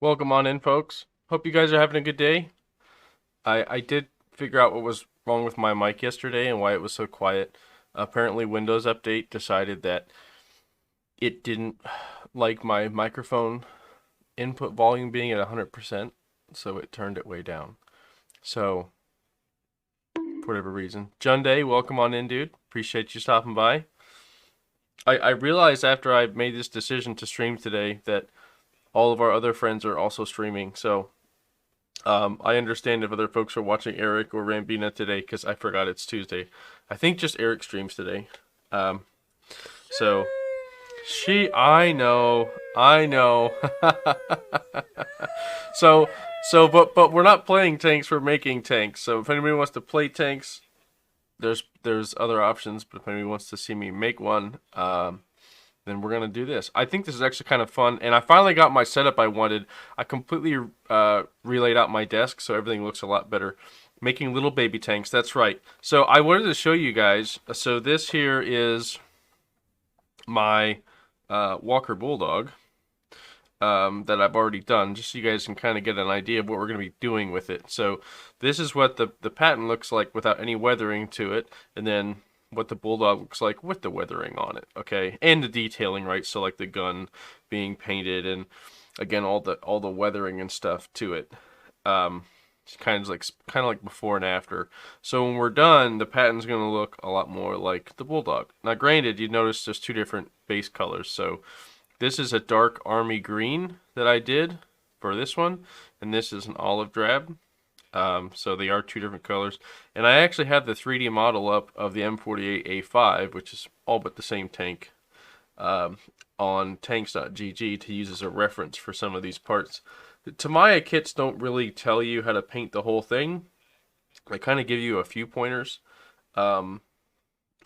Welcome on in, folks. Hope you guys are having a good day. I did figure out what was wrong with my mic yesterday and why it was so quiet. Apparently, Windows Update decided that it didn't like my microphone input volume being at 100%, so it turned it way down. So, for whatever reason. Junday, welcome on in, dude. Appreciate you stopping by. I realized after I made this decision to stream today that all of our other friends are also streaming, so I understand if other folks are watching Eric or Rambina today because I forgot it's Tuesday. I think just Eric streams today. Um, so I know. so but we're not playing tanks. We're making tanks. So if anybody wants to play tanks, there's other options. But if anybody wants to see me make one, then we're gonna do this. I think this is actually kind of fun, and I finally got my setup I wanted. I completely relayed out my desk so everything looks a lot better. Making little baby tanks, that's right. So I wanted to show you guys. So this here is my Walker Bulldog that I've already done, just so you guys can kind of get an idea of what we're going to be doing with it. So this is what the Patton looks like without any weathering to it, and then what the Bulldog looks like with the weathering on it, okay? And the detailing, right? So like the gun being painted and again all the weathering and stuff to it. It's kind of like before and after. So when we're done, the Patton's going to look a lot more like the Bulldog. Now granted, you notice there's two different base colors. So this is a dark army green that I did for this one, and this is an olive drab. So they are two different colors. And I actually have the 3D model up of the M48A5, which is all but the same tank, on tanks.gg to use as a reference for some of these parts. The Tamiya kits don't really tell you how to paint the whole thing. They kind of give you a few pointers on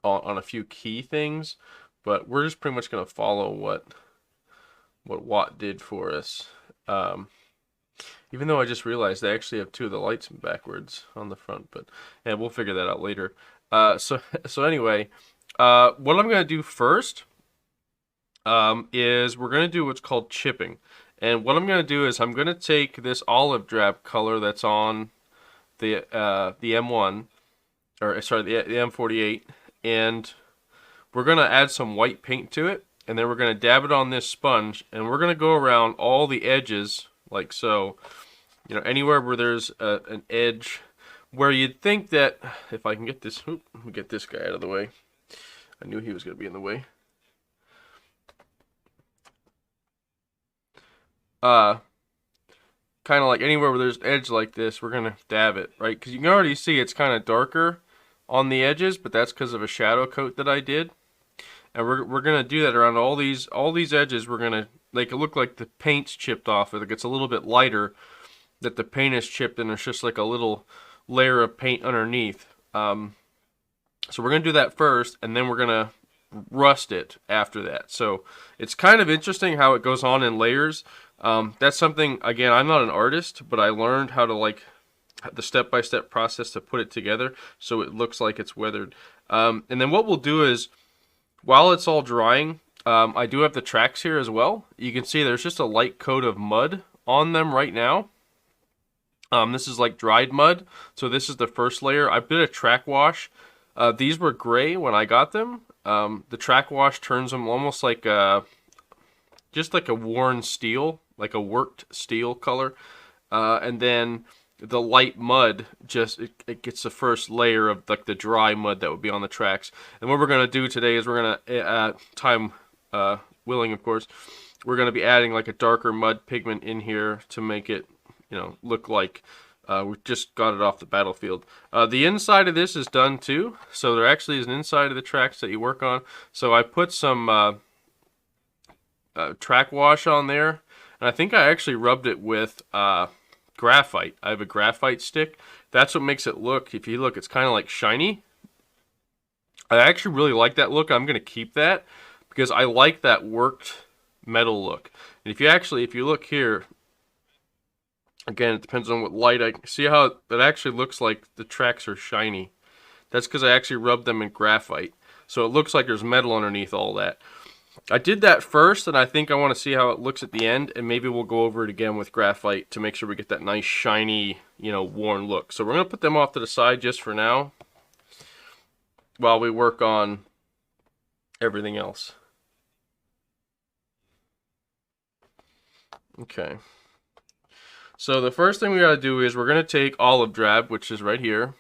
a few key things, but we're just pretty much going to follow what Watt did for us. Even though I just realized they actually have two of the lights backwards on the front, but yeah, we'll figure that out later. So anyway, what I'm going to do first is we're going to do what's called chipping. And what I'm going to do is I'm going to take this olive drab color that's on the M1, or sorry, the M48, and we're going to add some white paint to it, and then we're going to dab it on this sponge, and we're going to go around all the edges like so. You know, anywhere where there's an edge where you'd think that if I can get this, get this guy out of the way. I knew he was going to be in the way. Kind of like anywhere where there's edge like this, we're going to dab it, right? Because you can already see it's kind of darker on the edges, but that's because of a shadow coat that I did. And we're going to do that around all these edges. We're going to make it look like the paint's chipped off. It gets a little bit lighter, that the paint is chipped and there's just like a little layer of paint underneath. So we're going to do that first, and then we're going to rust it after that. So it's kind of interesting how it goes on in layers. That's something, again, I'm not an artist, but I learned how to like the step-by-step process to put it together so it looks like it's weathered. And then what we'll do is, while it's all drying, I do have the tracks here as well. You can see there's just a light coat of mud on them right now. This is like dried mud, so this is the first layer. I did a track wash. These were gray when I got them. The track wash turns them almost like just like a worn steel, like a worked steel color. And then the light mud just it gets the first layer of like the dry mud that would be on the tracks. And what we're gonna do today is we're gonna time willing, of course, we're gonna be adding like a darker mud pigment in here to make it, you know, look like we just got it off the battlefield. The inside of this is done too, so there actually is an inside of the tracks that you work on. So I put some track wash on there, and I think I actually rubbed it with graphite. I have a graphite stick. That's what makes it look, if you look, it's kind of like shiny. I actually really like that look. I'm going to keep that because I like that worked metal look. And if you look here, again, it depends on what light. I see how it actually looks like the tracks are shiny. That's because I actually rubbed them in graphite. So it looks like there's metal underneath all that. I did that first, and I think I want to see how it looks at the end, and maybe we'll go over it again with graphite to make sure we get that nice shiny, worn look. So we're going to put them off to the side just for now while we work on everything else. Okay. So the first thing we got to do is we're going to take olive drab, which is right here.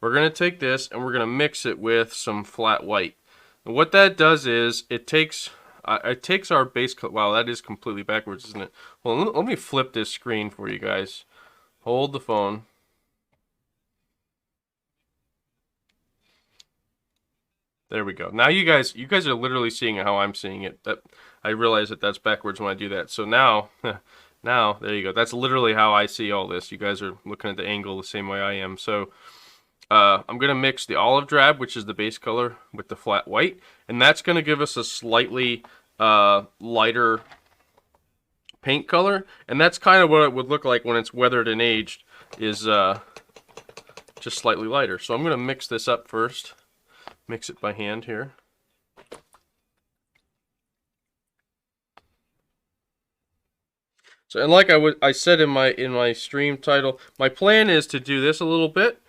We're going to take this and we're going to mix it with some flat white. And what that does is it takes our base color. Wow, that is completely backwards, isn't it? Well, let me flip this screen for you guys. Hold the phone. There we go. Now you guys are literally seeing how I'm seeing it. That I realize that that's backwards when I do that. So now, now there you go. That's literally how I see all this. You guys are looking at the angle the same way I am. So I'm gonna mix the olive drab, which is the base color, with the flat white, and that's gonna give us a slightly lighter paint color, and that's kind of what it would look like when it's weathered and aged, is just slightly lighter. So I'm gonna mix this up first. Mix it by hand here. So, and like I said in my stream title, my plan is to do this a little bit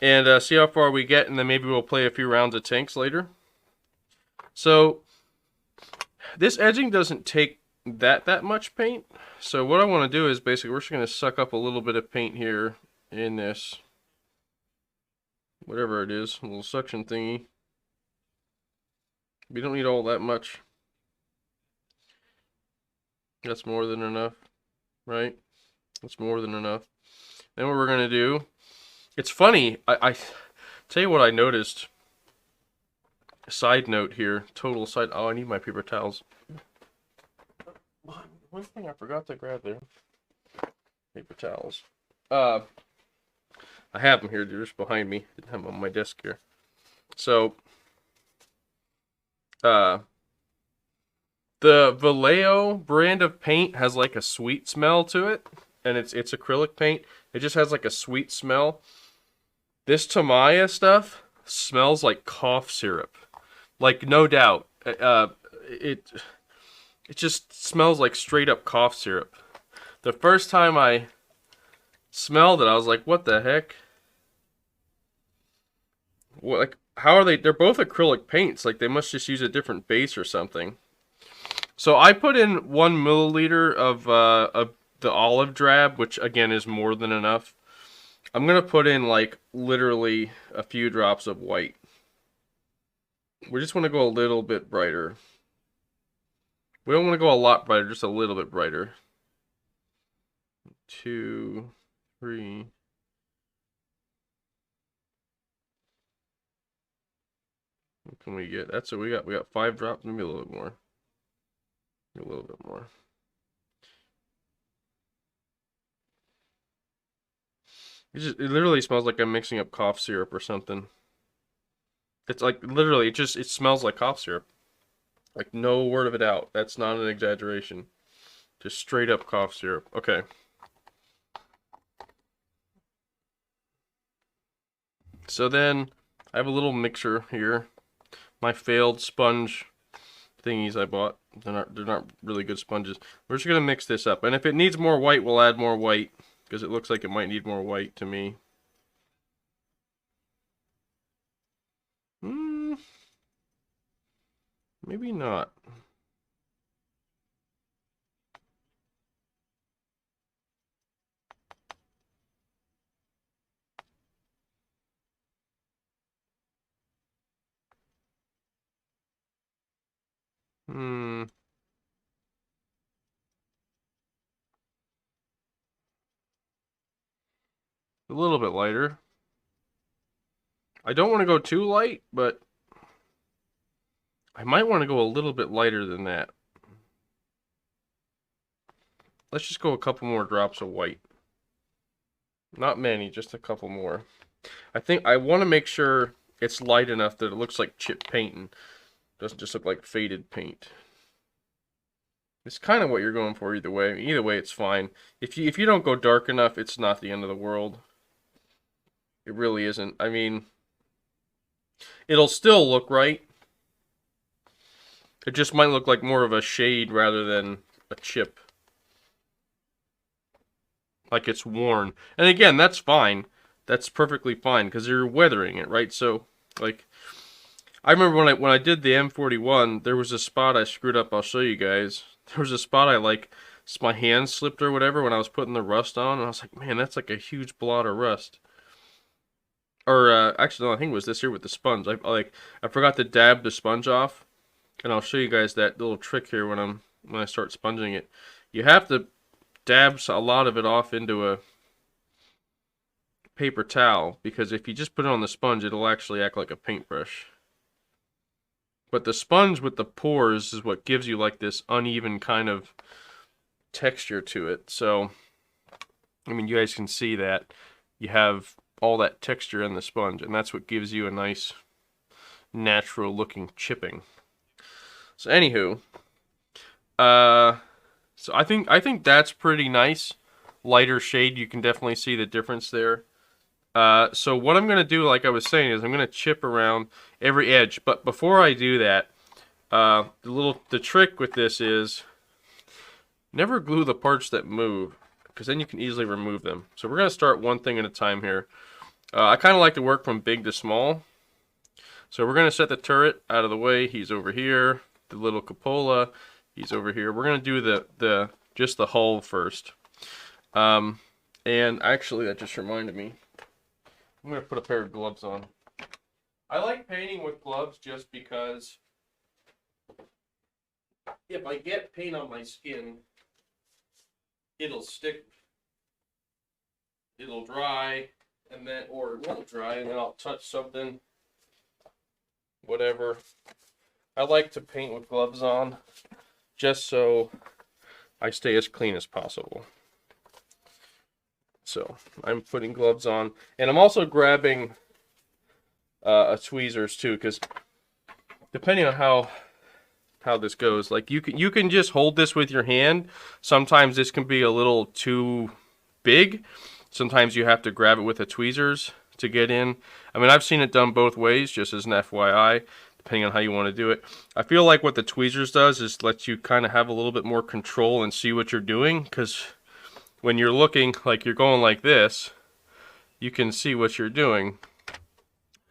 and see how far we get, and then maybe we'll play a few rounds of tanks later. So this edging doesn't take that much paint. So what I want to do is basically we're just going to suck up a little bit of paint here in this, whatever it is, a little suction thingy. We don't need all that much. That's more than enough, right? That's more than enough. Then what we're going to do, it's funny, I tell you what I noticed. Side note here, total side, oh, I need my paper towels. One thing I forgot to grab there, paper towels. I have them here, they're just behind me. Didn't have them on my desk here. So, the Vallejo brand of paint has like a sweet smell to it, and it's acrylic paint. It just has like a sweet smell. This Tamiya stuff smells like cough syrup, like no doubt. It just smells like straight up cough syrup. The first time I smelled it, I was like, "What the heck? What, like, how are they? They're both acrylic paints. Like, they must just use a different base or something." So I put in 1 milliliter of the olive drab, which again is more than enough. I'm gonna put in like literally a few drops of white. We just want to go a little bit brighter. We don't want to go a lot brighter, just a little bit brighter. 2, 3. What can we get? That's what we got. We got 5 drops, maybe a little bit more. A little bit more. It literally smells like I'm mixing up cough syrup or something. It's like literally it smells like cough syrup. Like no word of a doubt. That's not an exaggeration. Just straight up cough syrup. Okay. So then I have a little mixer here. My failed sponge thingies I bought. They're not really good sponges. We're just gonna mix this up, and if it needs more white, we'll add more white because it looks like it might need more white to me. Maybe not. A little bit lighter. I don't want to go too light, but I might want to go a little bit lighter than that. Let's just go a couple more drops of white. Not many, just a couple more. I think I want to make sure it's light enough that it looks like chip paint and doesn't just look like faded paint. It's kind of what you're going for either way. Either way, it's fine. If you don't go dark enough, it's not the end of the world. It really isn't. I mean, it'll still look right. It just might look like more of a shade rather than a chip. Like it's worn. And again, that's fine. That's perfectly fine because you're weathering it, right? So, like, I remember when I did the M41, there was a spot I screwed up. I'll show you guys. There was a spot I like, my hand slipped or whatever when I was putting the rust on, and I was like, man, that's like a huge blot of rust. Or actually, no, I think it was this here with the sponge. I forgot to dab the sponge off, and I'll show you guys that little trick here when I start sponging it. You have to dab a lot of it off into a paper towel, because if you just put it on the sponge, it'll actually act like a paintbrush. But the sponge with the pores is what gives you like this uneven kind of texture to it. So, I mean, you guys can see that you have all that texture in the sponge, and that's what gives you a nice natural looking chipping. So anywho, so I think that's pretty nice. Lighter shade, you can definitely see the difference there. So what I'm going to do, like I was saying, is I'm going to chip around every edge. But before I do that, the trick with this is never glue the parts that move, because then you can easily remove them. So we're going to start one thing at a time here. I kind of like to work from big to small. So we're going to set the turret out of the way. He's over here. The little cupola, he's over here. We're going to do just the hull first. And actually, that just reminded me. I'm going to put a pair of gloves on. I like painting with gloves just because if I get paint on my skin, it'll stick, it'll dry, and then, or it won't dry, and then I'll touch something, whatever. I like to paint with gloves on just so I stay as clean as possible. So I'm putting gloves on, and I'm also grabbing a tweezers too, because depending on how this goes, like you can just hold this with your hand. Sometimes this can be a little too big. Sometimes you have to grab it with the tweezers to get in. I mean, I've seen it done both ways, just as an FYI, depending on how you want to do it. I feel like what the tweezers does is lets you kind of have a little bit more control and see what you're doing, because when you're looking like you're going like this, you can see what you're doing.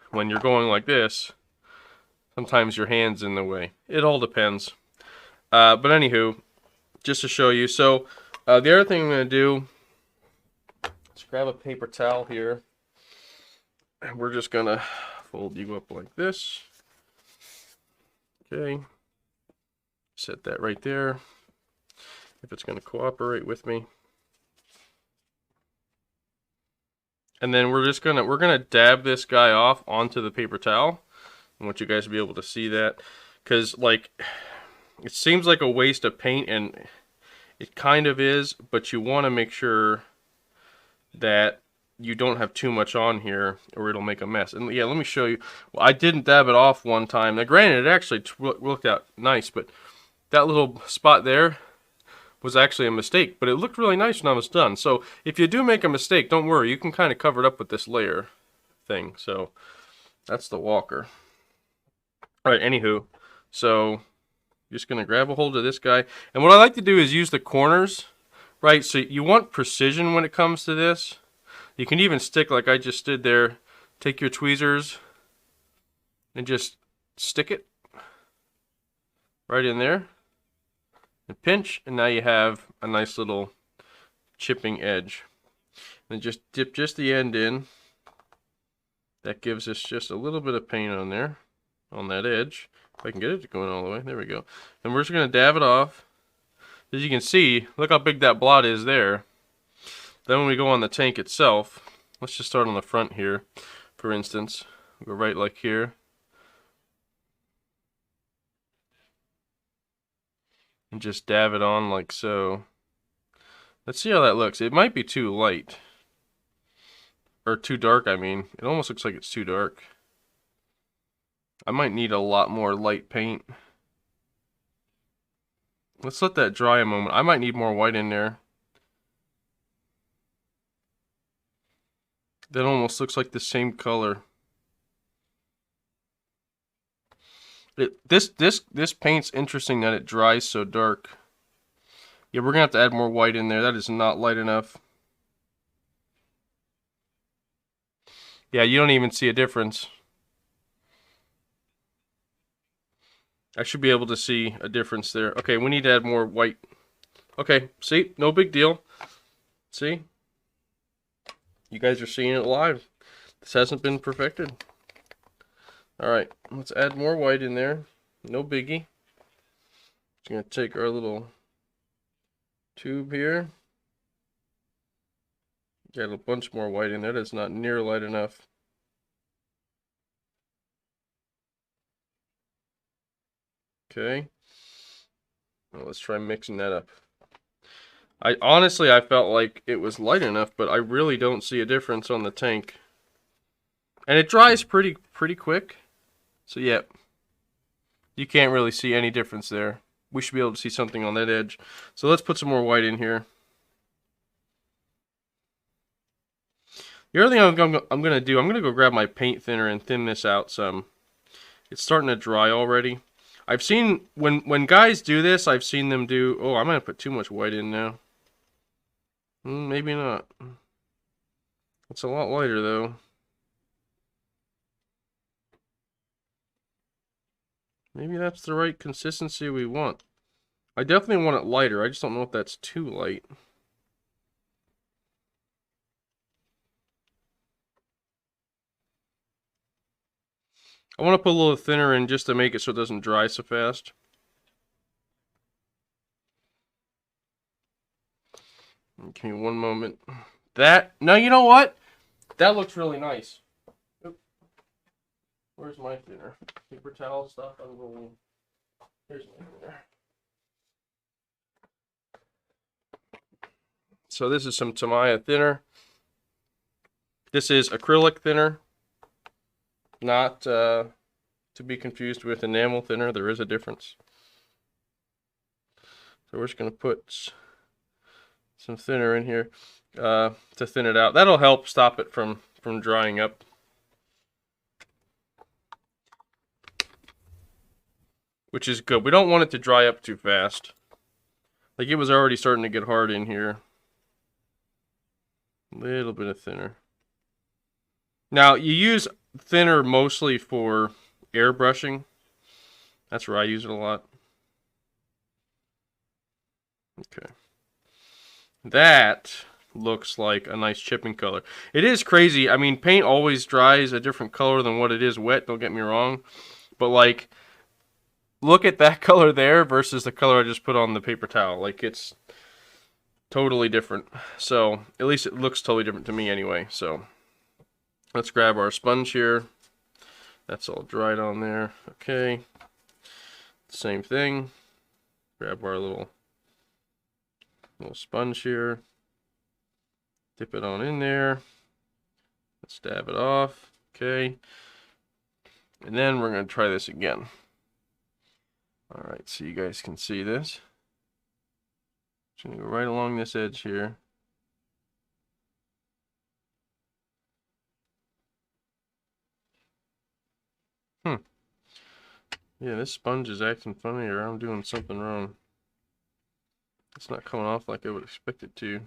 When you're going like this, sometimes your hand's in the way. It all depends. But anywho, just to show you. So the other thing I'm going to do is grab a paper towel here. And we're just going to fold you up like this. Okay. Set that right there. If it's going to cooperate with me. And then we're gonna dab this guy off onto the paper towel. I want you guys to be able to see that, because like it seems like a waste of paint, and it kind of is, but you want to make sure that you don't have too much on here or it'll make a mess. And yeah, let me show you. Well, I didn't dab it off one time. Now granted, it actually looked out nice, but that little spot there was actually a mistake, but it looked really nice when I was done. So if you do make a mistake, don't worry, you can kind of cover it up with this layer thing. So that's the walker. All right, anywho, so just gonna grab a hold of this guy, and what I like to do is use the corners, right? So you want precision when it comes to this. You can even stick like I just did there. Take your tweezers and just stick it right in there. And pinch, and now you have a nice little chipping edge. And just dip just the end in. That gives us just a little bit of paint on there, on that edge. If I can get it going all the way, there we go. And we're just gonna dab it off. As you can see, look how big that blot is there. Then when we go on the tank itself, let's just start on the front here, for instance. We'll go right like here. And just dab it on like so. Let's see how that looks. It might be too light. Or too dark, I mean. It almost looks like it's too dark. I might need a lot more light paint. Let's let that dry a moment. I might need more white in there. That almost looks like the same color. This paint's interesting that it dries so dark. Yeah, we're gonna have to add more white in there. That is not light enough. Yeah, you don't even see a difference. I should be able to see a difference there. Okay, we need to add more white. Okay, see? No big deal. See? You guys are seeing it live. This hasn't been perfected. Alright, let's add more white in there. No biggie. Just gonna take our little tube here. Got a bunch more white in there. That's not near light enough. Okay. Well, let's try mixing that up. I felt like it was light enough, but I really don't see a difference on the tank. And it dries pretty quick. So yeah, you can't really see any difference there. We should be able to see something on that edge. So let's put some more white in here. The other thing I'm going to do, I'm going to go grab my paint thinner and thin this out some. It's starting to dry already. I've seen, when guys do this, I've seen them do, oh, I might have put too much white in now. Maybe not. It's a lot lighter though. Maybe that's the right consistency we want. I definitely want it lighter. I just don't know if that's too light. I want to put a little thinner in just to make it so it doesn't dry so fast. Give me one moment. No, you know what? That looks really nice. Oop. Where's my thinner? Paper towel stuff. Here's my thinner. So this is some Tamiya thinner. This is acrylic thinner. Not to be confused with enamel thinner. There is a difference. So we're just going to put some thinner in here to thin it out. That'll help stop it from drying up. Which is good. We don't want it to dry up too fast. Like it was already starting to get hard in here. A little bit of thinner. Now, you use thinner mostly for airbrushing. That's where I use it a lot. Okay. That looks like a nice chipping color. It is crazy. I mean, paint always dries a different color than what it is wet, don't get me wrong. But like, look at that color there versus the color I just put on the paper towel. Like, it's totally different. So, at least it looks totally different to me anyway. So, let's grab our sponge here. That's all dried on there. Okay. Same thing. Grab our little sponge here. Dip it on in there. Let's dab it off. Okay. And then we're going to try this again. Alright, so you guys can see this. Just going to go right along this edge here. Yeah, this sponge is acting funny, or I'm doing something wrong. It's not coming off like I would expect it to.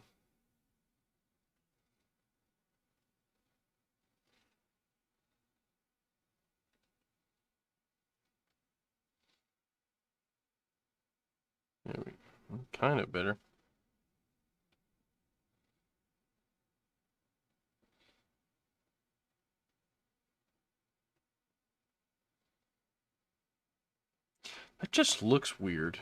There we go. Kind of better. It just looks weird.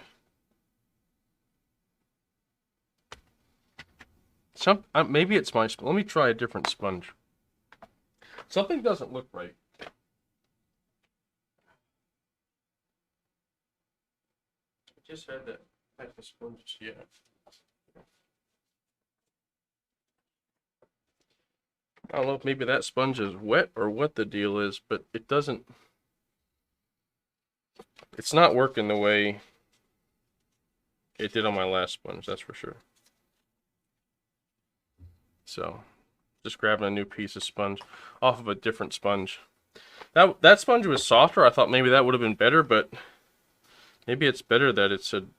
Maybe it's my sponge. Let me try a different sponge. Something doesn't look right. I just had that type of sponge yet. I don't know if maybe that sponge is wet or what the deal is, but it doesn't. It's not working the way it did on my last sponge, that's for sure. So, just grabbing a new piece of sponge off of a different sponge. That sponge was softer. I thought maybe that would have been better, but maybe it's better that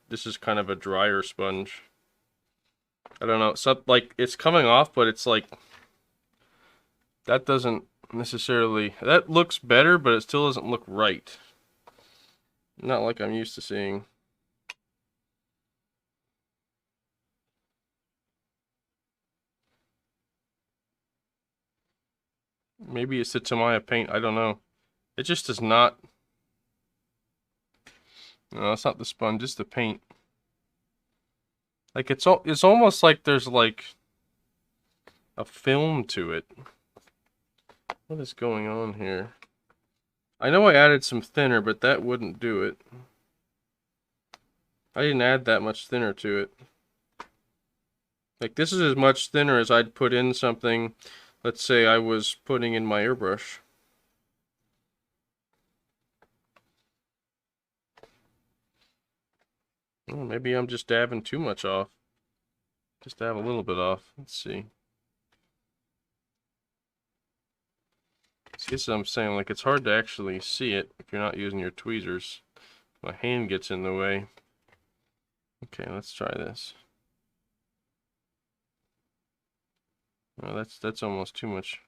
this is kind of a drier sponge. I don't know. So like it's coming off, but it's like that doesn't necessarily, that looks better, but it still doesn't look right. Not like I'm used to seeing. Maybe it's the Tamiya paint. I don't know. It just does not. No, it's not the sponge. It's the paint. Like it's almost like there's like a film to it. What is going on here? I know I added some thinner, but that wouldn't do it. I didn't add that much thinner to it. Like this is as much thinner as I'd put in something, let's say I was putting in my airbrush. Oh, maybe I'm just dabbing too much off. Just dab a little bit off. Let's see. See, this is what I'm saying. Like, it's hard to actually see it if you're not using your tweezers. My hand gets in the way. Okay, let's try this. Oh, that's almost too much.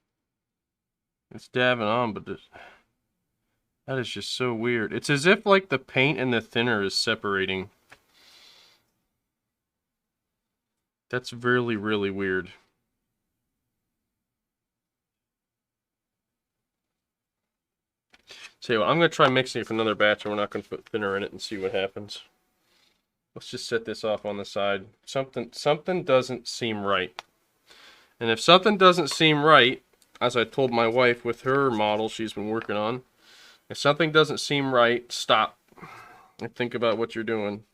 It's dabbing on, but that is just so weird. It's as if like the paint and the thinner is separating. That's really, really weird. So I'm going to try mixing it for another batch, and we're not going to put thinner in it and see what happens. Let's just set this off on the side. Something doesn't seem right. And if something doesn't seem right, as I told my wife with her model she's been working on, if something doesn't seem right, stop and think about what you're doing.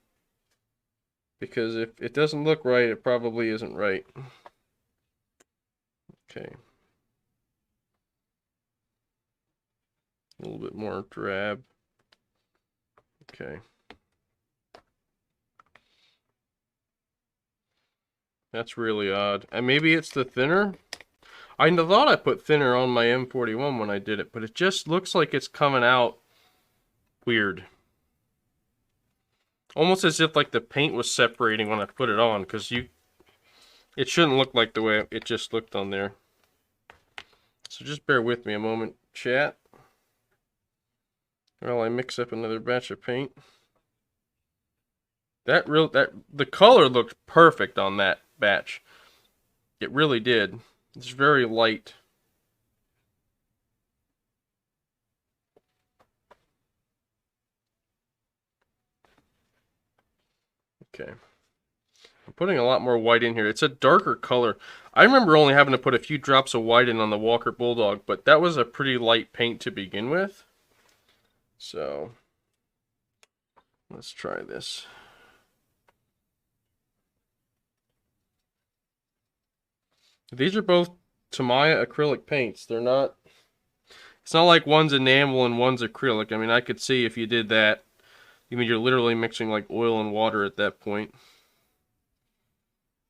Because if it doesn't look right, it probably isn't right. Okay. A little bit more drab. Okay. That's really odd. And maybe it's the thinner? I thought I put thinner on my M41 when I did it, but it just looks like it's coming out weird. Almost as if like the paint was separating when I put it on, because it shouldn't look like the way it just looked on there. So just bear with me a moment, chat, while I mix up another batch of paint. The color looked perfect on that batch. It really did. It's very light. Okay. I'm putting a lot more white in here. It's a darker color. I remember only having to put a few drops of white in on the Walker Bulldog, but that was a pretty light paint to begin with. So, let's try this. These are both Tamiya acrylic paints. They're not, it's not like one's enamel and one's acrylic. I mean, I could see if you did that, I mean, you're literally mixing like oil and water at that point.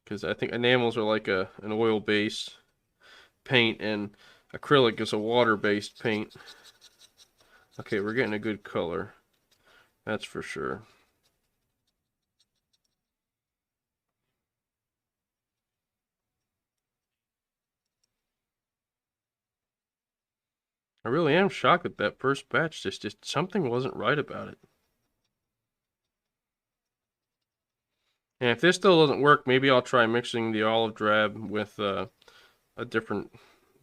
Because I think enamels are like an oil-based paint, and acrylic is a water-based paint. Okay, we're getting a good color. That's for sure. I really am shocked at that first batch. Just something wasn't right about it. And if this still doesn't work, maybe I'll try mixing the olive drab with a different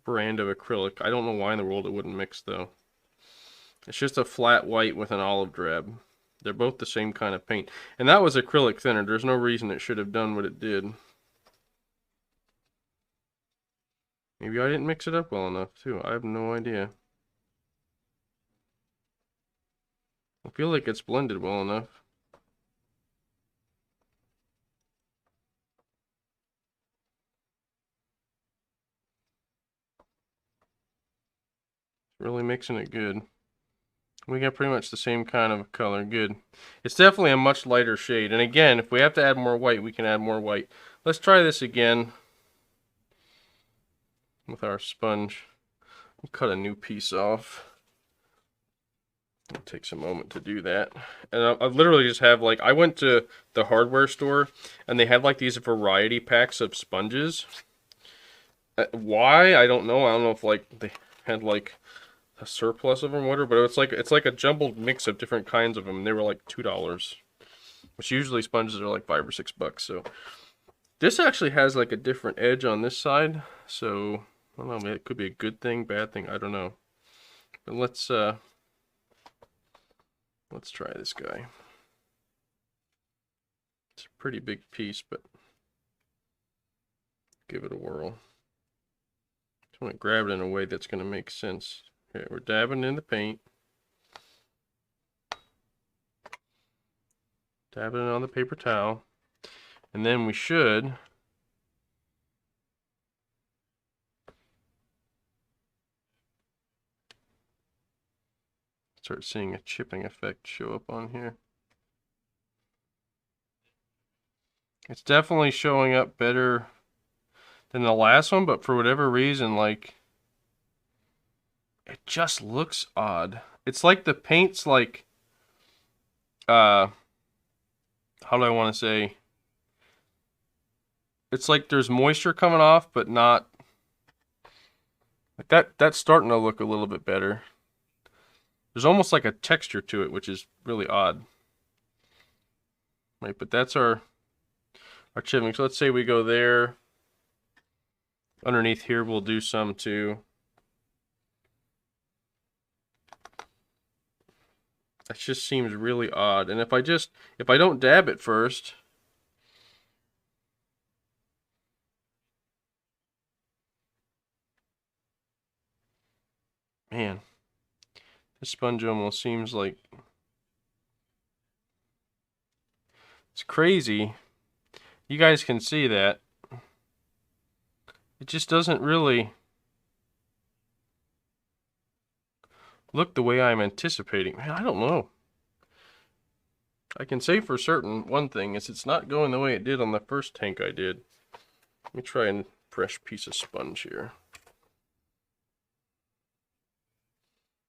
brand of acrylic. I don't know why in the world it wouldn't mix though. It's just a flat white with an olive drab. They're both the same kind of paint. And that was acrylic thinner. There's no reason it should have done what it did. Maybe I didn't mix it up well enough too. I have no idea. I feel like it's blended well enough. Really mixing it good. We got pretty much the same kind of color. Good. It's definitely a much lighter shade. And again, if we have to add more white, we can add more white. Let's try this again with our sponge. cut a new piece off. It takes a moment to do that. And I literally just have, like, I went to the hardware store and they had like these variety packs of sponges. Why? I don't know. I don't know if like they had like a surplus of them or whatever, but it's like a jumbled mix of different kinds of them. And they were like $2, which usually sponges are like $5 or $6. So this actually has like a different edge on this side. So I don't know, maybe it could be a good thing, bad thing, I don't know. But let's try this guy. It's a pretty big piece, but give it a whirl. Just want to grab it in a way that's going to make sense. Okay, we're dabbing in the paint. Dabbing it on the paper towel. And then we should start seeing a chipping effect show up on here. It's definitely showing up better than the last one, but for whatever reason, like, it just looks odd. It's like the paint's like, how do I want to say? It's like there's moisture coming off, but not like that. That's starting to look a little bit better. There's almost like a texture to it, which is really odd. Right, but that's our chipping. So let's say we go there. Underneath here, we'll do some too. That just seems really odd. And if I don't dab it first, man, this sponge almost seems like it's crazy. You guys can see that. It just doesn't really look the way I'm anticipating. Man, I don't know. I can say for certain one thing is it's not going the way it did on the first tank I did. Let me try a fresh piece of sponge here.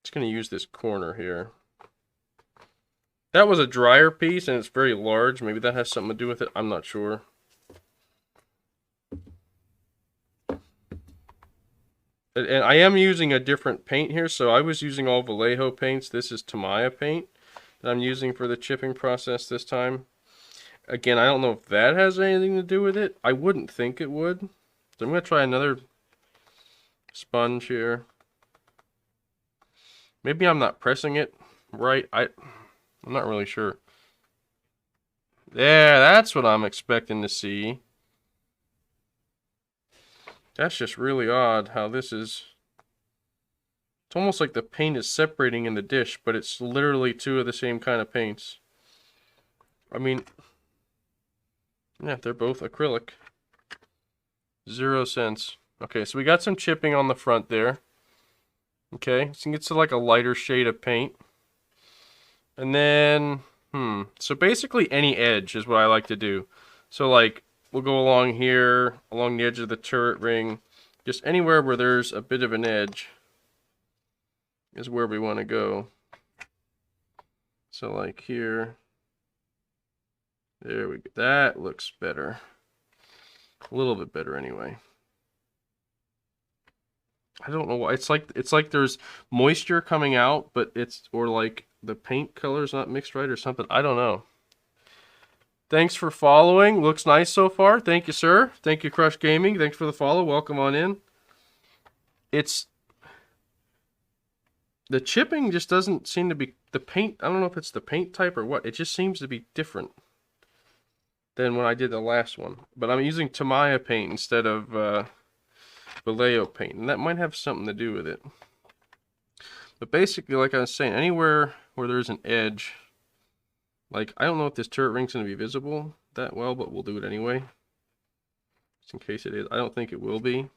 Just going to use this corner here. That was a drier piece and it's very large. Maybe that has something to do with it. I'm not sure. And I am using a different paint here. So I was using all Vallejo paints. This is Tamiya paint that I'm using for the chipping process this time. Again, I don't know if that has anything to do with it. I wouldn't think it would. So I'm going to try another sponge here. Maybe I'm not pressing it right. I'm not really sure. Yeah, that's what I'm expecting to see. That's just really odd how this is. It's almost like the paint is separating in the dish, but it's literally two of the same kind of paints. I mean, yeah, they're both acrylic. 0 cents. Okay, so we got some chipping on the front there. Okay, so it gets to like a lighter shade of paint. And then, so basically any edge is what I like to do. So like, we'll go along here, along the edge of the turret ring. Just anywhere where there's a bit of an edge is where we want to go. So like here. There we go. That looks better. A little bit better anyway. I don't know why. It's like there's moisture coming out, but or like the paint color's not mixed right or something. I don't know. Thanks for following. Looks nice so far. Thank you, sir. Thank you, Crush Gaming. Thanks for the follow. Welcome on in. The chipping just doesn't seem to be the paint. I don't know if it's the paint type or what. It just seems to be different than when I did the last one. But I'm using Tamiya paint instead of Vallejo paint, and that might have something to do with it. But basically, like I was saying, anywhere where there's an edge, like, I don't know if this turret ring's going to be visible that well, but we'll do it anyway. Just in case it is. I don't think it will be.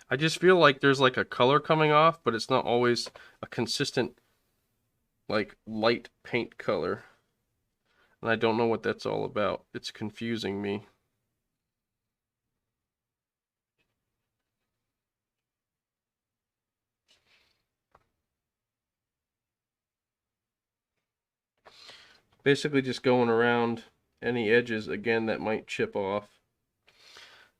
I just feel like there's like a color coming off, but it's not always a consistent, like, light paint color. And I don't know what that's all about. It's confusing me. Basically just going around any edges, again, that might chip off.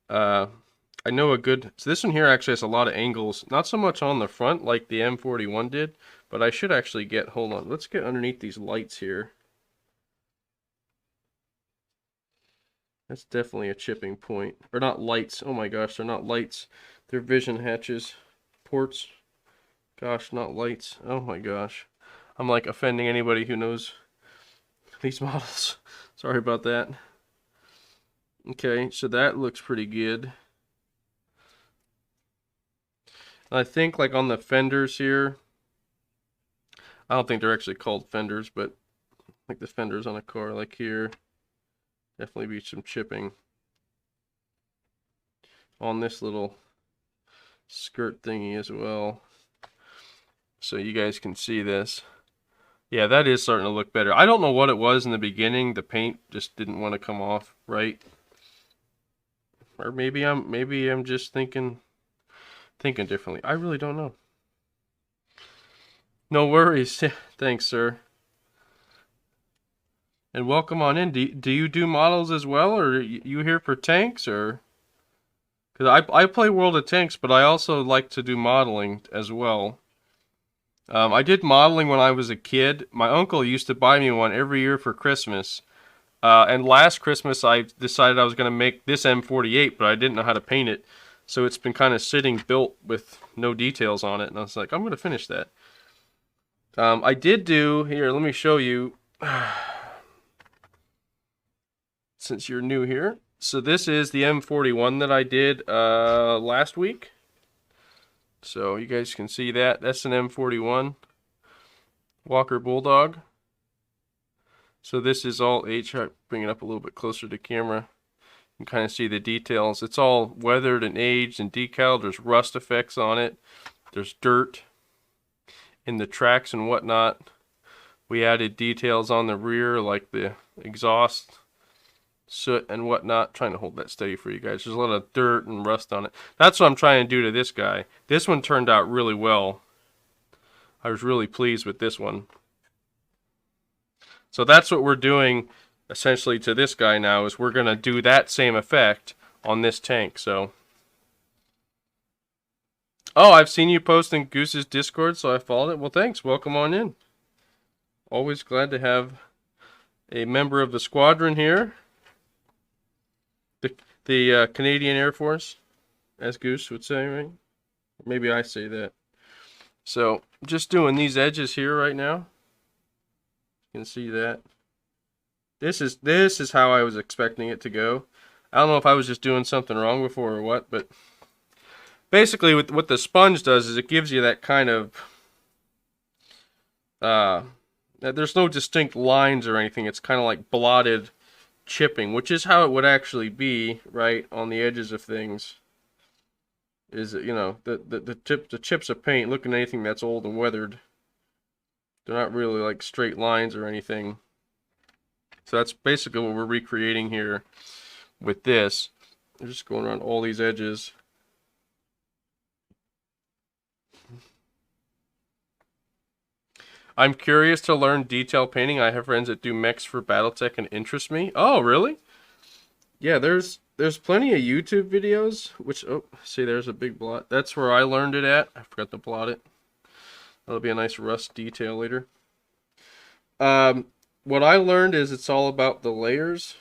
I know a good... So this one here actually has a lot of angles. Not so much on the front like the M41 did, but I should actually get... Hold on. Let's get underneath these lights here. That's definitely a chipping point. Or not lights. Oh my gosh, they're not lights. They're vision hatches. Ports. Gosh, not lights. Oh my gosh. I'm like offending anybody who knows these models. Sorry about that. Okay, so that looks pretty good. I think like on the fenders here, I don't think they're actually called fenders, but like the fenders on a car like here, definitely be some chipping on this little skirt thingy as well. So you guys can see this. Yeah, that is starting to look better. I don't know what it was in the beginning. The paint just didn't want to come off right. Or maybe I'm just thinking differently. I really don't know. No worries. Thanks, sir. And welcome on in. Do you do models as well, or are you here for tanks, or? Because I play World of Tanks, but I also like to do modeling as well. I did modeling when I was a kid. My uncle used to buy me one every year for Christmas. And last Christmas I decided I was going to make this M48, but I didn't know how to paint it. So it's been kind of sitting built with no details on it. And I was like, I'm going to finish that. I did do, here, let me show you, since you're new here. So this is the M41 that I did last week. So you guys can see that. That's an M41 Walker Bulldog. So this is all bring it up a little bit closer to camera. You can kind of see the details. It's all weathered and aged and decaled. There's rust effects on it. There's dirt in the tracks and whatnot. We added details on the rear like the exhaust, soot and whatnot. Trying to hold that steady for you guys. There's a lot of dirt and rust on it. That's what I'm trying to do to this guy. This one turned out really well. I was really pleased with this one. So that's what we're doing essentially to this guy now, is we're going to do that same effect on this tank. So, oh, I've seen you post in Goose's Discord, so I followed it. Well, thanks. Welcome on in. Always glad to have a member of the squadron here. The Canadian Air Force, as Goose would say, right? Maybe I say that. So, just doing these edges here right now. You can see that. This is how I was expecting it to go. I don't know if I was just doing something wrong before or what, but basically what the sponge does is it gives you that kind of there's no distinct lines or anything. It's kind of like blotted chipping, which is how it would actually be, right, on the edges of things. Is, you know, the chips of paint, look at anything that's old and weathered. They're not really like straight lines or anything. So that's basically what we're recreating here with this. We're just going around all these edges. I'm curious to learn detail painting. I have friends that do mechs for Battletech and interest me. Oh, really? Yeah, there's plenty of YouTube videos, which, oh, see, there's a big blot. That's where I learned it at. I forgot to blot it. That'll be a nice rust detail later. What I learned is it's all about the layers.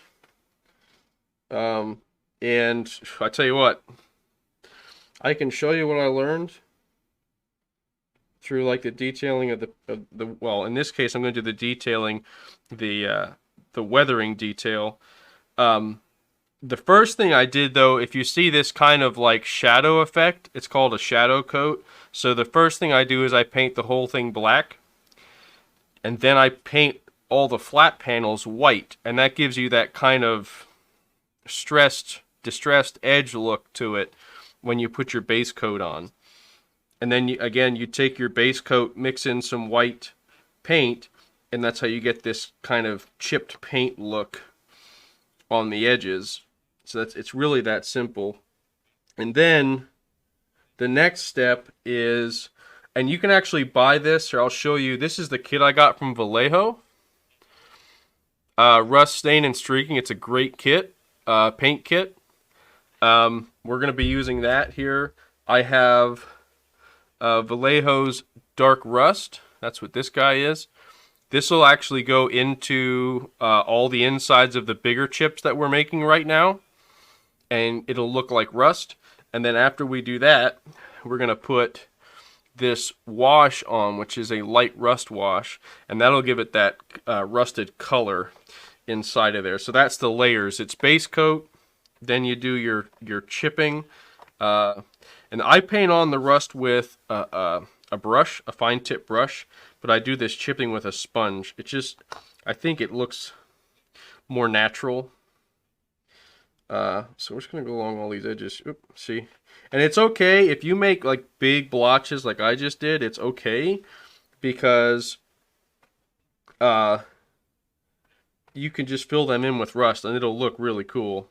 And I tell you what, I can show you what I learned through like the detailing of the well, in this case I'm going to do the detailing, the weathering detail. The first thing I did, though, if you see this kind of like shadow effect, it's called a shadow coat. So the first thing I do is I paint the whole thing black, and then I paint all the flat panels white, and that gives you that kind of distressed edge look to it when you put your base coat on. And then again, you take your base coat, mix in some white paint, and that's how you get this kind of chipped paint look on the edges. So it's really that simple. And then the next step is, and you can actually buy this, or I'll show you. This is the kit I got from Vallejo. Rust, Stain, and Streaking. It's a great kit, paint kit. We're going to be using that here. I have Vallejo's Dark Rust. That's what this guy is. This will actually go into all the insides of the bigger chips that we're making right now, and it'll look like rust. And then after we do that, we're going to put this wash on, which is a light rust wash, and that'll give it that rusted color inside of there. So that's the layers. It's base coat, then you do your chipping, and I paint on the rust with a brush, a fine tip brush, but I do this chipping with a sponge. It just, I think it looks more natural. So we're just gonna go along all these edges. Oop, see, and it's okay if you make like big blotches like I just did. It's okay because you can just fill them in with rust and it'll look really cool.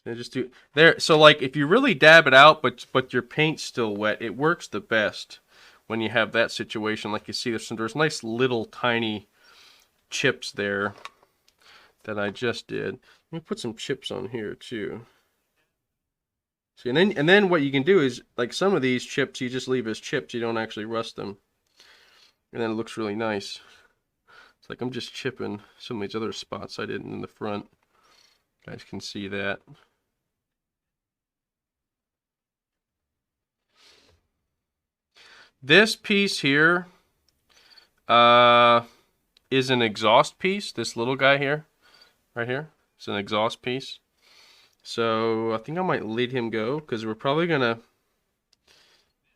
And just do there. So like if you really dab it out, but your paint's still wet, it works the best when you have that situation. Like you see, there's nice little tiny chips there that I just did. Let me put some chips on here too. See, and then what you can do is like some of these chips you just leave as chips. You don't actually rust them, and then it looks really nice. It's like I'm just chipping some of these other spots I didn't in the front. You guys can see that. This piece here is an exhaust piece. This little guy here, right here, it's an exhaust piece. So I think I might let him go because we're probably gonna.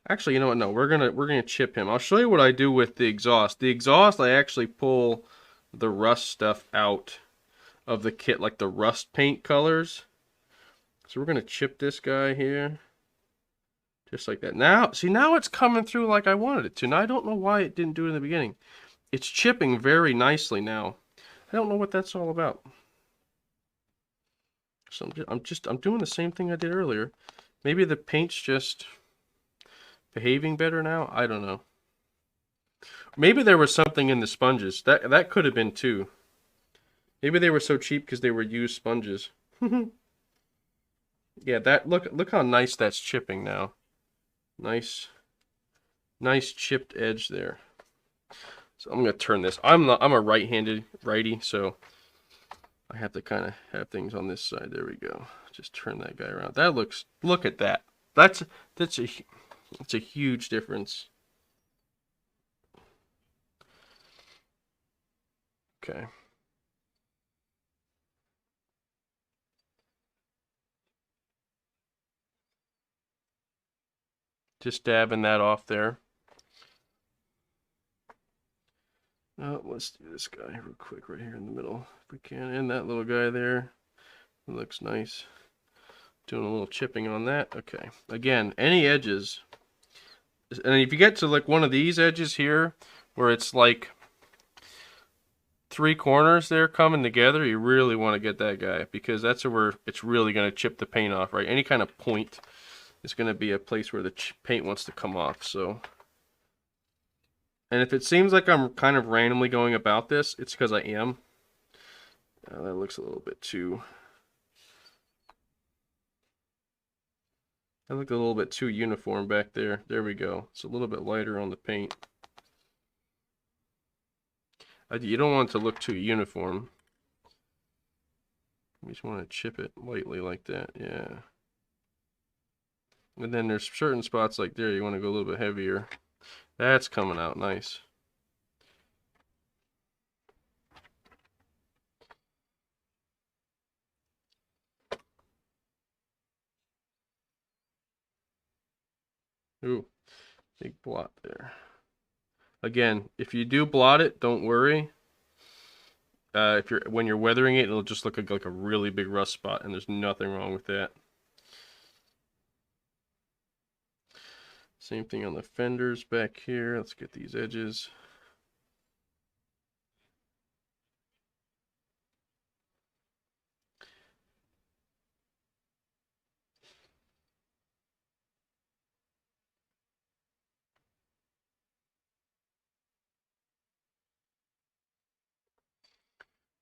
Actually, you know what? No, we're gonna chip him. I'll show you what I do with the exhaust. The exhaust, I actually pull the rust stuff out of the kit, like the rust paint colors. So we're gonna chip this guy here. Just like that. Now, see, now it's coming through like I wanted it to. Now, I don't know why it didn't do it in the beginning. It's chipping very nicely now. I don't know what that's all about. So I'm doing the same thing I did earlier. Maybe the paint's just behaving better now. I don't know. Maybe there was something in the sponges. That could have been too. Maybe they were so cheap because they were used sponges. Yeah, that look how nice that's chipping now. Nice chipped edge there. So I'm gonna turn this. I'm a right-handed righty, so I have to kind of have things on this side. There we go. Just turn that guy around. That looks. Look at that. That's a huge difference. Okay. Just dabbing that off there. Let's do this guy real quick right here in the middle, if we can. And that little guy there. It looks nice. Doing a little chipping on that. Okay. Again, any edges. And if you get to like one of these edges here, where it's like 3 corners there coming together, you really want to get that guy, because that's where it's really going to chip the paint off, right? Any kind of point is going to be a place where the paint wants to come off. So, and if it seems like I'm kind of randomly going about this, it's because I am. That looks a little bit too. That looked a little bit too uniform back there. There we go. It's a little bit lighter on the paint. You don't want it to look too uniform. You just want to chip it lightly like that. Yeah. And then there's certain spots like there you want to go a little bit heavier. That's coming out nice. Ooh, big blot there. Again, if you do blot it, don't worry. When you're weathering it, it'll just look like a really big rust spot, and there's nothing wrong with that. Same thing on the fenders back here. Let's get these edges.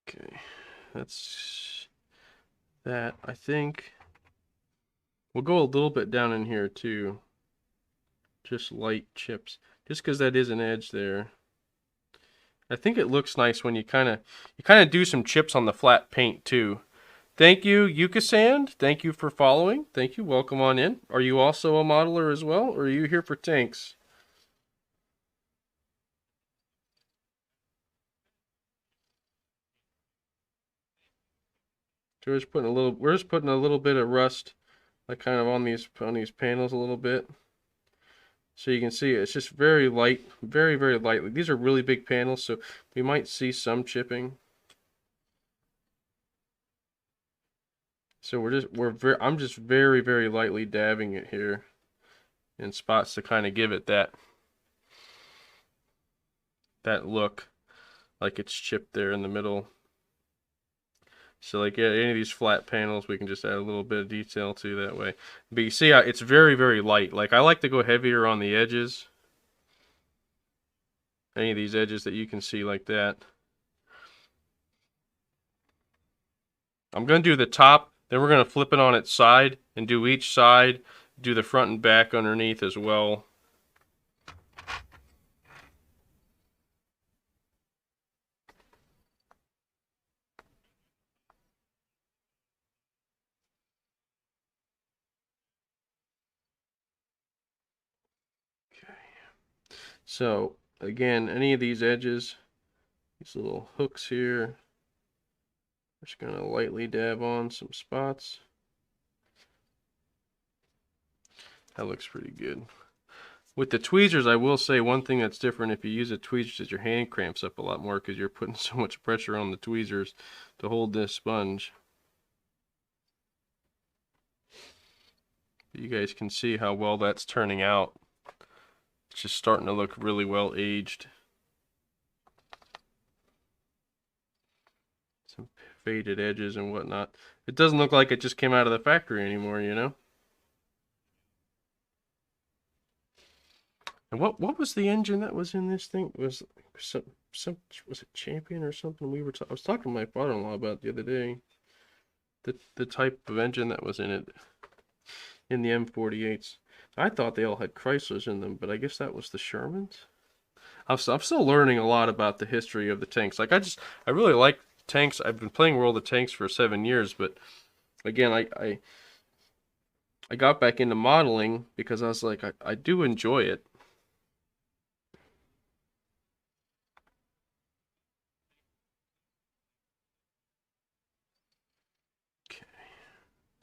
Okay, that's that. I think we'll go a little bit down in here too. Just light chips. Just because that is an edge there. I think it looks nice when you kind of do some chips on the flat paint too. Thank you, Yuka Sand. Thank you for following. Thank you. Welcome on in. Are you also a modeler as well, or are you here for tanks? So we're just putting a little bit of rust, like kind of on these panels a little bit. So you can see it's just very light, very, very lightly. These are really big panels, so we might see some chipping. So I'm just very, very lightly dabbing it here in spots to kind of give it that look, like it's chipped there in the middle. So like any of these flat panels, we can just add a little bit of detail to that way. But you see how it's very, very light. Like I like to go heavier on the edges. Any of these edges that you can see like that. I'm going to do the top, then we're going to flip it on its side and do each side, do the front and back underneath as well. Okay. So again, any of these edges, these little hooks here, just going to lightly dab on some spots. That looks pretty good. With the tweezers, I will say one thing that's different if you use a tweezer is your hand cramps up a lot more because you're putting so much pressure on the tweezers to hold this sponge. You guys can see how well that's turning out. It's just starting to look really well aged. Some faded edges and whatnot. It doesn't look like it just came out of the factory anymore, you know? And what was the engine that was in this thing? Was was it Champion or something? I was talking to my father-in-law about the other day. The type of engine that was in it in the M48s. I thought they all had Chryslers in them, but I guess that was the Shermans. I'm still learning a lot about the history of the tanks. Like I really like tanks. I've been playing World of Tanks for 7 years, but again, I got back into modeling because I was like, I do enjoy it. Okay,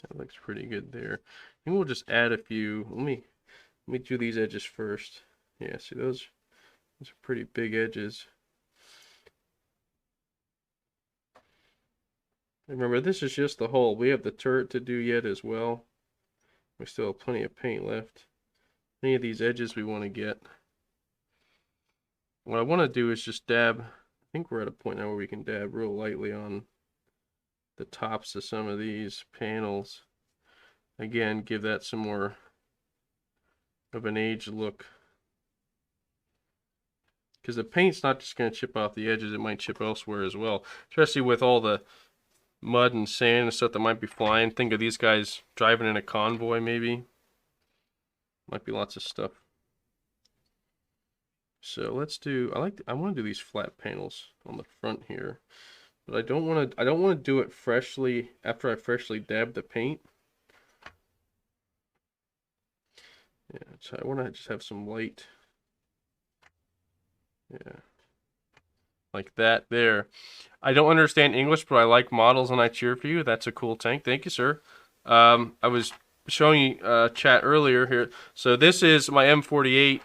that looks pretty good there. I think we'll just add a few. Let me do these edges first. Yeah, see those are pretty big edges. Remember, this is just the hull. We have the turret to do yet as well. We still have plenty of paint left. Any of these edges we want to get. What I want to do is just dab. I think we're at a point now where we can dab real lightly on the tops of some of these panels. Again, give that some more of an aged look. Because the paint's not just going to chip off the edges, it might chip elsewhere as well. Especially with all the mud and sand and stuff that might be flying. Think of these guys driving in a convoy maybe. Might be lots of stuff. So let's do, I want to do these flat panels on the front here. But I don't want to do it freshly after I freshly dab the paint. Yeah, so I want to just have some light. Yeah. Like that there. I don't understand English, but I like models and I cheer for you. That's a cool tank. Thank you, sir. I was showing you chat earlier here. So this is my M48.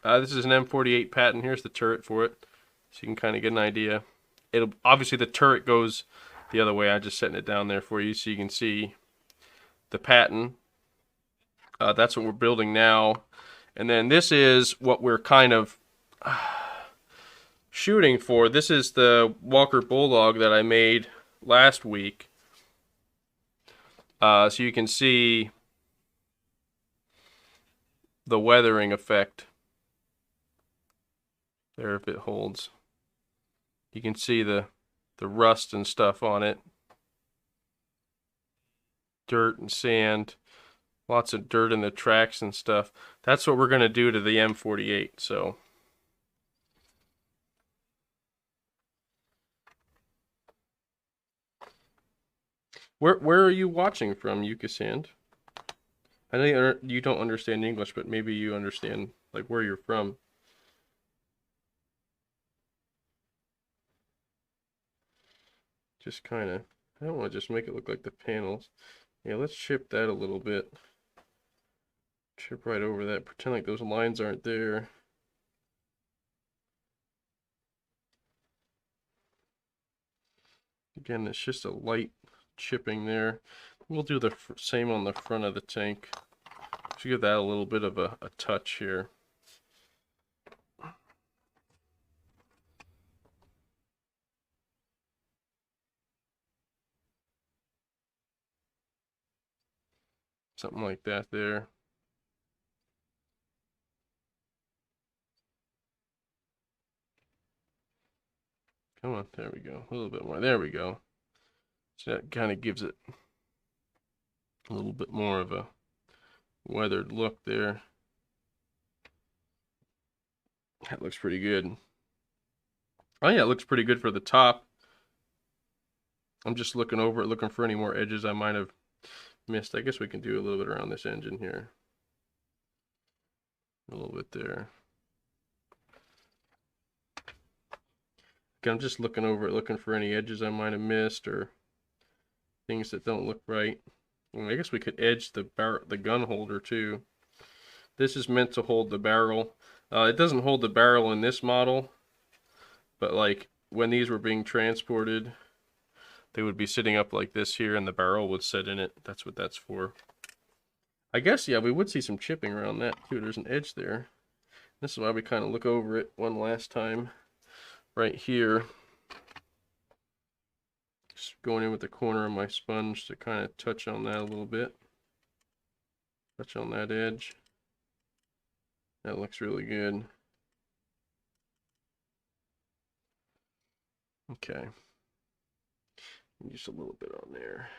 This is an M48 Patton. Here's the turret for it. So you can kind of get an idea. It'll obviously the turret goes the other way. I'm just setting it down there for you so you can see the Patton. That's what we're building now. And then this is what we're kind of shooting for. This is the Walker Bulldog that I made last week. So you can see the weathering effect there if it holds. You can see the rust and stuff on it. Dirt and sand. Lots of dirt in the tracks and stuff. That's what we're going to do to the M48. So where are you watching from, Yukasand? I know you don't understand English, but maybe you understand like where you're from. Just kind of, I don't want to just make it look like the panels. Yeah, let's chip that a little bit. Chip right over that. Pretend like those lines aren't there. Again, it's just a light chipping there. We'll do the same on the front of the tank. Just give that a little bit of a touch here. Something like that there. Come on, there we go. A little bit more. There we go. So that kind of gives it a little bit more of a weathered look there. That looks pretty good. Oh yeah, it looks pretty good for the top. I'm just looking over it, looking for any more edges I might have missed. I guess we can do a little bit around this engine here. A little bit there. I'm just looking over it, looking for any edges I might have missed or things that don't look right. I guess we could edge the gun holder too. This is meant to hold the barrel. It doesn't hold the barrel in this model, but like when these were being transported, they would be sitting up like this here and the barrel would sit in it. That's what that's for. I guess, yeah, we would see some chipping around that too. There's an edge there. This is why we kind of look over it one last time right here. Just going in with the corner of my sponge to kind of touch on that a little bit. Touch on that edge. That looks really good. Okay. Just a little bit on there.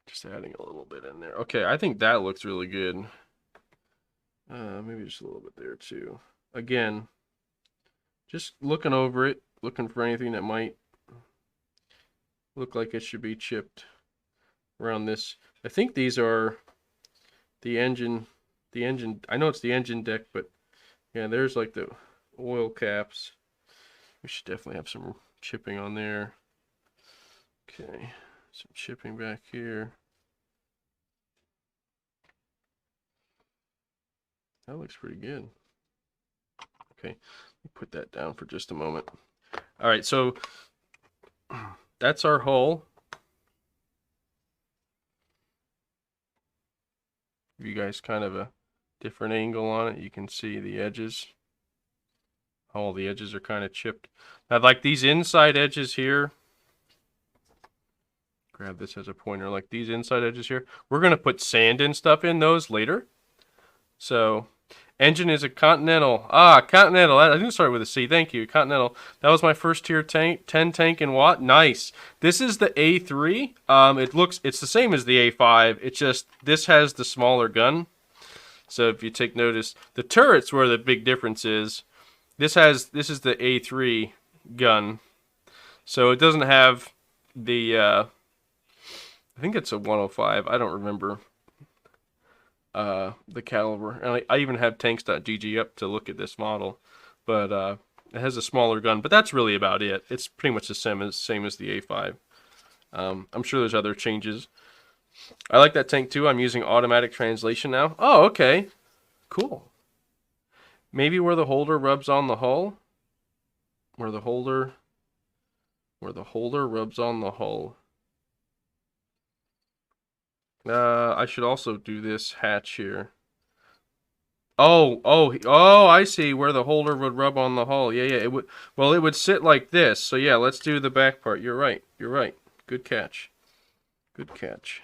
Just adding a little bit in there. Okay, I think that looks really good. Maybe just a little bit there too. Again, just looking over it, looking for anything that might look like it should be chipped around this. I think these are the engine, I know it's the engine deck, but yeah, there's like the oil caps. We should definitely have some chipping on there. Okay, some chipping back here. That looks pretty good. Okay, let me put that down for just a moment. All right, so that's our hull. Give you guys kind of a different angle on it. You can see the edges. All the edges are kind of chipped. Now, like these inside edges here, grab this as a pointer, like these inside edges here, we're going to put sand and stuff in those later. So, engine is a Continental. Continental. I didn't start with a C. Thank you, Continental. That was my first tier tank, 10 tank in watt. Nice. This is the A3. It's the same as the A5. It's just this has the smaller gun. So if you take notice, the turret's where the big difference is. This is the A3 gun. So it doesn't have the I think it's a 105. I don't remember the caliber. And I even have tanks.gg up to look at this model, but it has a smaller gun. But that's really about it. It's pretty much the same as the A5. I'm sure there's other changes. I like that tank too. I'm using automatic translation now. Oh, okay, cool. Maybe where the holder rubs on the hull, where the holder rubs on the hull. I should also do this hatch here. Oh, I see where the holder would rub on the hull. Yeah, it would. Well, it would sit like this. So yeah, let's do the back part. You're right. You're right. Good catch. Good catch.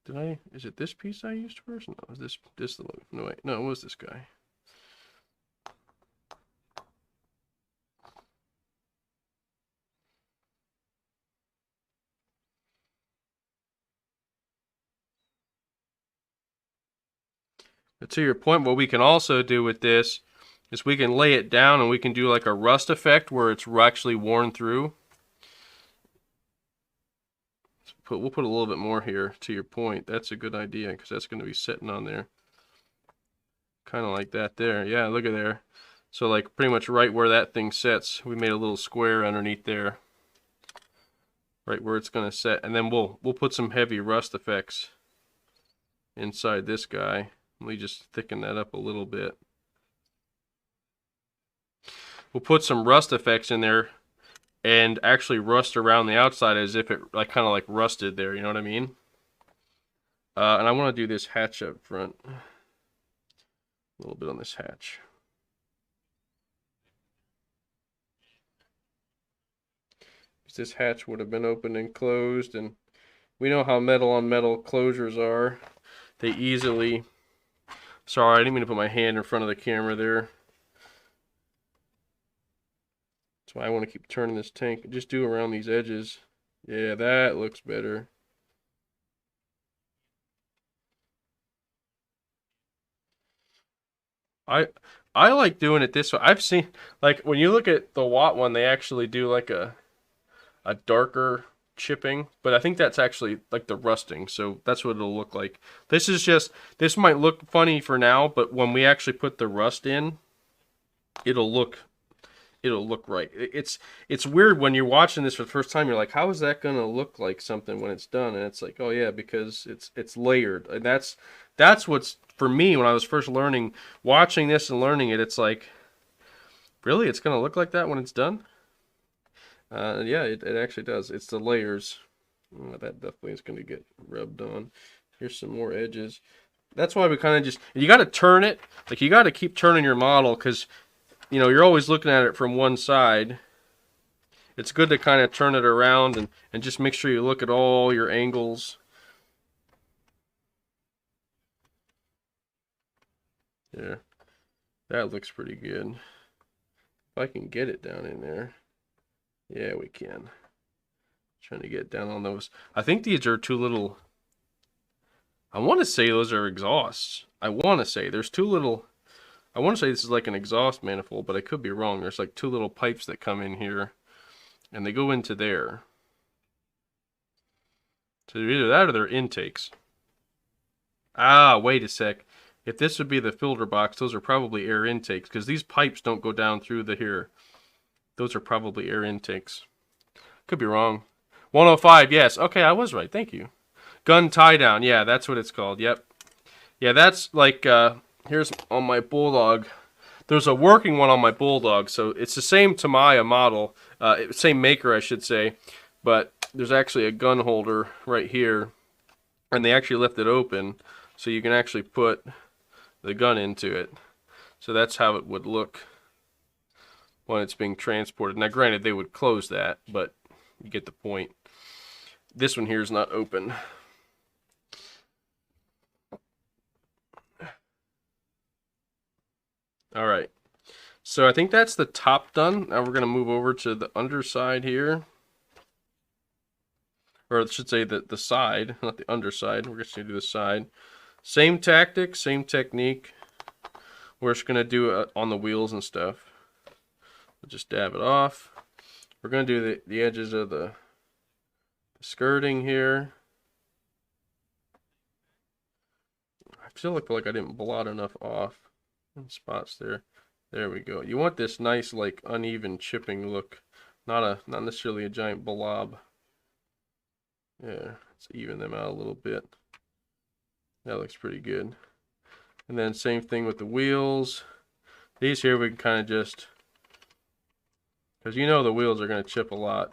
Did I? Is it this piece I used first? No, is this the? No, wait. No, it was this guy. But to your point, what we can also do with this is we can lay it down and we can do like a rust effect where it's actually worn through. We'll put a little bit more here. To your point, that's a good idea because that's going to be sitting on there. Kind of like that there. Yeah, look at there. So like pretty much right where that thing sits, we made a little square underneath there. Right where it's going to set. And then we'll put some heavy rust effects inside this guy. We just thicken that up a little bit. We'll put some rust effects in there and actually rust around the outside as if it like kind of like rusted there, you know what I mean? And I want to do this hatch up front. A little bit on this hatch. This hatch would have been opened and closed, and we know how metal on metal closures are. They easily... Sorry, I didn't mean to put my hand in front of the camera there. That's why I want to keep turning this tank. Just do around these edges. Yeah, that looks better. I I like doing it this way. I've seen, like, when you look at the Watt one, they actually do like a darker chipping, but I think that's actually like the rusting, so that's what it'll look like. This is just, this might look funny for now, but when we actually put the rust in, it'll look right. It's weird when you're watching this for the first time. You're like, how is that gonna look like something when it's done? And it's like, oh yeah, because it's layered. And that's what's for me when I was first learning, watching this and learning it. It's like, really, it's gonna look like that when it's done? Yeah, it actually does. It's the layers. That definitely is going to get rubbed on. Here's some more edges. That's why we kind of just, you got to turn it. Like, you got to keep turning your model because, you know, you're always looking at it from one side. It's good to kind of turn it around and just make sure you look at all your angles. Yeah, that looks pretty good. If I can get it down in there. Yeah, we can. Trying to get down on those. I think these are two little, I want to say those are exhausts. I want to say there's two little, I want to say this is like an exhaust manifold, but I could be wrong. There's like two little pipes that come in here and they go into there. So they're either that or they're intakes. Ah, wait a sec. If this would be the filter box, those are probably air intakes because these pipes don't go down through the here. Those are probably air intakes. Could be wrong. 105, yes. Okay, I was right. Thank you. Gun tie down. Yeah, that's what it's called. Yep. Yeah, that's like, here's on my Bulldog. There's a working one on my Bulldog, so it's the same Tamiya model, same maker, I should say, but there's actually a gun holder right here, and they actually left it open, so you can actually put the gun into it. So that's how it would look when it's being transported. Now, granted, they would close that, but you get the point. This one here is not open. All right. So I think that's the top done. Now we're going to move over to the underside here. Or I should say the side, not the underside. We're just going to do the side. Same tactic, same technique. We're just going to do it on the wheels and stuff. We'll just dab it off. We're going to do the edges of the skirting here. I feel like I didn't blot enough off. Spots there. There we go. You want this nice, like, uneven chipping look, not necessarily a giant blob. Yeah, let's even them out a little bit. That looks pretty good. And then same thing with the wheels. These here we can kind of just, because you know the wheels are going to chip a lot.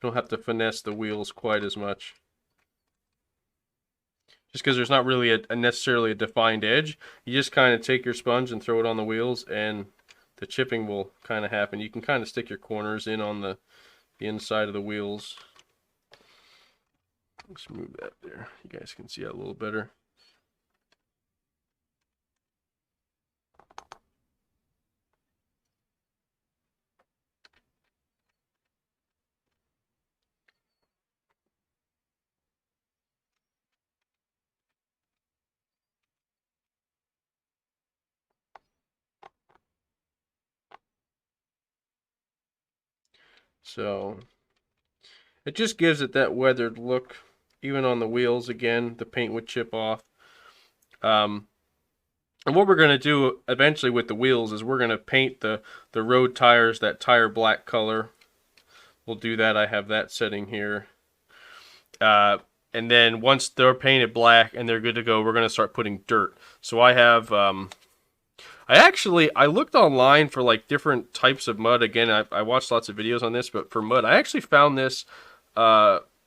Don't have to finesse the wheels quite as much. Just because there's not really a necessarily a defined edge. You just kind of take your sponge and throw it on the wheels, and the chipping will kind of happen. You can kind of stick your corners in on the inside of the wheels. Let's move that there. You guys can see that a little better. So it just gives it that weathered look. Even on the wheels, again, the paint would chip off. And what we're going to do eventually with the wheels is we're going to paint the road tires that tire black color. We'll do that. I have that setting here. And then once they're painted black and they're good to go, we're going to start putting dirt. So I have... I looked online for like different types of mud. Again, I watched lots of videos on this, but for mud, I actually found this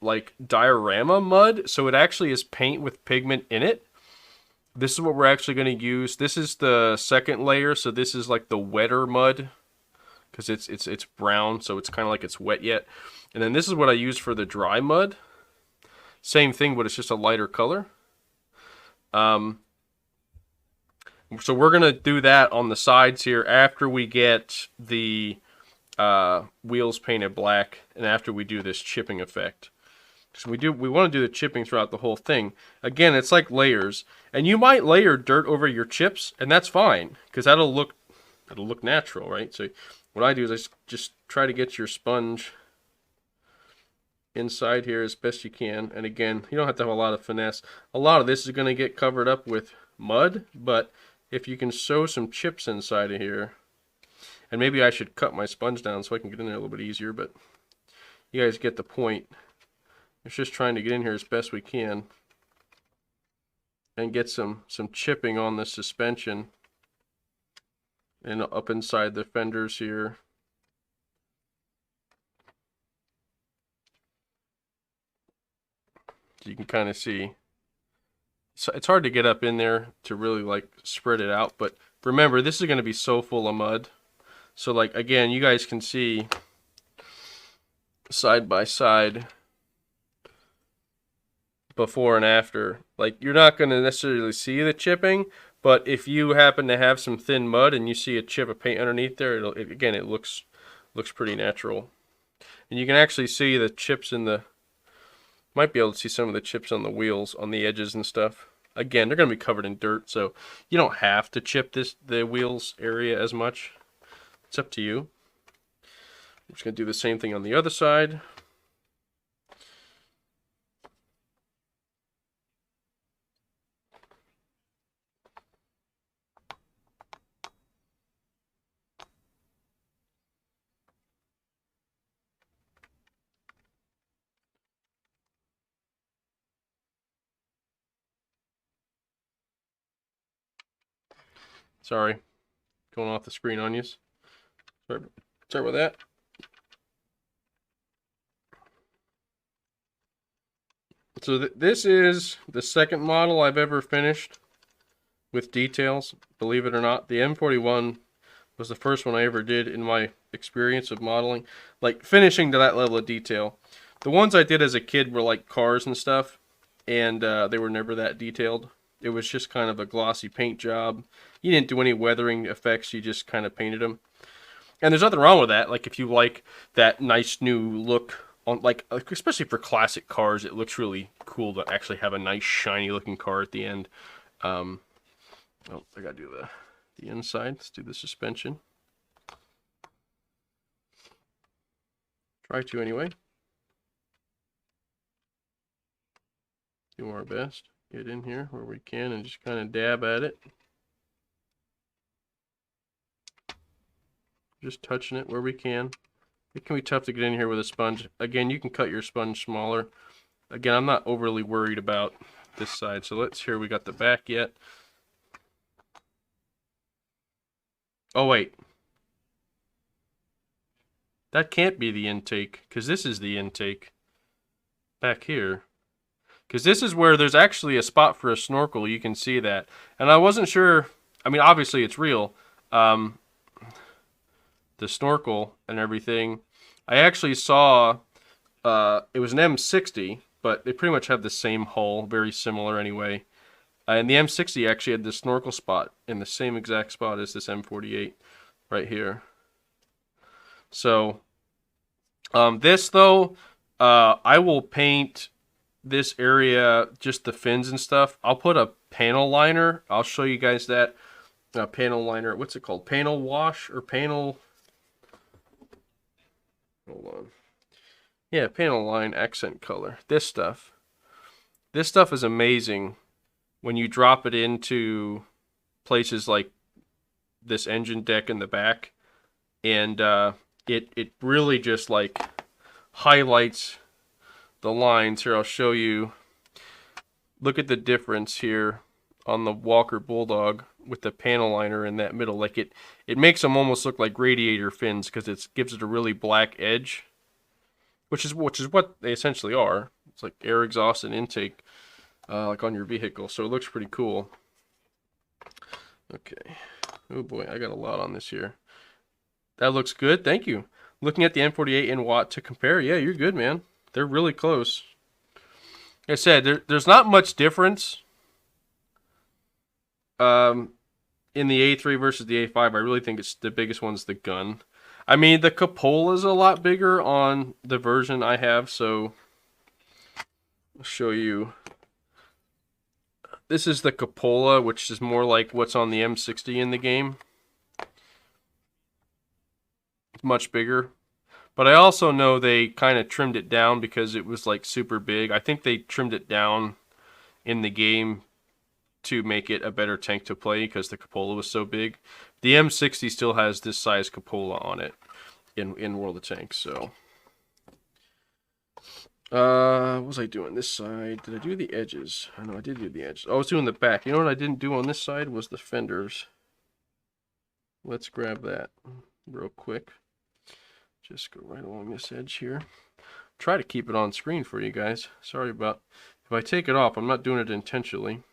like diorama mud. So it actually is paint with pigment in it. This is what we're actually going to use. This is the second layer, so this is like the wetter mud because it's brown, so it's kind of like it's wet yet. And then this is what I use for the dry mud. Same thing, but it's just a lighter color. So we're going to do that on the sides here after we get the wheels painted black and after we do this chipping effect. So we want to do the chipping throughout the whole thing. Again, it's like layers. And you might layer dirt over your chips, and that's fine, because that'll look natural, right? So what I do is I just try to get your sponge inside here as best you can. And again, you don't have to have a lot of finesse. A lot of this is going to get covered up with mud, but if you can sew some chips inside of here, and maybe I should cut my sponge down so I can get in there a little bit easier, but you guys get the point. It's just trying to get in here as best we can and get some chipping on the suspension and up inside the fenders here. So you can kind of see. So it's hard to get up in there to really like spread it out, but remember, this is going to be so full of mud. So like, again, you guys can see side by side before and after. Like, you're not going to necessarily see the chipping, but if you happen to have some thin mud and you see a chip of paint underneath there, it looks pretty natural. And you can actually see the chips in the, might be able to see some of the chips on the wheels, on the edges and stuff. Again, they're going to be covered in dirt, so you don't have to chip the wheels area as much. It's up to you. I'm just going to do the same thing on the other side. Sorry, going off the screen on you. Sorry about that. So this is the second model I've ever finished with details, believe it or not. The M41 was the first one I ever did in my experience of modeling, like finishing to that level of detail. The ones I did as a kid were like cars and stuff, and they were never that detailed. It was just kind of a glossy paint job. You didn't do any weathering effects, you just kind of painted them. And there's nothing wrong with that. Like, if you like that nice new look on, like especially for classic cars, it looks really cool to actually have a nice shiny looking car at the end. Oh, I gotta do the inside. Let's do the suspension. Try to anyway. Do our best. Get in here where we can and just kind of dab at it. Just touching it where we can. It can be tough to get in here with a sponge. Again, you can cut your sponge smaller. Again, I'm not overly worried about this side. So let's hear we got the back yet. Oh wait. That can't be the intake, because this is the intake back here. Because this is where there's actually a spot for a snorkel. You can see that. And I wasn't sure. I mean, obviously it's real. The snorkel and everything. I actually saw it was an M60, but they pretty much have the same hull, very similar anyway. And the M60 actually had this snorkel spot in the same exact spot as this M48 right here. So this though, I will paint this area, just the fins and stuff. I'll put a panel liner. I'll show you guys that panel liner. What's it called? Panel wash or panel? Hold on. Yeah, panel line accent color. This stuff. This stuff is amazing when you drop it into places like this engine deck in the back, and it really just like highlights the lines. Here, I'll show you. Look at the difference here on the Walker Bulldog with the panel liner in that middle. Like it makes them almost look like radiator fins because it gives it a really black edge, which is what they essentially are. It's like air exhaust and intake, like on your vehicle. So it looks pretty cool. Okay. Oh boy, I got a lot on this here. That looks good. Thank you. Looking at the M48 in watt to compare. Yeah, you're good, man. They're really close. Like I said, there's not much difference in the A3 versus the A5. I really think it's the biggest one's the gun. I mean, the cupola is a lot bigger on the version I have, so I'll show you. This is the cupola, which is more like what's on the M60 in the game. It's much bigger. But I also know they kind of trimmed it down because it was like super big. I think they trimmed it down in the game to make it a better tank to play because the cupola was so big. The M60 still has this size cupola on it in World of Tanks. So, what was I doing this side? Did I do the edges? I know I did do the edges. Oh, I was doing the back. You know what I didn't do on this side was the fenders. Let's grab that real quick. Just go right along this edge here. Try to keep it on screen for you guys. Sorry about if I take it off. I'm not doing it intentionally.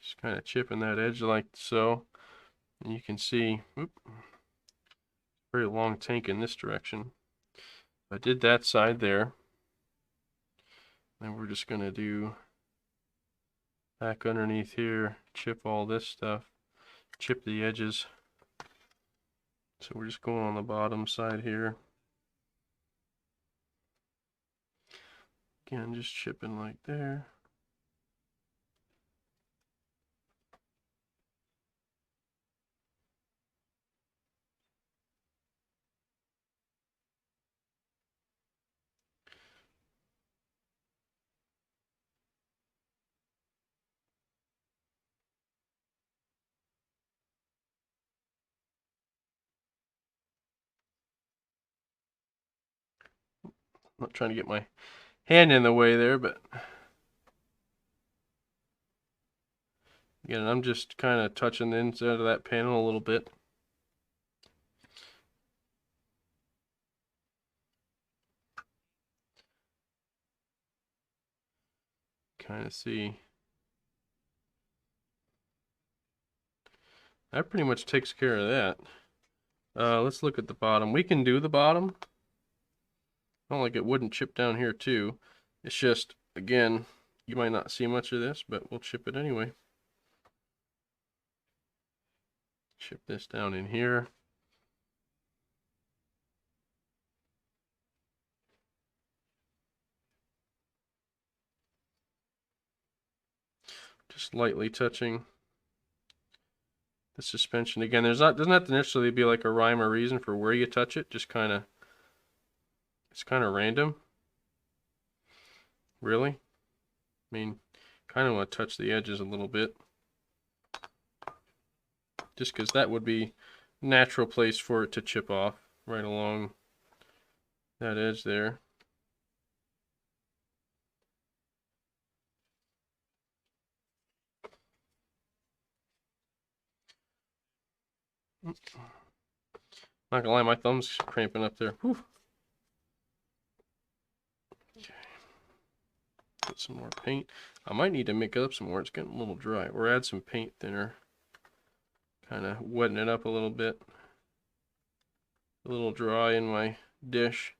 Just kind of chipping that edge like so. And you can see, whoop, very long tank in this direction. I did that side there. Then we're just going to do back underneath here, chip all this stuff, chip the edges. So we're just going on the bottom side here. Again, just chipping like there. I'm not trying to get my hand in the way there, but again, I'm just kind of touching the inside of that panel a little bit. Kind of see. That pretty much takes care of that. Let's look at the bottom. We can do the bottom. Not like it wouldn't chip down here too. It's just, again, you might not see much of this, but we'll chip it anyway. Chip this down in here. Just lightly touching the suspension. Again, doesn't have to necessarily be like a rhyme or reason for where you touch it. Just kind of, it's kind of random. Really. I mean, kind of want to touch the edges a little bit. Just because that would be a natural place for it to chip off right along that edge there. Not gonna lie, my thumb's cramping up there. Whew. Okay. Put some more paint. I might need to make it up some more. It's getting a little dry. Or add some paint thinner. Kind of wetting it up a little bit. A little dry in my dish.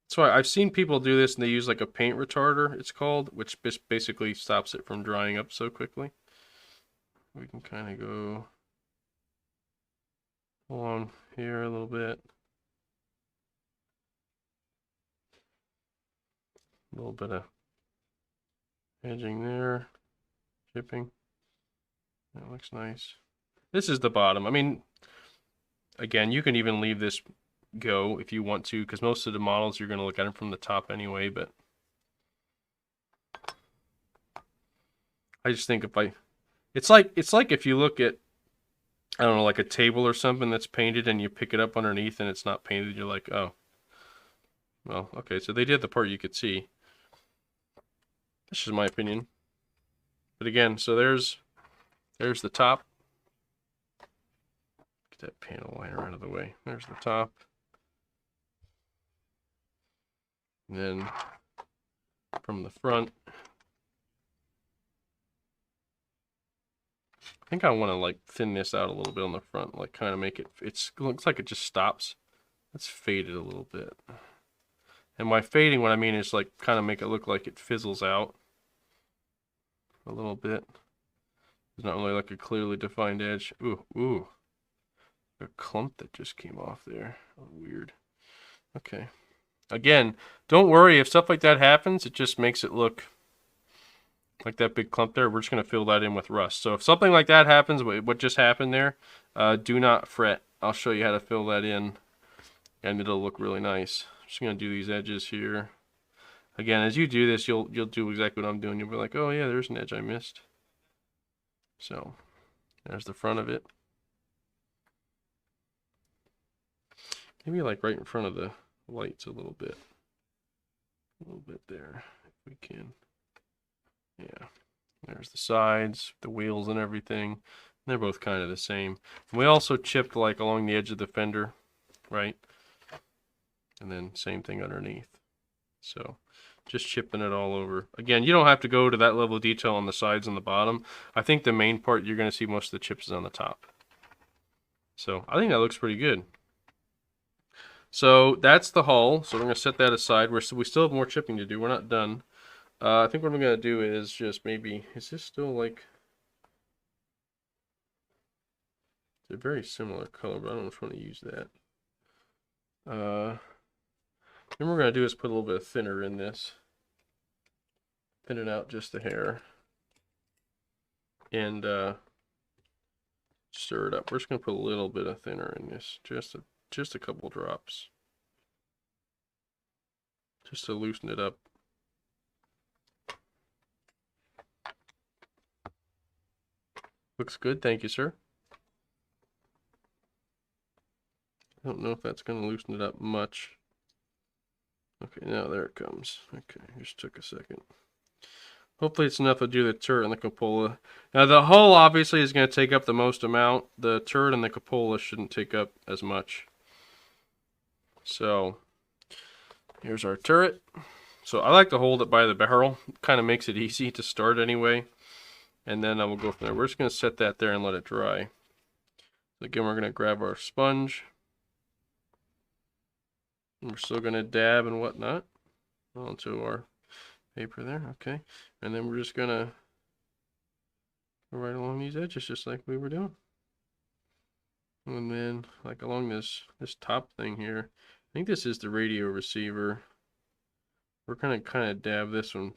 That's why I've seen people do this and they use like a paint retarder, it's called, which basically stops it from drying up so quickly. We can kind of go along here a little bit. A little bit of edging there, chipping. That looks nice. This is the bottom. I mean, again, you can even leave this go if you want to, because most of the models you're going to look at them from the top anyway, but I just think it's like if you look at, I don't know, like a table or something that's painted and you pick it up underneath and it's not painted, you're like, oh, well, okay, so they did the part you could see. That's just my opinion. But again, so there's the top. Get that panel liner out of the way. There's the top. And then from the front, I think I want to like thin this out a little bit on the front, like kind of make it, it looks like it just stops. Let's fade it a little bit. And by fading, what I mean is like kind of make it look like it fizzles out a little bit. There's not really like a clearly defined edge. Ooh. A clump that just came off there. Oh, weird. Okay. Again, don't worry if stuff like that happens, it just makes it look like that big clump there. We're just going to fill that in with rust. So if something like that happens, what just happened there, do not fret. I'll show you how to fill that in, and it'll look really nice. Just going to do these edges here. Again, as you do this, you'll do exactly what I'm doing. You'll be like, oh yeah, there's an edge I missed. So there's the front of it. Maybe like right in front of the lights a little bit. A little bit there, if we can. Yeah. There's the sides, the wheels and everything. They're both kind of the same. And we also chipped like along the edge of the fender, right? And then same thing underneath. So just chipping it all over. Again, you don't have to go to that level of detail on the sides and the bottom. I think the main part you're going to see most of the chips is on the top. So I think that looks pretty good. So that's the hull. So we're going to set that aside. We still have more chipping to do. We're not done. I think what I'm going to do is just maybe, is this still like, it's a very similar color, but I don't know if I want to use that. Then what we're going to do is put a little bit of thinner in this. Thin it out just a hair. And stir it up. We're just going to put a little bit of thinner in this. Just a couple drops. Just to loosen it up. Looks good, thank you, sir. I don't know if that's going to loosen it up much. Okay, now there it comes. Okay, just took a second. Hopefully it's enough to do the turret and the cupola. Now the hull obviously is going to take up the most amount. The turret and the cupola shouldn't take up as much. So here's our turret. So I like to hold it by the barrel. Kind of makes it easy to start anyway. And then I will go from there. We're just going to set that there and let it dry. So again, we're going to grab our sponge. And we're still going to dab and whatnot onto our paper there. Okay. And then we're just going to go right along these edges just like we were doing. And then like along this top thing here, I think this is the radio receiver. We're going to kind of dab this one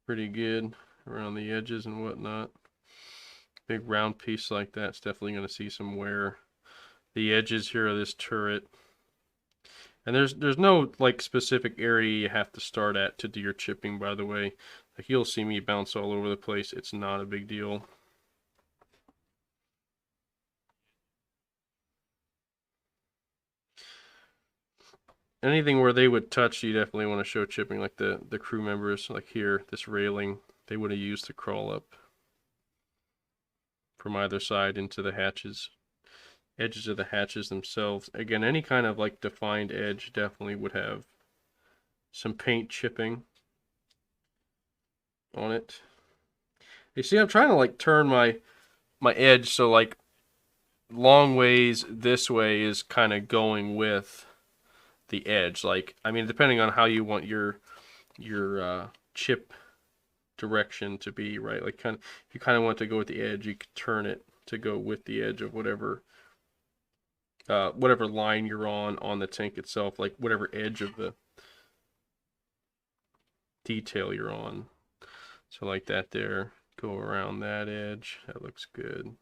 pretty good around the edges and whatnot. Big round piece like that's definitely going to see some wear. The edges here of this turret. And there's no like specific area you have to start at to do your chipping, by the way. Like you'll see me bounce all over the place. It's not a big deal. Anything where they would touch, you definitely want to show chipping, like the crew members, like here, this railing, they would have used to crawl up from either side into the hatches. edges of the hatches themselves. Again, any kind of like defined edge definitely would have some paint chipping on it. You see, I'm trying to like turn my edge so like long ways this way is kind of going with the edge. Like, I mean, depending on how you want your chip direction to be, right? Like, kind of, if you kind of want to go with the edge, you could turn it to go with the edge of whatever whatever line you're on the tank itself, like whatever edge of the detail you're on. So like that there, go around that edge. That looks good.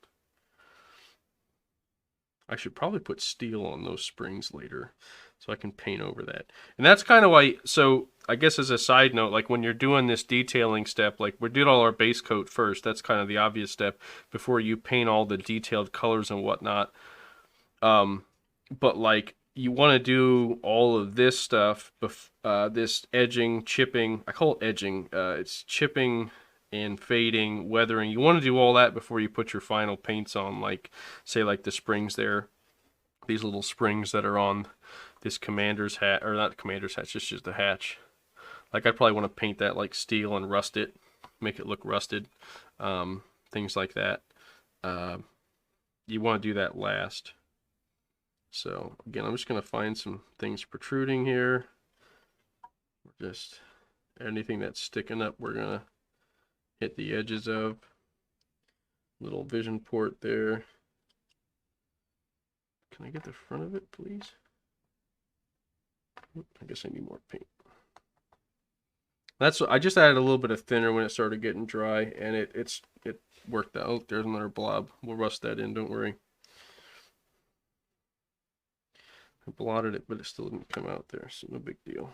I should probably put steel on those springs later so I can paint over that. And that's kind of why, so I guess as a side note, like when you're doing this detailing step, like we did all our base coat first. That's kind of the obvious step before you paint all the detailed colors and whatnot. But like you want to do all of this stuff, this edging, chipping. I call it edging. It's chipping and fading, weathering. You want to do all that before you put your final paints on, like say like the springs there, these little springs that are on this commander's hat, or not commander's hat, just the hatch. Like I'd probably want to paint that like steel and rust it, make it look rusted, things like that. You want to do that last. So again, I'm just going to find some things protruding here. Just anything that's sticking up, we're going to hit the edges of. Little vision port there. Can I get the front of it, please? I guess I need more paint. I just added a little bit of thinner when it started getting dry, and it worked out. Oh, there's another blob. We'll rust that in, don't worry. I blotted it, but it still didn't come out there, so no big deal.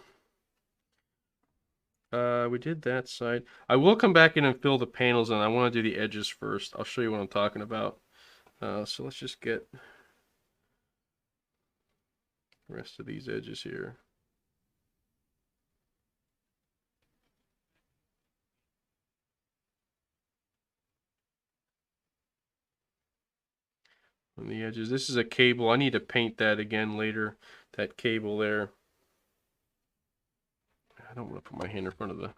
We did that side. I will come back in and fill the panels, and I want to do the edges first. I'll show you what I'm talking about. So let's just get the rest of these edges here. On the edges. This is a cable. I need to paint that again later. That cable there. I don't want to put my hand in front of the...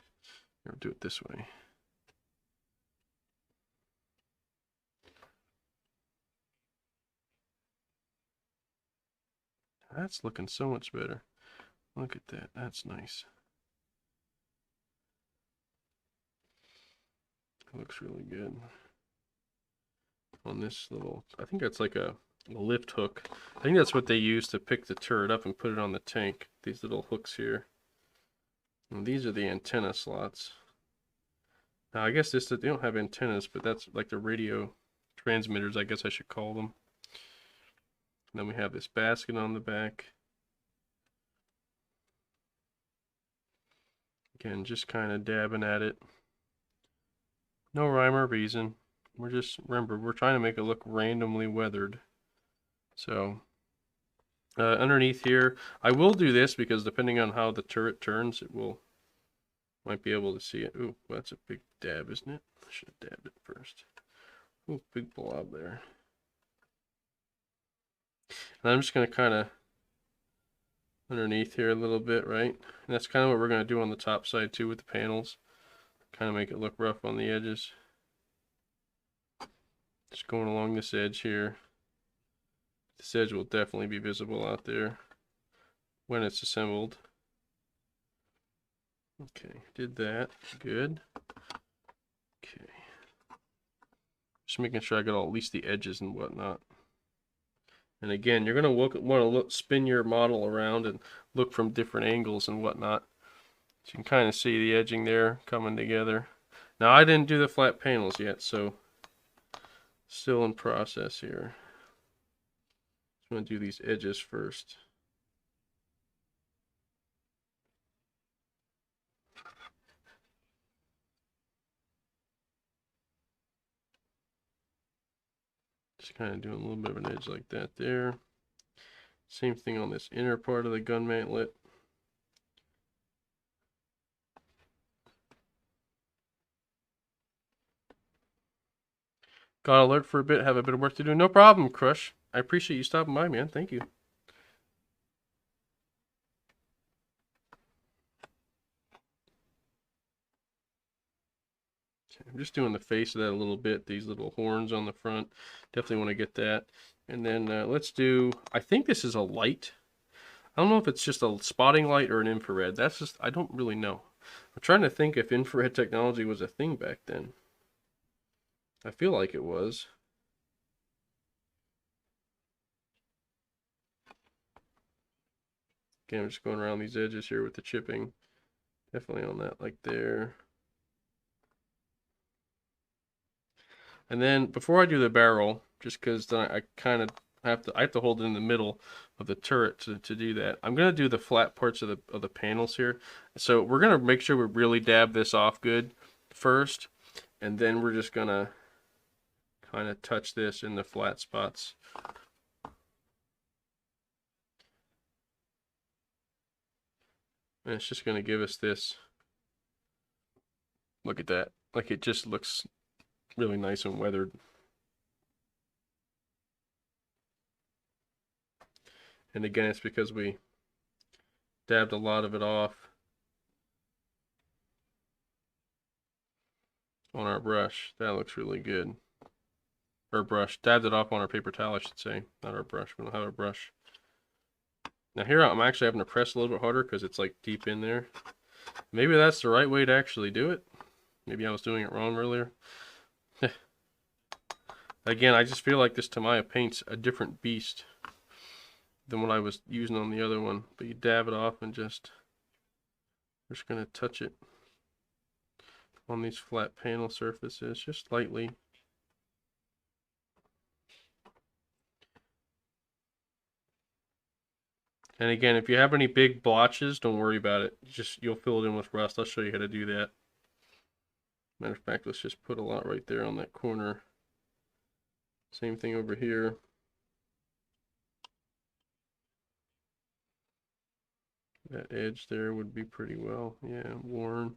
Or do it this way. That's looking so much better. Look at that. That's nice. It looks really good. On this little... I think that's like a lift hook. I think that's what they use to pick the turret up and put it on the tank. These little hooks here. And these are the antenna slots. Now I guess they don't have antennas, but that's like the radio transmitters, I guess I should call them. And then we have this basket on the back. Again, just kind of dabbing at it. No rhyme or reason. Remember, we're trying to make it look randomly weathered. So, underneath here, I will do this because depending on how the turret turns, might be able to see it. Ooh, well, that's a big dab, isn't it? I should have dabbed it first. Ooh, big blob there. And I'm just going to kind of underneath here a little bit, right? And that's kind of what we're going to do on the top side too with the panels. Kind of make it look rough on the edges. Just going along this edge here. This edge will definitely be visible out there when it's assembled. Okay, did that. Good. Okay. Just making sure I got at least the edges and whatnot. And again, you're going to want to spin your model around and look from different angles and whatnot. So you can kind of see the edging there coming together. Now I didn't do the flat panels yet, so still in process here. I'm going to do these edges first. Just kind of doing a little bit of an edge like that there. Same thing on this inner part of the gun mantlet. Got alert for a bit, have a bit of work to do. No problem, Crush. I appreciate you stopping by, man. Thank you. I'm just doing the face of that a little bit. These little horns on the front. Definitely want to get that. And then let's do, I think this is a light. I don't know if it's just a spotting light or an infrared. That's just, I don't really know. I'm trying to think if infrared technology was a thing back then. I feel like it was. Again, I'm just going around these edges here with the chipping. Definitely on that, like there. And then before I do the barrel, just because then I kind of have to hold it in the middle of the turret to do that. I'm gonna do the flat parts of the panels here. So we're gonna make sure we really dab this off good first, and then we're just gonna kind of touch this in the flat spots. And it's just gonna give us this. Look at that. Like it just looks really nice and weathered. And again, it's because we dabbed a lot of it off on our brush. That looks really good. Or brush. Dabbed it off on our paper towel, I should say. Not our brush. We don't have our brush. Now here I'm actually having to press a little bit harder because it's like deep in there. Maybe that's the right way to actually do it. Maybe I was doing it wrong earlier. Again, I just feel like this Tamiya paint's a different beast than what I was using on the other one. But you dab it off and just, we're just going to touch it on these flat panel surfaces, just lightly. And again, if you have any big blotches, don't worry about it. Just, you'll fill it in with rust. I'll show you how to do that. Matter of fact, let's just put a lot right there on that corner. Same thing over here. That edge there would be pretty well, yeah, worn.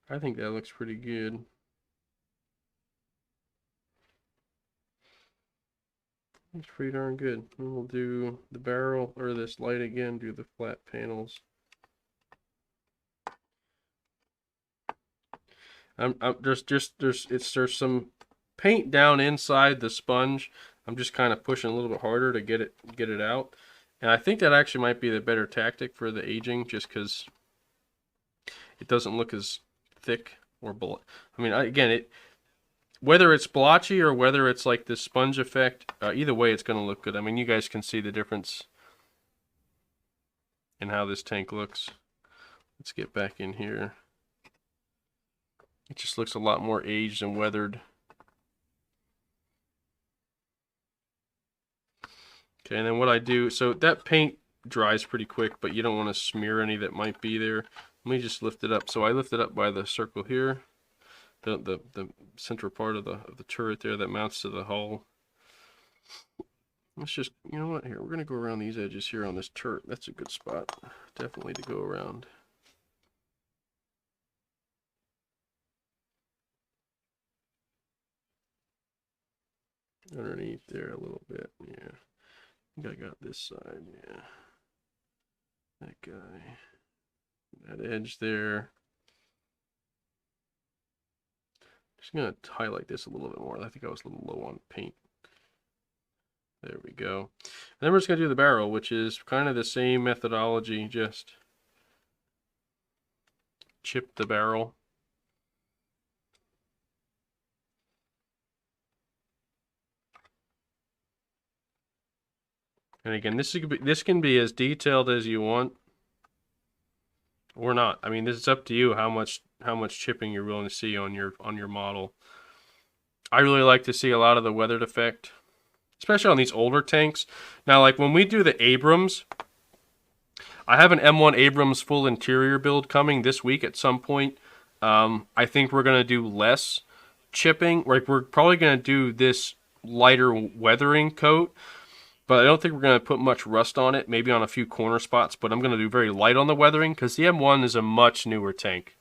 I think that looks pretty good. It's pretty darn good. And we'll do the barrel, or this light again, do the flat panels. There's some paint down inside the sponge. I'm just kind of pushing a little bit harder to get it out. And I think that actually might be the better tactic for the aging, just because it doesn't look as thick or I mean, again, whether it's blotchy or whether it's like this sponge effect, either way it's going to look good. I mean, you guys can see the difference in how this tank looks. Let's get back in here. It just looks a lot more aged and weathered. Okay, and then what I do, so that paint dries pretty quick, but you don't want to smear any that might be there. Let me just lift it up. So I lift it up by the circle here, the central part of the turret there that mounts to the hull. Let's just, you know what, here, we're going to go around these edges here on this turret. That's a good spot, definitely, to go around. Underneath there a little bit, yeah. I think I got this side, yeah. That guy. That edge there. Just gonna highlight this a little bit more. I think I was a little low on paint. There we go. And then we're just gonna do the barrel, which is kind of the same methodology, just chip the barrel. And again, this can be as detailed as you want, or not. I mean, this is up to you how much chipping you're willing to see on your model. I really like to see a lot of the weathered effect, especially on these older tanks. Now, like when we do the Abrams, I have an M1 Abrams full interior build coming this week at some point. I think we're gonna do less chipping. Like we're probably gonna do this lighter weathering coat. But I don't think we're going to put much rust on it, maybe on a few corner spots, but I'm going to do very light on the weathering because the M1 is a much newer tank.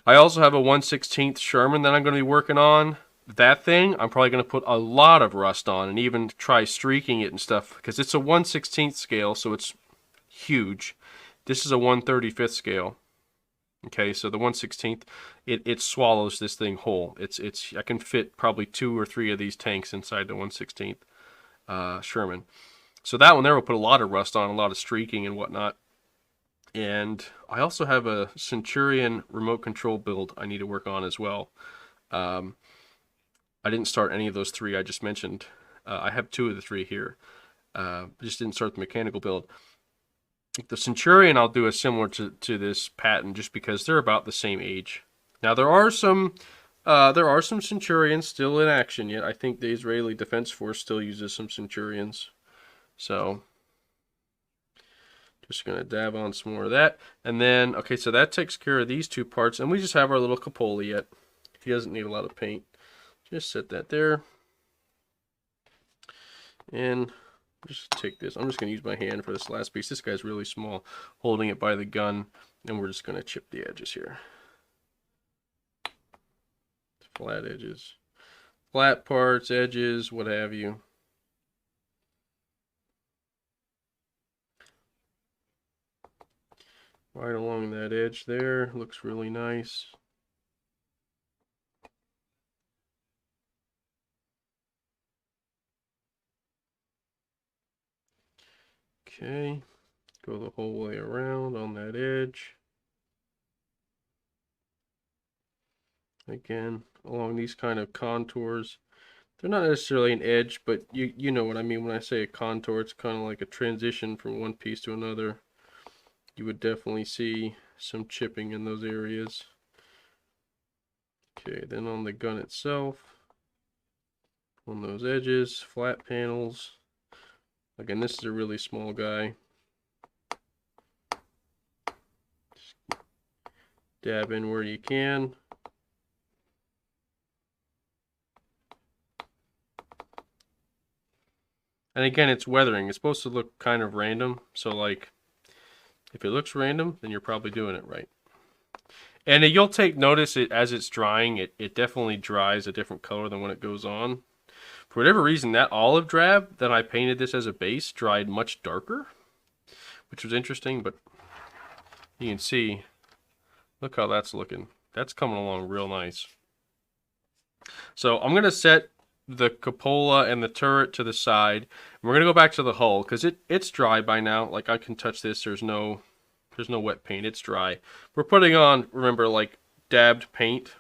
I also have a 1/16 Sherman that I'm going to be working on. That thing, I'm probably going to put a lot of rust on and even try streaking it and stuff because it's a 1/16 scale, so it's huge. This is a 1/35 scale. Okay, so the 1/16, it swallows this thing whole. It's I can fit probably 2 or 3 of these tanks inside the 1/16 Sherman. So that one there will put a lot of rust on, a lot of streaking and whatnot. And I also have a Centurion remote control build I need to work on as well. I didn't start any of those 3 I just mentioned. I have 2 of the 3 here. Just didn't start the mechanical build. The Centurion I'll do a similar to this Patton just because they're about the same age. Now there are some Centurions still in action yet. I think the Israeli Defense Force still uses some Centurions. So just gonna dab on some more of that. And then okay, so that takes care of these 2 parts, and we just have our little cupola yet. He doesn't need a lot of paint. Just set that there. And just take this. I'm just going to use my hand for this last piece. This guy's really small, holding it by the gun, and we're just going to chip the edges here. Flat edges. Flat parts, edges, what have you. Right along that edge there. Looks really nice. Okay, go the whole way around on that edge. Again, along these kind of contours. They're not necessarily an edge, but you know what I mean when I say a contour. It's kind of like a transition from one piece to another. You would definitely see some chipping in those areas. Okay, then on the gun itself, on those edges, flat panels. Again, this is a really small guy. Just dab in where you can. And again, it's weathering. It's supposed to look kind of random. So like, if it looks random, then you're probably doing it right. And you'll take notice as it's drying, it definitely dries a different color than when it goes on. For whatever reason, that olive drab that I painted this as a base dried much darker, which was interesting, but you can see, look how that's looking. That's coming along real nice. So I'm going to set the cupola and the turret to the side. We're going to go back to the hull because it's dry by now. Like I can touch this. There's no wet paint. It's dry. We're putting on, remember, like dabbed paint.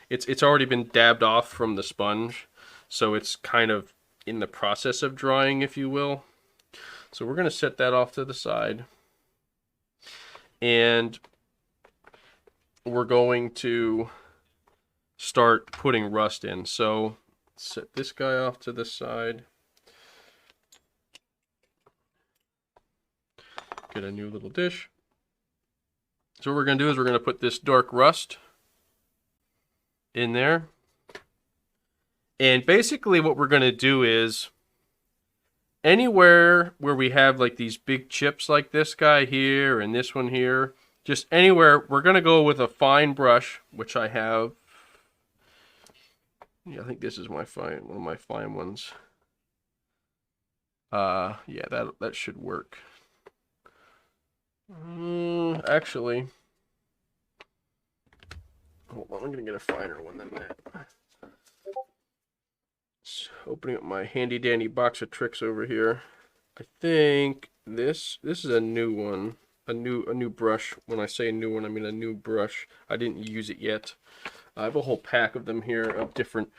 It's already been dabbed off from the sponge. So it's kind of in the process of drying, if you will. So we're going to set that off to the side. And we're going to start putting rust in. So set this guy off to the side. Get a new little dish. So what we're going to do is we're going to put this dark rust in there. And basically what we're going to do is anywhere where we have like these big chips like this guy here and this one here, just anywhere, we're going to go with a fine brush, which I have. Yeah, I think this is one of my fine ones. Yeah, that should work. Actually, hold on, I'm going to get a finer one than that. Opening up my handy dandy box of tricks over here. I think this is a new one, a new brush. When I say a new one, I mean a new brush. I didn't use it yet. I have a whole pack of them here of different,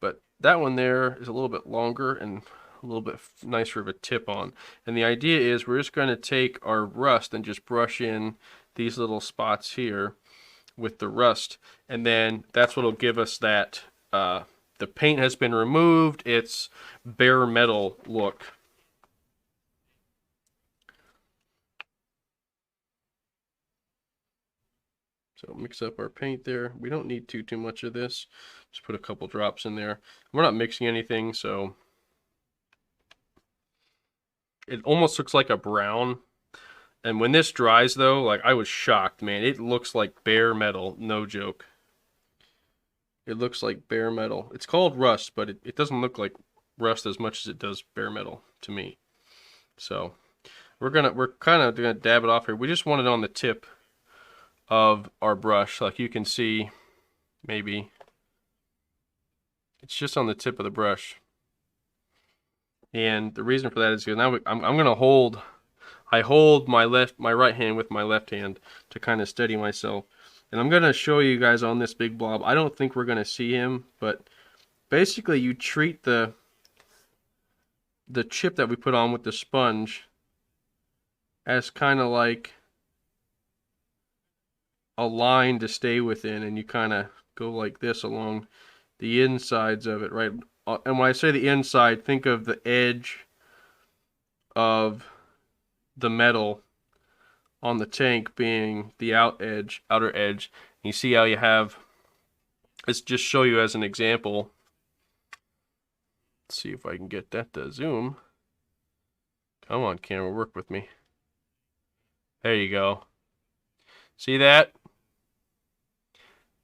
but that one there is a little bit longer and a little bit nicer of a tip on. And the idea is we're just going to take our rust and just brush in these little spots here with the rust, and then that's what'll give us that the paint has been removed, it's bare metal look. So mix up our paint there. We don't need too much of this. Just put a couple drops in there. We're not mixing anything, so it almost looks like a brown. And when this dries though, like I was shocked, man. It looks like bare metal, no joke. It looks like bare metal. It's called rust, but it doesn't look like rust as much as it does bare metal to me. So we're kind of gonna dab it off here. We just want it on the tip of our brush, like you can see. Maybe it's just on the tip of the brush, and the reason for that is because now I'm gonna hold. I hold my right hand with my left hand to kind of steady myself, and I'm gonna show you guys on this big blob. I don't think we're gonna see him, but basically you treat the chip that we put on with the sponge as kind of like a line to stay within, and you kind of go like this along the insides of it, right? And when I say the inside, think of the edge of the metal on the tank being the outer edge. You see how you have, let's just show you as an example. Let's see if I can get that to zoom. Come on, camera, work with me. There you go. See that?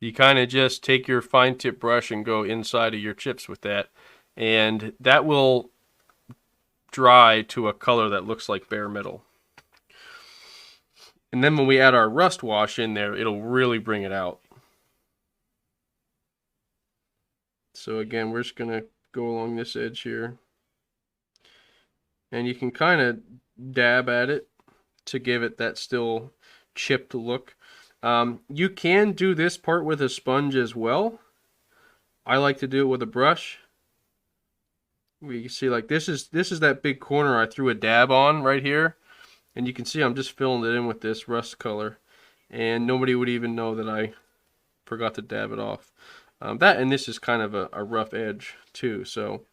You kind of just take your fine tip brush and go inside of your chips with that, and that will dry to a color that looks like bare metal. And then when we add our rust wash in there, it'll really bring it out. So again, we're just gonna go along this edge here, and you can kind of dab at it to give it that still chipped look. You can do this part with a sponge as well. I like to do it with a brush. We see like this is that big corner I threw a dab on right here, and you can see I'm just filling it in with this rust color, and nobody would even know that I forgot to dab it off. That and this is kind of a rough edge too, so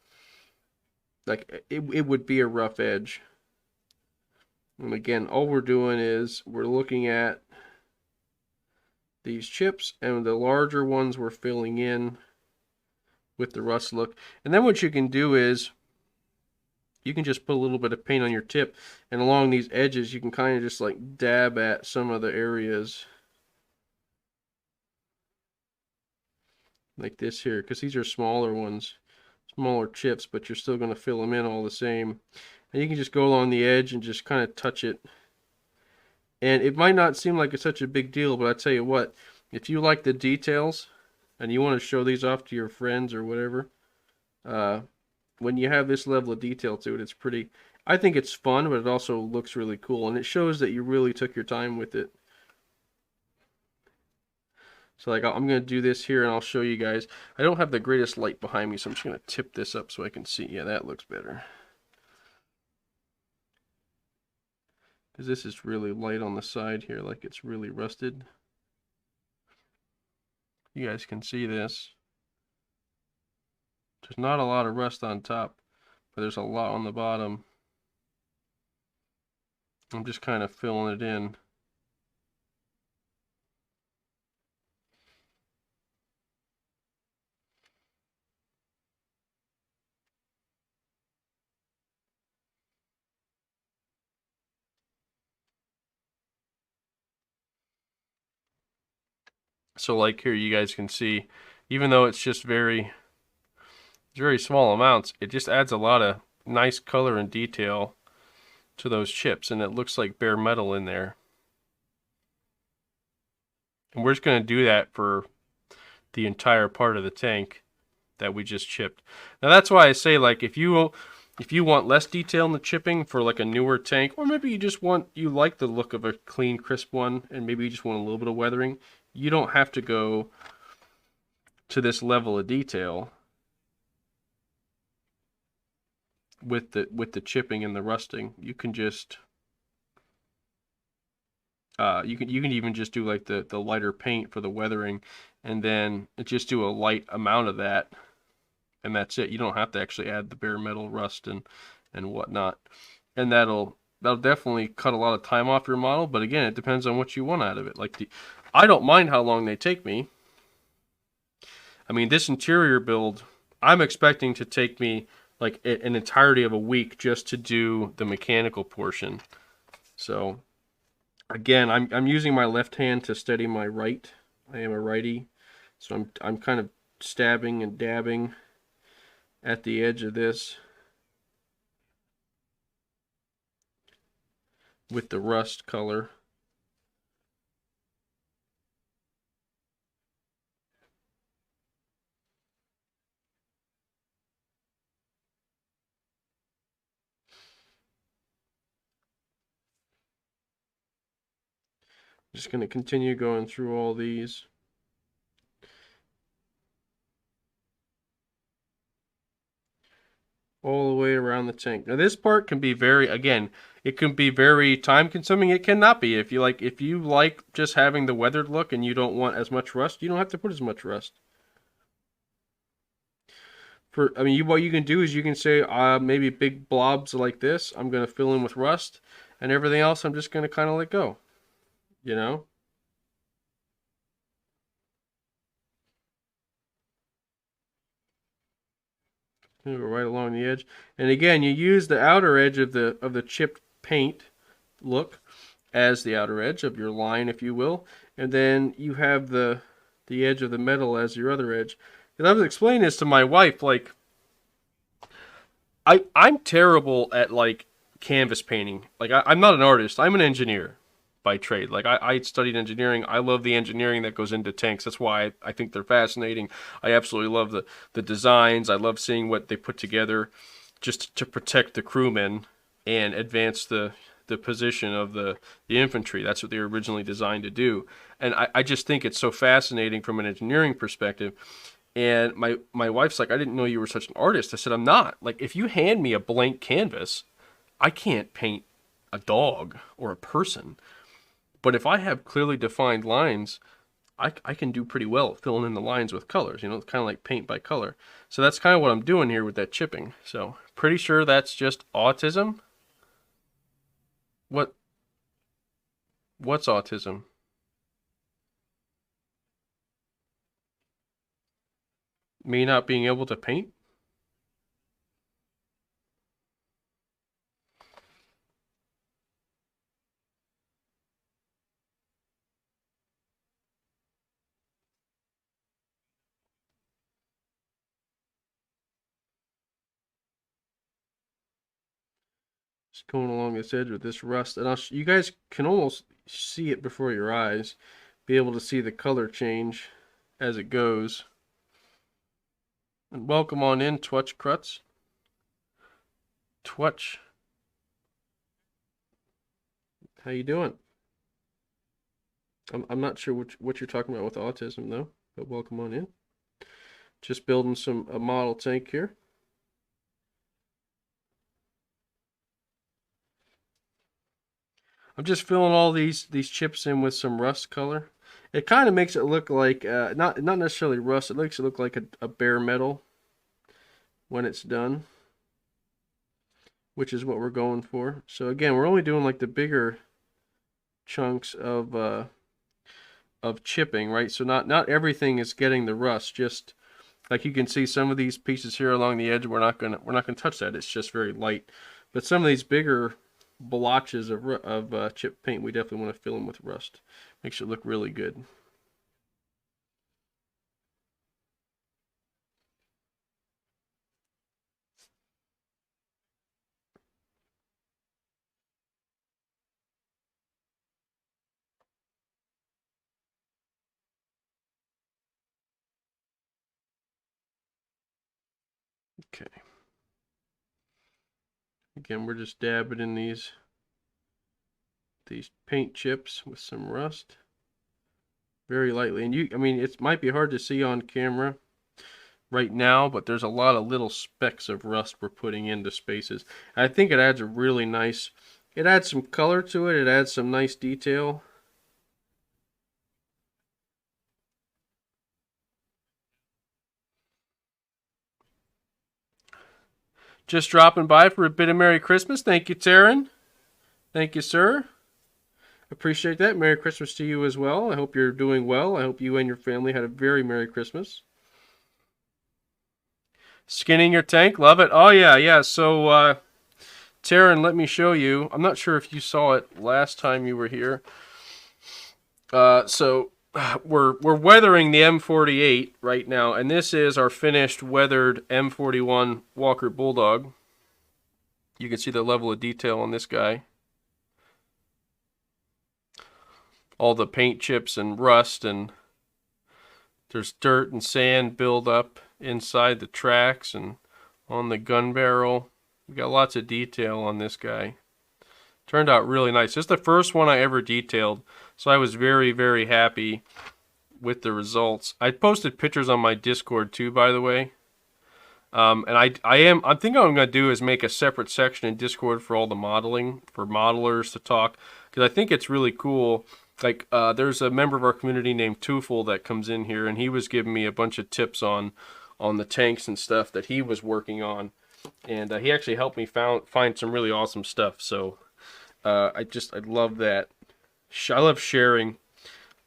like it would be a rough edge. And again, all we're doing is we're looking at these chips, and the larger ones we're filling in with the rust look. And then what you can do is you can just put a little bit of paint on your tip, and along these edges you can kind of just like dab at some of the areas like this here, because these are smaller ones, smaller chips, but you're still going to fill them in all the same. And you can just go along the edge and just kind of touch it. And it might not seem like it's such a big deal, but I tell you what, if you like the details and you want to show these off to your friends or whatever, when you have this level of detail to it, it's pretty, I think it's fun, but it also looks really cool, and it shows that you really took your time with it. So like I'm going to do this here and I'll show you guys. I don't have the greatest light behind me, so I'm just going to tip this up so I can see. Yeah, that looks better. Because this is really light on the side here, like it's really rusted. You guys can see this. There's not a lot of rust on top, but there's a lot on the bottom. I'm just kind of filling it in. So like here you guys can see, even though it's just very small amounts, it just adds a lot of nice color and detail to those chips, and it looks like bare metal in there. And we're just going to do that for the entire part of the tank that we just chipped. Now that's why I say, like, if you want less detail in the chipping for like a newer tank, or maybe you like the look of a clean, crisp one, and maybe you just want a little bit of weathering, you don't have to go to this level of detail with the chipping and the rusting. You can just you can even just do like the lighter paint for the weathering, and then just do a light amount of that, and that's it. You don't have to actually add the bare metal rust and whatnot, and that'll definitely cut a lot of time off your model. But again, it depends on what you want out of it. Like I don't mind how long they take me. I mean, this interior build, I'm expecting to take me like an entirety of a week just to do the mechanical portion. So Again, I'm using my left hand to steady my right. I am a righty, so I'm kind of stabbing and dabbing at the edge of this with the rust color. Just going to continue going through all these. All the way around the tank. Now this part can be very, again, it can be very time consuming. It cannot be. If you like just having the weathered look and you don't want as much rust, you don't have to put as much rust. I mean, what you can do is you can say maybe big blobs like this, I'm going to fill in with rust, and everything else I'm just going to kind of let go, you know? Go right along the edge. And again, you use the outer edge of the chipped paint look as the outer edge of your line, if you will, and then you have the edge of the metal as your other edge. And I was explaining this to my wife, like I'm terrible at like canvas painting. Like I'm not an artist. I'm an engineer by trade. Like I studied engineering. I love the engineering that goes into tanks. That's why I think they're fascinating. I absolutely love the designs. I love seeing what they put together just to protect the crewmen and advance the position of the infantry. That's what they were originally designed to do. And I just think it's so fascinating from an engineering perspective. And my wife's like, I didn't know you were such an artist. I said, I'm not. Like, if you hand me a blank canvas, I can't paint a dog or a person. But if I have clearly defined lines, I can do pretty well at filling in the lines with colors. You know, it's kind of like paint by color. So that's kind of what I'm doing here with that chipping. So pretty sure that's just autism. What what's autism? Me not being able to paint? Just going along this edge with this rust, and you guys can almost see it before your eyes, be able to see the color change as it goes. And welcome on in, Twutch Crutz. Twutch, how you doing? I'm not sure what you're talking about with autism though, but welcome on in. Just building a model tank here. I'm just filling all these chips in with some rust color. It kind of makes it look like not necessarily rust. It makes it look like a bare metal when it's done, which is what we're going for. So again, we're only doing like the bigger chunks of chipping, right? So not everything is getting the rust. Just like you can see, some of these pieces here along the edge, we're not gonna touch that. It's just very light. But some of these bigger blotches of chip paint, we definitely want to fill them with rust. Makes it look really good. Okay. Again, we're just dabbing in these paint chips with some rust very lightly. And I mean, it might be hard to see on camera right now, but there's a lot of little specks of rust we're putting into spaces. I think it adds a really nice, it adds some color to it. It adds some nice detail. Just dropping by for a bit of Merry Christmas. Thank you, Taryn. Thank you, sir. Appreciate that. Merry Christmas to you as well. I hope you're doing well. I hope you and your family had a very Merry Christmas. Skinning your tank, love it. Oh yeah, yeah. So Taryn, let me show you. I'm not sure if you saw it last time you were here. So we're weathering the M48 right now, and this is our finished weathered M41 Walker Bulldog. You can see the level of detail on this guy. All the paint chips and rust, and there's dirt and sand build up inside the tracks and on the gun barrel. We got lots of detail on this guy. Turned out really nice. This is the first one I ever detailed, so I was very, very happy with the results. I posted pictures on my Discord too, by the way. And I think what I'm gonna do is make a separate section in Discord for all the modeling, for modelers to talk, because I think it's really cool. Like, there's a member of our community named Tufel that comes in here, and he was giving me a bunch of tips on the tanks and stuff that he was working on, and he actually helped me find some really awesome stuff. So I love that. I love sharing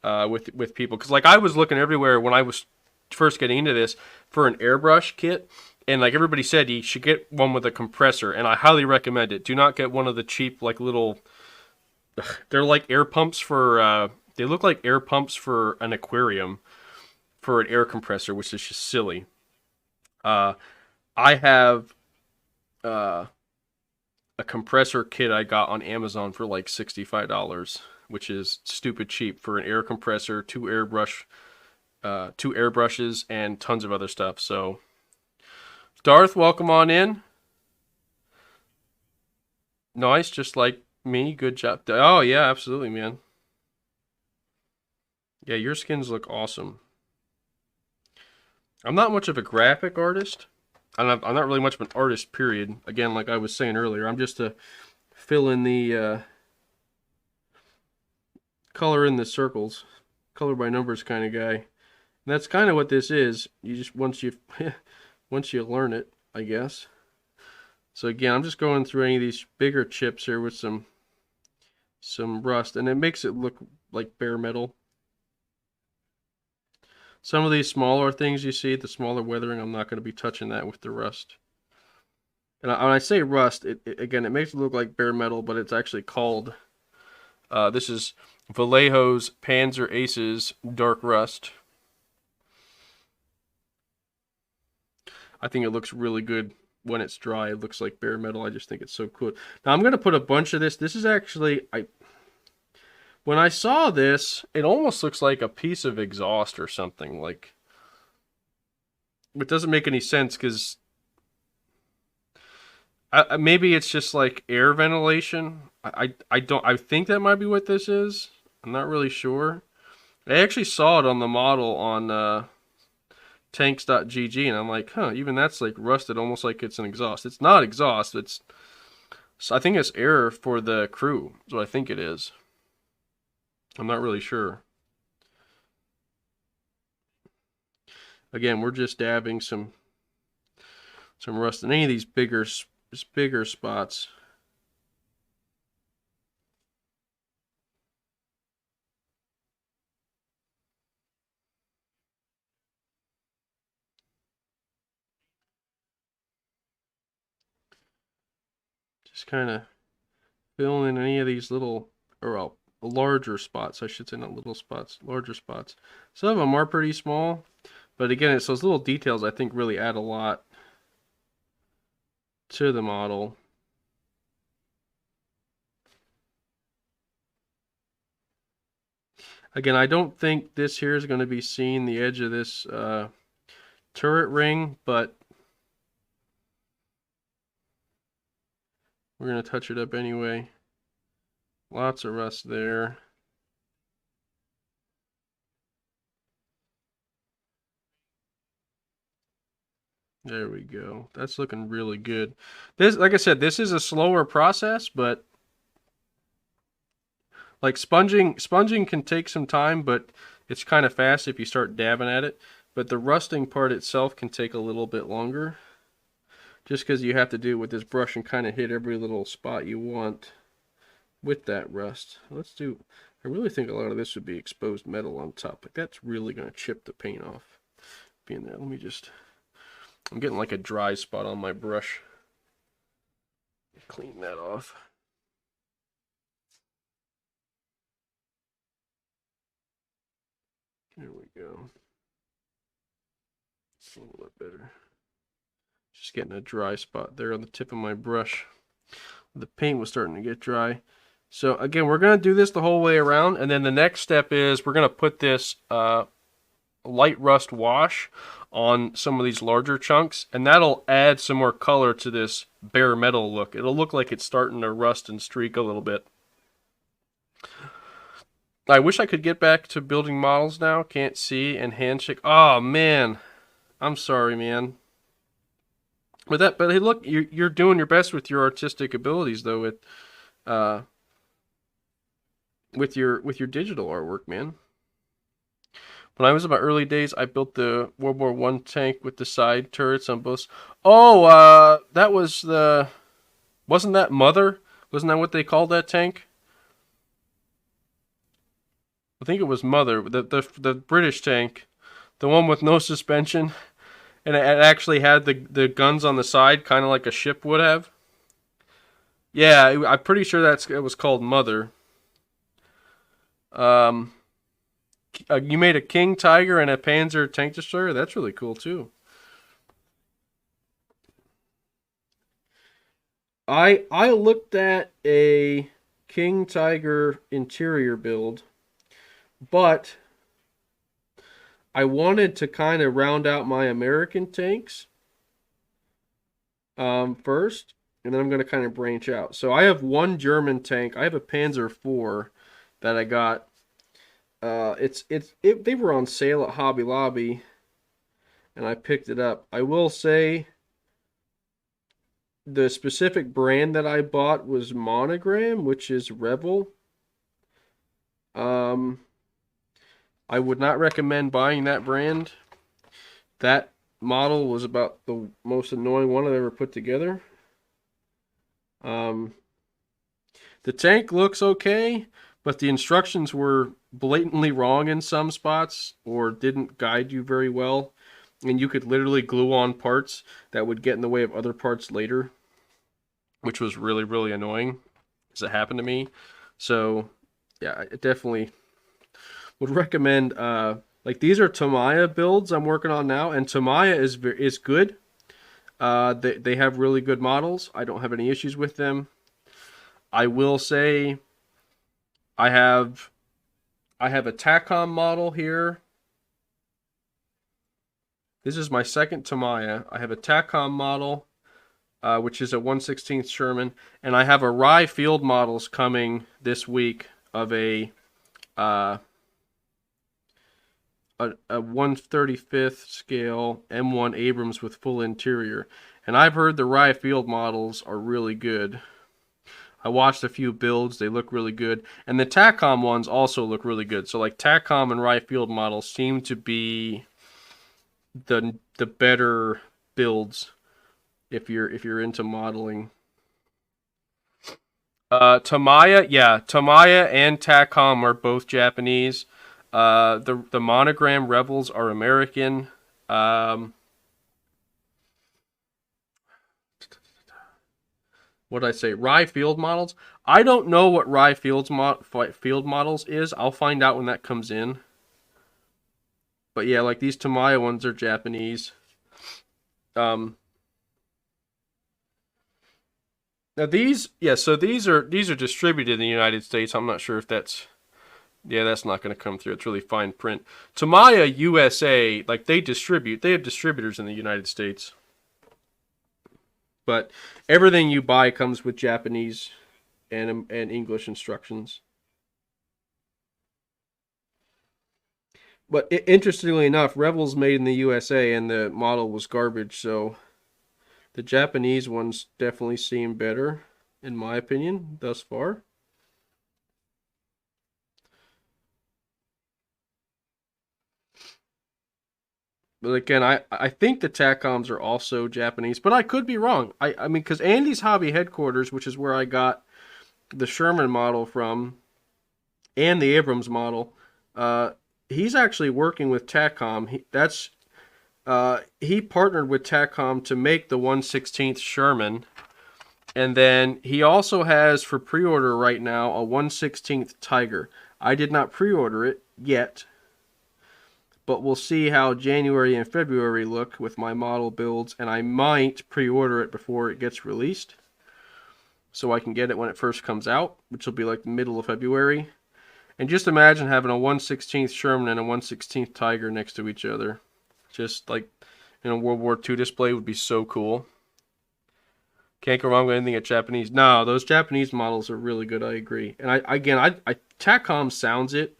with people, because like I was looking everywhere when I was first getting into this for an airbrush kit, and like everybody said, you should get one with a compressor, and I highly recommend it. Do not get one of the cheap like little. They're like air pumps for. They look like air pumps for an aquarium, for an air compressor, which is just silly. I have a compressor kit I got on Amazon for like $65, which is stupid cheap for an air compressor, two airbrushes, and tons of other stuff. So, Darth, welcome on in. Nice, just like me. Good job. Oh yeah, absolutely, man. Yeah, your skins look awesome. I'm not much of a graphic artist. I'm not really much of an artist, period. Again, like I was saying earlier, I'm just a fill in the color in the circles, color by numbers kind of guy. And that's kind of what this is. You just once you learn it, I guess. So again, I'm just going through any of these bigger chips here with some rust, and it makes it look like bare metal. Some of these smaller things you see, the smaller weathering, I'm not going to be touching that with the rust. And when I say rust, again, it makes it look like bare metal, but it's actually called, this is Vallejo's Panzer Aces Dark Rust. I think it looks really good when it's dry. It looks like bare metal. I just think it's so cool. Now I'm going to put a bunch of this. This is actually, when I saw this, it almost looks like a piece of exhaust or something. Like, it doesn't make any sense because maybe it's just like air ventilation. I think that might be what this is. I'm not really sure. I actually saw it on the model on tanks.gg, and I'm like, huh, even that's like rusted almost like it's an exhaust. It's not exhaust. I think it's air for the crew. That's what I think it is. I'm not really sure. Again, we're just dabbing some rust in any of these bigger spots. Just kind of fill in any of these little, or larger spots, I should say, not little spots, larger spots. Some of them are pretty small, but again, it's those little details I think really add a lot to the model. Again, I don't think this here is going to be seeing the edge of this turret ring, but we're going to touch it up anyway. Lots of rust there. There we go. That's looking really good. This, like I said, this is a slower process, but like sponging can take some time, but it's kind of fast if you start dabbing at it. But the rusting part itself can take a little bit longer, just because you have to do it with this brush and kind of hit every little spot you want with that rust. I really think a lot of this would be exposed metal on top. Like, that's really going to chip the paint off. Being there, I'm getting like a dry spot on my brush Clean that off. There we go. A little bit better. Just getting a dry spot there on the tip of my brush. The paint was starting to get dry. So again, we're going to do this the whole way around, and then the next step is we're going to put this light rust wash on some of these larger chunks, and that'll add some more color to this bare metal look. It'll look like it's starting to rust and streak a little bit. I wish I could get back to building models now. Can't see and handshake. Oh man, I'm sorry, man. But hey, look, you're doing your best with your artistic abilities, though, with your digital artwork, man. When I was in my early days, I built the World War I tank with the side turrets on both. Oh, that was the. Wasn't that Mother? Wasn't that what they called that tank? I think it was Mother, the British tank, the one with no suspension, and it actually had the guns on the side, kind of like a ship would have. Yeah, I'm pretty sure it was called Mother. You made a King Tiger and a Panzer tank destroyer. That's really cool too. I looked at a King Tiger interior build, but I wanted to kind of round out my American tanks first, and then I'm going to kind of branch out. So I have one German tank. I have a Panzer IV that I got. They were on sale at Hobby Lobby, and I picked it up. I will say the specific brand that I bought was Monogram, which is Rebel. I would not recommend buying that brand. That model was about the most annoying one I've ever put together. The tank looks okay, but the instructions were blatantly wrong in some spots or didn't guide you very well. And you could literally glue on parts that would get in the way of other parts later, which was really, really annoying because it happened to me. So, yeah, I definitely would recommend. Like these are Tamiya builds I'm working on now, and Tamiya is good. They have really good models. I don't have any issues with them. I will say, I have a TACOM model here. This is my second Tamiya. I have a TACOM model, which is a 1/16 Sherman, and I have a Rye field models coming this week of a 1/35th scale M1 Abrams with full interior. And I've heard the Rye field models are really good. I watched a few builds, they look really good. And the TACOM ones also look really good. So like TACOM and Rye field models seem to be the better builds if you're into modeling. Tamiya and TACOM are both Japanese. The Monogram Rebels are American. What did I say? Rye field models. I don't know what Rye field models is. I'll find out when that comes in. But yeah, like these Tamiya ones are Japanese. Now these, yeah, so these are distributed in the United States. I'm not sure if that's, yeah, that's not going to come through. It's really fine print. Tamiya USA, like they have distributors in the United States. But everything you buy comes with Japanese and English instructions. But interestingly enough, Rebels made in the USA and the model was garbage, so the Japanese ones definitely seem better, in my opinion, thus far. But again, I think the TACOMs are also Japanese, but I could be wrong. I mean, because Andy's Hobby Headquarters, which is where I got the Sherman model from, and the Abrams model, he's actually working with TACOM. He partnered with TACOM to make the 1/16th Sherman, And then he also has for pre-order right now a 1/16 Tiger. I did not pre-order it yet, but we'll see how January and February look with my model builds, and I might pre-order it before it gets released so I can get it when it first comes out, which will be like the middle of February. And just imagine having a 1/16 Sherman and a 1/16 Tiger next to each other. Just like in a World War II display would be so cool. Can't go wrong with anything at Japanese. No, those Japanese models are really good. I agree. And I TACCOM sounds it.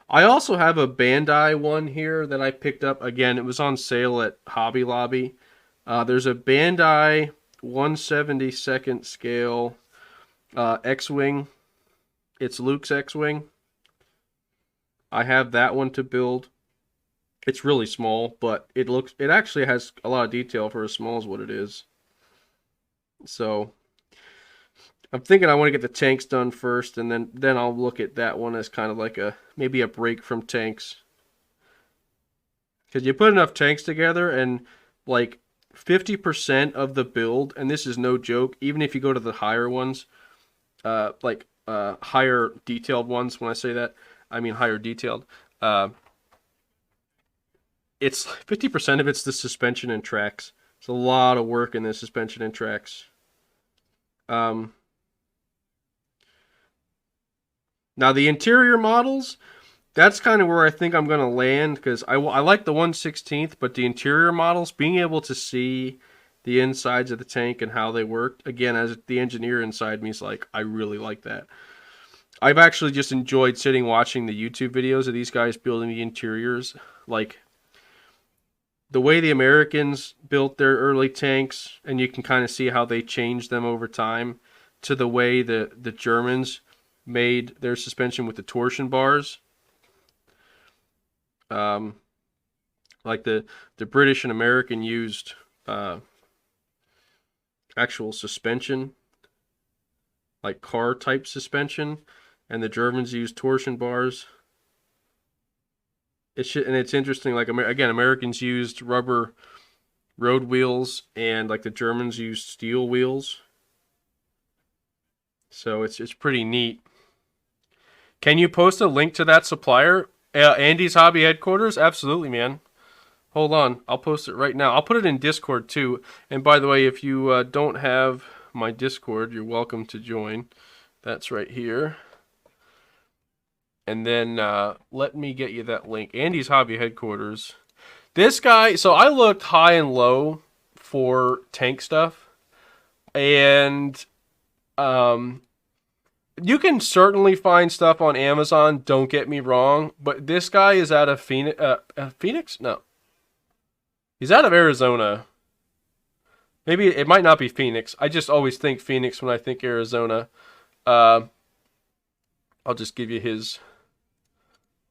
I also have a Bandai one here that I picked up. Again, it was on sale at Hobby Lobby. There's a Bandai 1/72 scale X-Wing. It's Luke's X-Wing. I have that one to build. It's really small, but it actually has a lot of detail for as small as what it is. So I'm thinking I want to get the tanks done first, and then I'll look at that one as kind of like maybe a break from tanks. Because you put enough tanks together, and like 50% of the build, and this is no joke, even if you go to the higher ones, higher detailed ones. When I say that, I mean higher detailed. It's 50% of it's the suspension and tracks. It's a lot of work in the suspension and tracks. Now the interior models, that's kind of where I think I'm going to land, because I like the 1/16th, but the interior models, being able to see the insides of the tank and how they worked, again, as the engineer inside me is like, I really like that. I've actually just enjoyed sitting watching the YouTube videos of these guys building the interiors. Like, the way the Americans built their early tanks, and you can kind of see how they changed them over time, to the way the Germans made their suspension with the torsion bars. Like the British and American used actual suspension, like car type suspension, and the Germans used torsion bars. It's interesting. Like, again, Americans used rubber road wheels, and like the Germans used steel wheels. So it's pretty neat. Can you post a link to that supplier? Andy's Hobby Headquarters? Absolutely, man. Hold on. I'll post it right now. I'll put it in Discord, too. And by the way, if you don't have my Discord, you're welcome to join. That's right here. And then let me get you that link. Andy's Hobby Headquarters. This guy, so I looked high and low for tank stuff. And you can certainly find stuff on Amazon, don't get me wrong. But this guy is out of Phoenix? No. He's out of Arizona. Maybe it might not be Phoenix. I just always think Phoenix when I think Arizona. I'll just give you his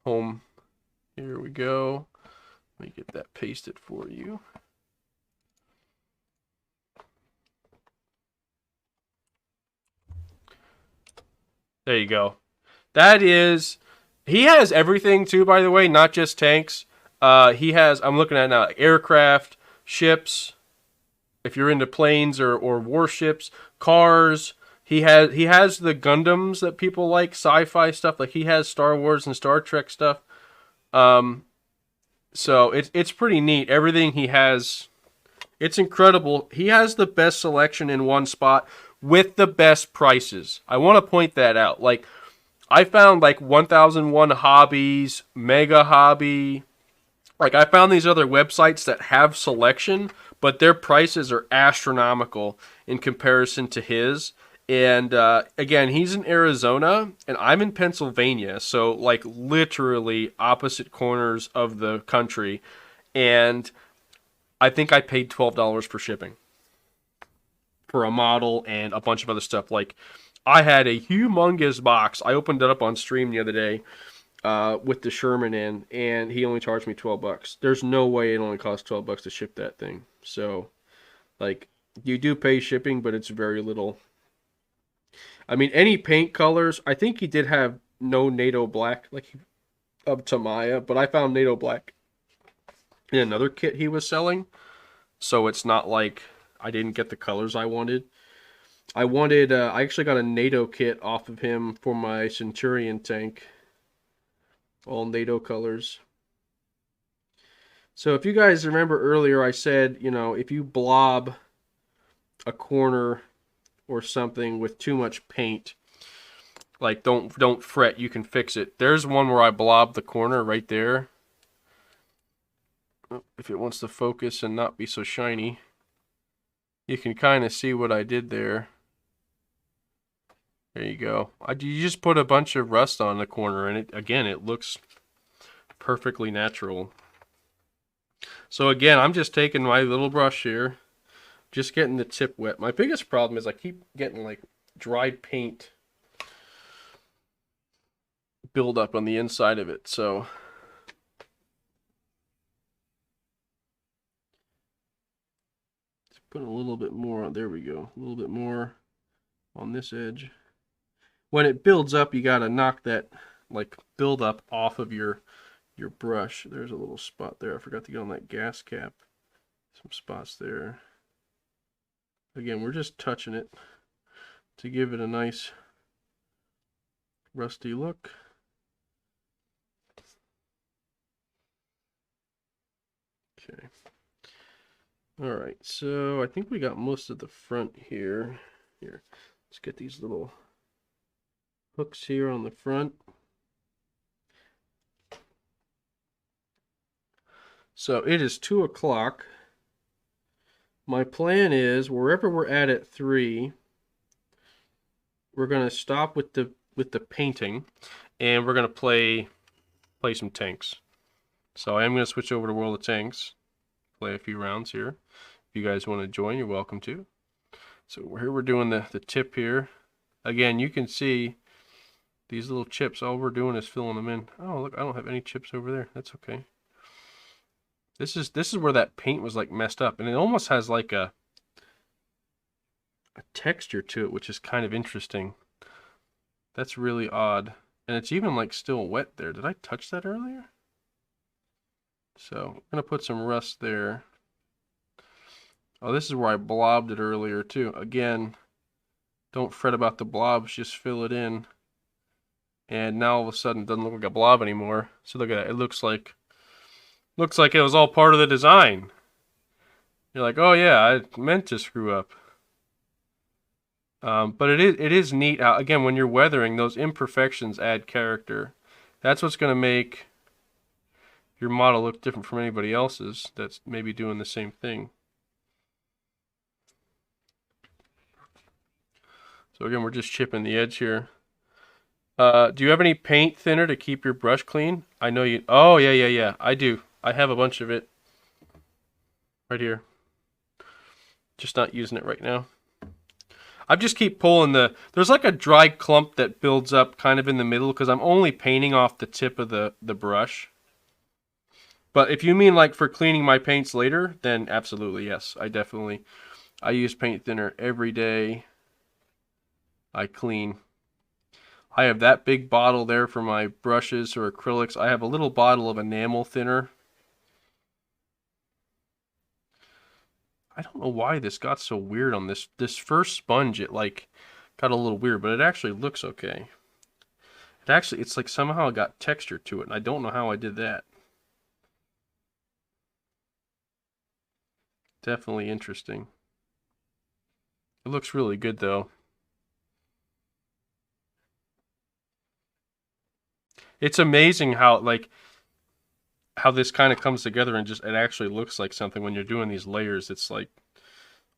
home. Here we go. Let me get that pasted for you. There you go. That is, he has everything too, by the way, not just tanks. He has, I'm looking at now, aircraft, ships, if you're into planes or warships, cars. He has the Gundams that people like, sci-fi stuff. Like, he has Star Wars and Star Trek stuff. So it's pretty neat. Everything he has, it's incredible. He has the best selection in one spot with the best prices. I want to point that out. Like, I found like 1001 Hobbies, Mega Hobby. Like, I found these other websites that have selection, but their prices are astronomical in comparison to his. And again, he's in Arizona, and I'm in Pennsylvania, so like literally opposite corners of the country. And I think I paid $12 for shipping for a model and a bunch of other stuff. Like, I had a humongous box. I opened it up on stream the other day with the Sherman in, and he only charged me $12. There's no way it only costs $12 to ship that thing. So, like, you do pay shipping, but it's very little. I mean, any paint colors. I think he did have no NATO black, like of Tamiya, but I found NATO black in another kit he was selling. So it's not like I didn't get the colors I wanted. I actually got a NATO kit off of him for my Centurion tank. All NATO colors. So if you guys remember earlier, I said, you know, if you blob a corner or something with too much paint, like don't fret, you can fix it. There's one where I blobbed the corner right there. If it wants to focus and not be so shiny, you can kind of see what I did there. There you go. You just put a bunch of rust on the corner, and it looks perfectly natural. So again, I'm just taking my little brush here, just getting the tip wet. My biggest problem is I keep getting like dried paint build up on the inside of it. So let's put a little bit more on. There we go. A little bit more on this edge. When it builds up, you gotta knock that like build up off of your brush. There's a little spot there. I forgot to get on that gas cap. Some spots there. Again, we're just touching it to give it a nice rusty look. Okay. All right, so I think we got most of the front here. Here, let's get these little hooks here on the front. So it is 2 o'clock. My plan is wherever we're at 3, we're gonna stop with the painting, and we're gonna play some tanks. So I am gonna switch over to World of Tanks, play a few rounds here. If you guys want to join, you're welcome to. So here we're doing the tip here. Again, you can see these little chips. All we're doing is filling them in. Oh, look, I don't have any chips over there. That's okay. This is where that paint was like messed up, and it almost has like a texture to it, which is kind of interesting. That's really odd. And it's even like still wet there. Did I touch that earlier? So I'm gonna put some rust there. Oh, this is where I blobbed it earlier too. Again, don't fret about the blobs, just fill it in. And now all of a sudden it doesn't look like a blob anymore. So look at that, it looks like it was all part of the design. You're like, oh yeah, I meant to screw up. But it is neat how, again, when you're weathering, those imperfections add character. That's what's going to make your model look different from anybody else's that's maybe doing the same thing. So again, we're just chipping the edge here. Do you have any paint thinner to keep your brush clean? I know you... Oh, yeah. I do. I have a bunch of it right here. Just not using it right now. I just keep pulling there's like a dry clump that builds up kind of in the middle because I'm only painting off the tip of the brush. But if you mean like for cleaning my paints later, then absolutely, yes. I use paint thinner every day. I clean. I have that big bottle there for my brushes or acrylics. I have a little bottle of enamel thinner. I don't know why this got so weird on this first sponge. It like got a little weird, but it actually looks okay. It's like somehow got texture to it, and I don't know how I did that. Definitely interesting. It looks really good though. It's amazing how this kind of comes together and just it actually looks like something when you're doing these layers. It's like,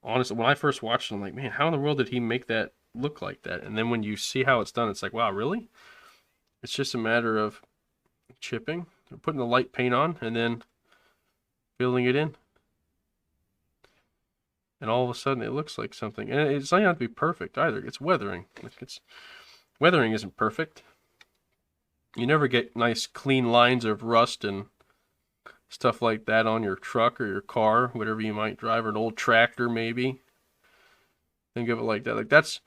honestly, when I first watched it, I'm like, man, how in the world did he make that look like that? And then when you see how it's done, it's like, wow, really? It's just a matter of chipping, putting the light paint on, and then filling it in. And all of a sudden, it looks like something. And it's not going to be perfect either. It's weathering. Weathering isn't perfect. You never get nice clean lines of rust and stuff like that on your truck or your car, whatever you might drive, or an old tractor maybe. Think of it like that. Like that's,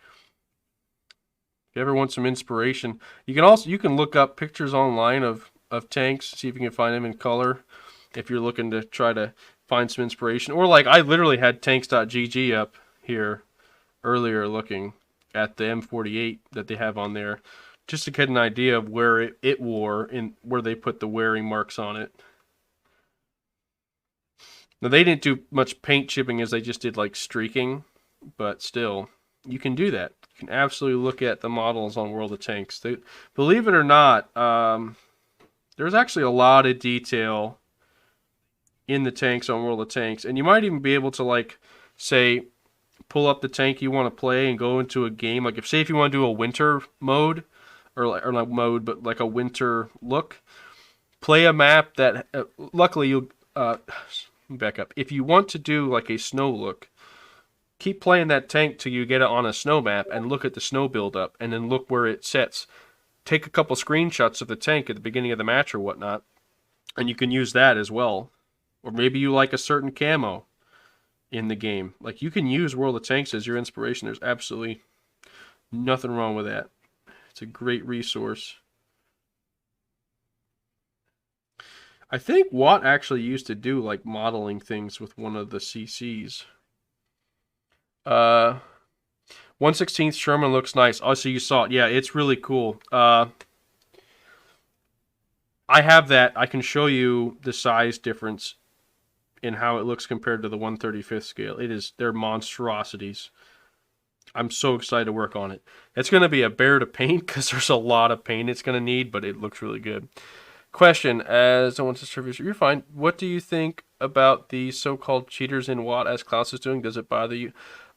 if you ever want some inspiration, you can look up pictures online of tanks, see if you can find them in color. If you're looking to try to find some inspiration. Or like I literally had tanks.gg up here earlier looking at the M48 that they have on there just to get an idea of where it wore and where they put the wearing marks on it. Now they didn't do much paint chipping as they just did like streaking, but still, you can do that. You can absolutely look at the models on World of Tanks. Believe it or not, there's actually a lot of detail in the tanks on World of Tanks, and you might even be able to like say pull up the tank you want to play and go into a game. Like if you want to do a winter mode or not mode, but like a winter look, play a map that luckily you'll back up. If you want to do like a snow look, keep playing that tank till you get it on a snow map and look at the snow buildup and then look where it sets. Take a couple screenshots of the tank at the beginning of the match or whatnot, and you can use that as well. Or maybe you like a certain camo in the game. Like you can use World of Tanks as your inspiration. There's absolutely nothing wrong with that. It's a great resource. I think Watt actually used to do like modeling things with one of the CCs. 1/16 Sherman looks nice. Oh, so you saw it. Yeah, it's really cool. I have that. I can show you the size difference in how it looks compared to the 1/35 scale. They're monstrosities. I'm so excited to work on it. It's going to be a bear to paint because there's a lot of paint it's going to need, but it looks really good. Question, as I want to serve you, you're fine. What do you think about the so-called cheaters in Watt as Klaus is doing? Does it bother you?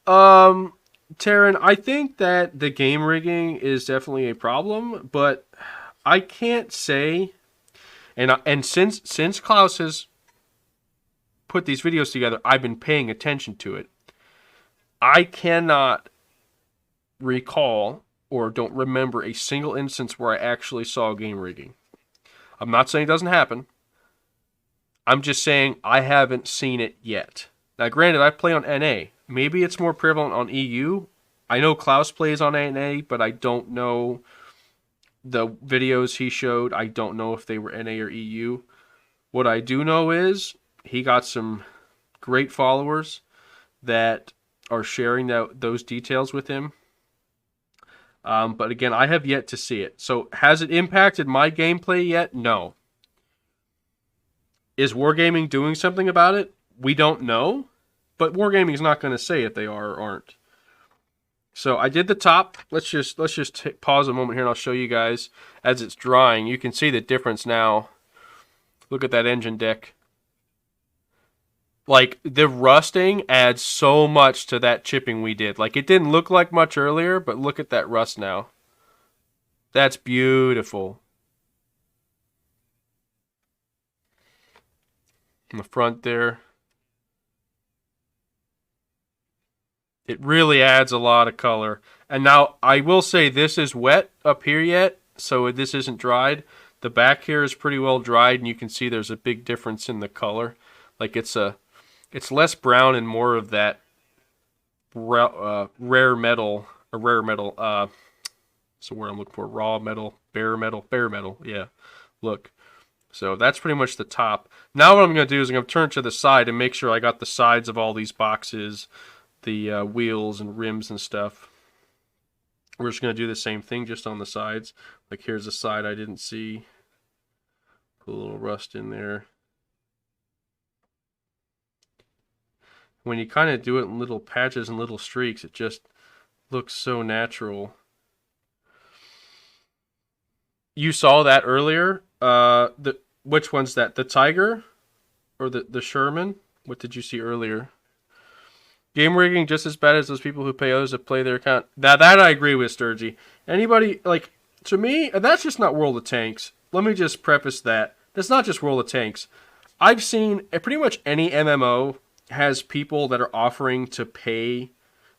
Taryn, I think that the game rigging is definitely a problem, but I can't say, and since Klaus has put these videos together, I've been paying attention to it. I cannot recall or don't remember a single instance where I actually saw game rigging. I'm not saying it doesn't happen. I'm just saying I haven't seen it yet. Now, granted, I play on NA. Maybe it's more prevalent on EU. I know Klaus plays on NA, but I don't know the videos he showed. I don't know if they were NA or EU. What I do know is he got some great followers that are sharing those details with him. But again, I have yet to see it. So has it impacted my gameplay yet? No. Is Wargaming doing something about it? We don't know. But Wargaming is not going to say if they are or aren't. So I did the top. Let's just pause a moment here and I'll show you guys as it's drying. You can see the difference now. Look at that engine deck. Like, the rusting adds so much to that chipping we did. Like, it didn't look like much earlier, but look at that rust now. That's beautiful. In the front there. It really adds a lot of color. And now, I will say this is wet up here yet, so this isn't dried. The back here is pretty well dried, and you can see there's a big difference in the color. Like, it's less brown and more of that rare metal. So where I'm looking for, raw metal, bare metal, yeah. Look. So that's pretty much the top. Now what I'm going to do is I'm going to turn to the side and make sure I got the sides of all these boxes, the wheels and rims and stuff. We're just going to do the same thing just on the sides. Like here's a side I didn't see. Put a little rust in there. When you kind of do it in little patches and little streaks, it just looks so natural. You saw that earlier. Which one's that? The Tiger or the Sherman? What did you see earlier? Game rigging just as bad as those people who pay others to play their account. That I agree with, Sturgy. Anybody, like, to me, that's just not World of Tanks. Let me just preface that. That's not just World of Tanks. I've seen pretty much any MMO has people that are offering to pay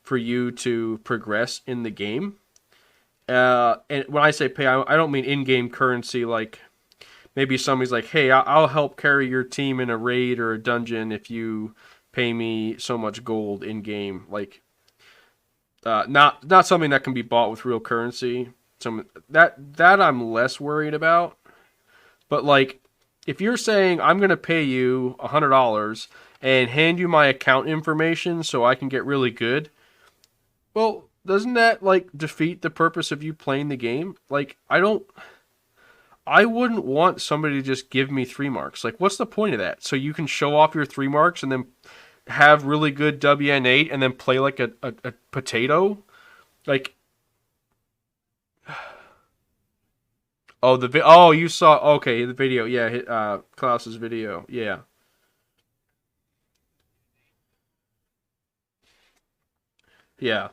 for you to progress in the game. And when I say pay, I don't mean in-game currency. Like maybe somebody's like, "Hey, I'll help carry your team in a raid or a dungeon if you pay me so much gold in-game." Like, not something that can be bought with real currency. That I'm less worried about. But like, if you're saying I'm going to pay you $100 and hand you my account information so I can get really good, well, doesn't that like defeat the purpose of you playing the game? Like, I wouldn't want somebody to just give me 3 marks. Like, what's the point of that? So you can show off your 3 marks and then have really good WN8 and then play like a potato? Like, oh, you saw, okay, the video. Yeah, Klaus's video. Yeah. Yeah.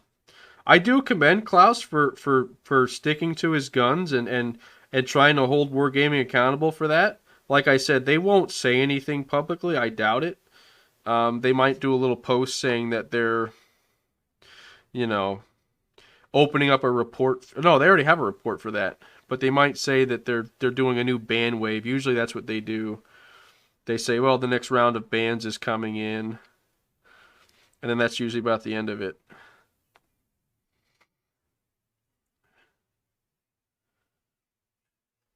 I do commend Klaus for sticking to his guns and trying to hold Wargaming accountable for that. Like I said, they won't say anything publicly. I doubt it. They might do a little post saying that they're, you know, opening up a report. No, they already have a report for that. But they might say that they're doing a new ban wave. Usually that's what they do. They say, well, the next round of bans is coming in, and then that's usually about the end of it.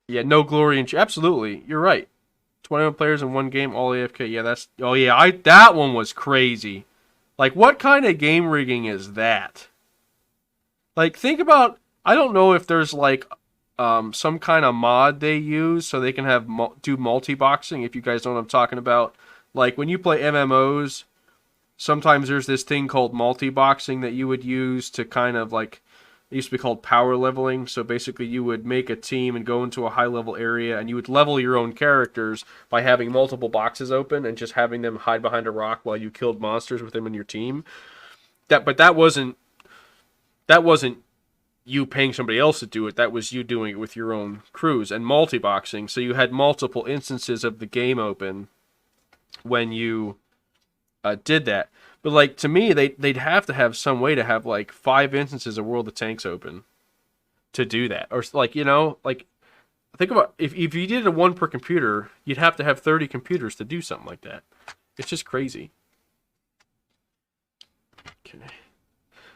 Yeah, no glory in absolutely. You're right. 21 players in one game, all AFK. Yeah, that's oh yeah, I that one was crazy. Like what kind of game rigging is that? Like think about I don't know if there's like some kind of mod they use so they can have do multi-boxing if you guys know what I'm talking about. Like when you play MMOs, sometimes there's this thing called multi-boxing that you would use to kind of like it used to be called power leveling. So basically you would make a team and go into a high level area and you would level your own characters by having multiple boxes open and just having them hide behind a rock while you killed monsters with them in your team. But that wasn't you paying somebody else to do it. That was you doing it with your own crews and multi-boxing. So you had multiple instances of the game open when you did that. But like to me, they'd have to have some way to have like 5 instances of World of Tanks open to do that, or like like think about if you did a one per computer, you'd have to have 30 computers to do something like that. It's just crazy. Okay.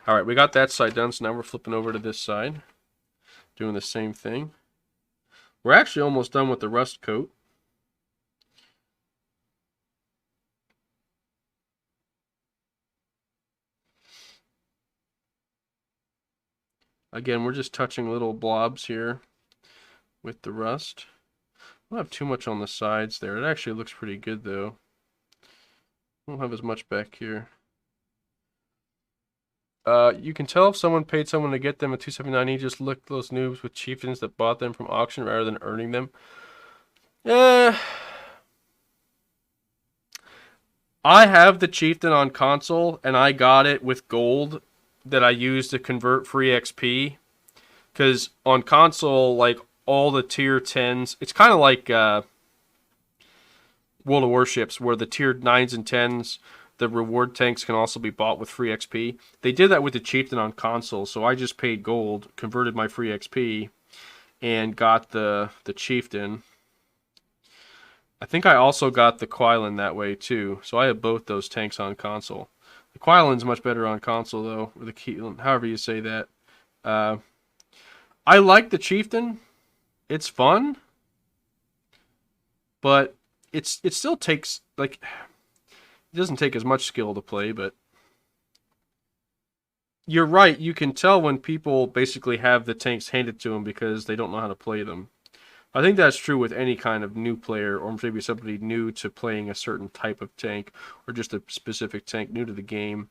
All right, we got that side done, so now we're flipping over to this side, doing the same thing. We're actually almost done with the rust coat. Again, we're just touching little blobs here with the rust. I don't have too much on the sides there. It actually looks pretty good, though. I don't have as much back here. You can tell if someone paid someone to get them a 279E. Just look at those noobs with chieftains that bought them from auction rather than earning them. I have the chieftain on console, and I got it with gold that I used to convert free XP. Because on console, like all the tier 10s, it's kind of like World of Warships, where the tier 9s and 10s, the reward tanks can also be bought with free XP. They did that with the chieftain on console, so I just paid gold, converted my free XP, and got the chieftain. I think I also got the Quilin that way too, so I have both those tanks on console. The Quilin's much better on console though, or the Keelan, however you say that. I like the chieftain. It's fun, but it still takes like it doesn't take as much skill to play, but you're right. You can tell when people basically have the tanks handed to them because they don't know how to play them. I think that's true with any kind of new player, or maybe somebody new to playing a certain type of tank, or just a specific tank new to the game.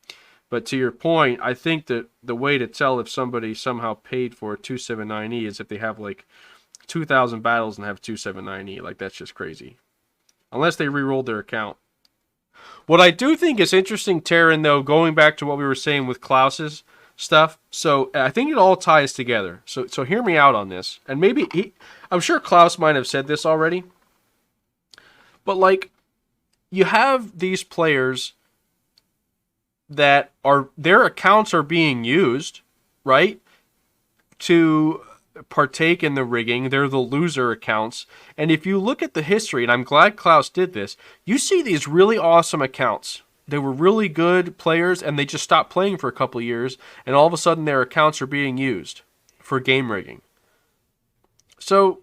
But to your point, I think that the way to tell if somebody somehow paid for a 279E is if they have like 2,000 battles and have 279E. Like, that's just crazy. Unless they re-rolled their account. What I do think is interesting, Taryn, though, going back to what we were saying with Klaus's stuff, so I think it all ties together. So hear me out on this. And maybe, I'm sure Klaus might have said this already, but like, you have these players that are, their accounts are being used, right, to partake in the rigging. They're the loser accounts. And if you look at the history, and I'm glad Klaus did this, you see these really awesome accounts. They were really good players, and they just stopped playing for a couple of years, and all of a sudden their accounts are being used for game rigging. So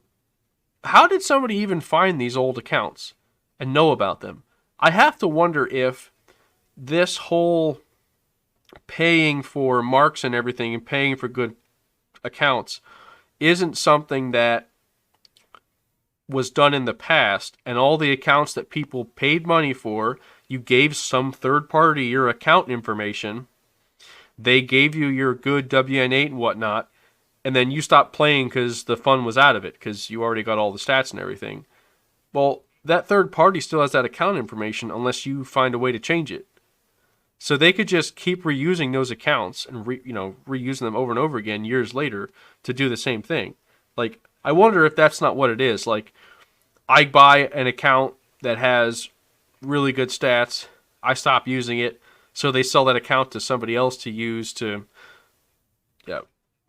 how did somebody even find these old accounts and know about them? I have to wonder if this whole paying for marks and everything and paying for good accounts isn't something that was done in the past, and all the accounts that people paid money for, you gave some third party your account information, they gave you your good WN8 and whatnot, and then you stopped playing because the fun was out of it because you already got all the stats and everything. Well, that third party still has that account information unless you find a way to change it. So they could just keep reusing those accounts and reusing them over and over again years later to do the same thing. Like, I wonder if that's not what it is. Like, I buy an account that has really good stats, I stop using it, so they sell that account to somebody else to use to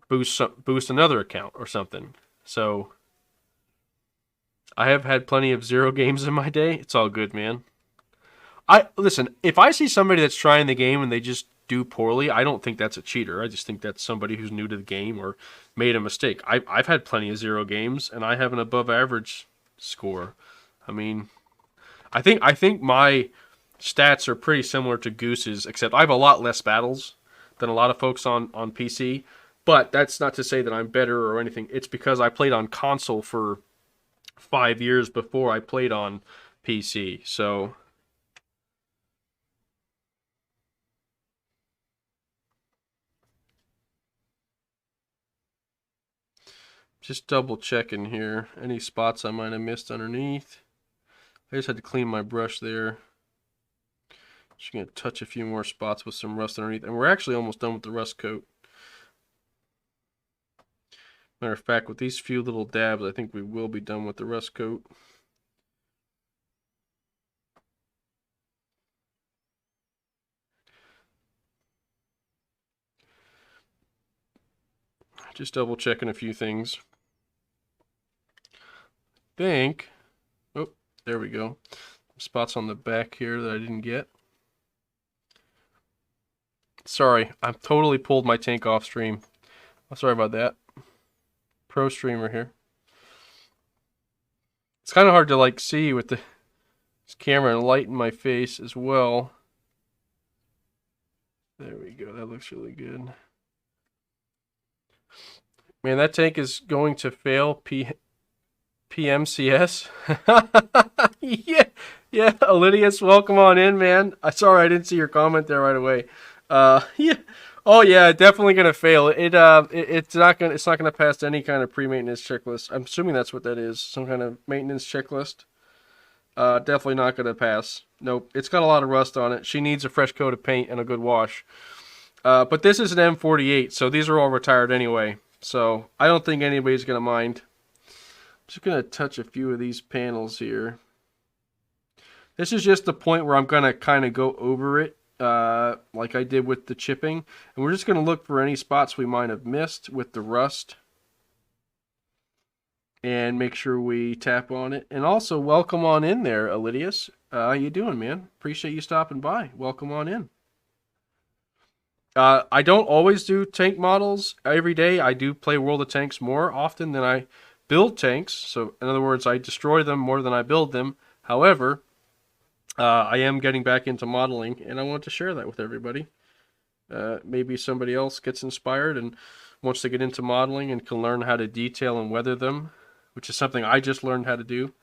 boost another account or something. So I have had plenty of 0 games in my day. It's all good, man. Listen, if I see somebody that's trying the game and they just do poorly, I don't think that's a cheater. I just think that's somebody who's new to the game or made a mistake. I've had plenty of 0 games, and I have an above average score. I mean, I think my stats are pretty similar to Goose's, except I have a lot less battles than a lot of folks on PC. But that's not to say that I'm better or anything. It's because I played on console for 5 years before I played on PC. So just double checking here. Any spots I might have missed underneath. I just had to clean my brush there. Just going to touch a few more spots with some rust underneath. And we're actually almost done with the rust coat. Matter of fact, with these few little dabs, I think we will be done with the rust coat. Just double checking a few things. Think, oh, there we go. Spots on the back here that I didn't get. Sorry, I've totally pulled my tank off stream. I'm sorry about that. Pro streamer here. It's kind of hard to like see with the camera and light in my face as well. There we go. That looks really good. Man, that tank is going to fail PMCS. yeah, Elidius, welcome on in, man. Sorry I didn't see your comment there right away. Yeah. Oh yeah, definitely gonna fail. It's not gonna pass any kind of pre-maintenance checklist. I'm assuming that's what that is. Some kind of maintenance checklist. Definitely not gonna pass. Nope. It's got a lot of rust on it. She needs a fresh coat of paint and a good wash. But this is an M48, so these are all retired anyway. So I don't think anybody's gonna mind. I'm just gonna touch a few of these panels here. This is just the point where I'm gonna kind of go over it. Like I did with the chipping, and we're just going to look for any spots we might have missed with the rust and make sure we tap on it. And also welcome on in there, Elidius. How you doing, man? Appreciate you stopping by. Welcome on in. I don't always do tank models every day. I do play World of Tanks more often than I build tanks. So in other words, I destroy them more than I build them. However, I am getting back into modeling, and I want to share that with everybody. Maybe somebody else gets inspired and wants to get into modeling and can learn how to detail and weather them, which is something I just learned how to do.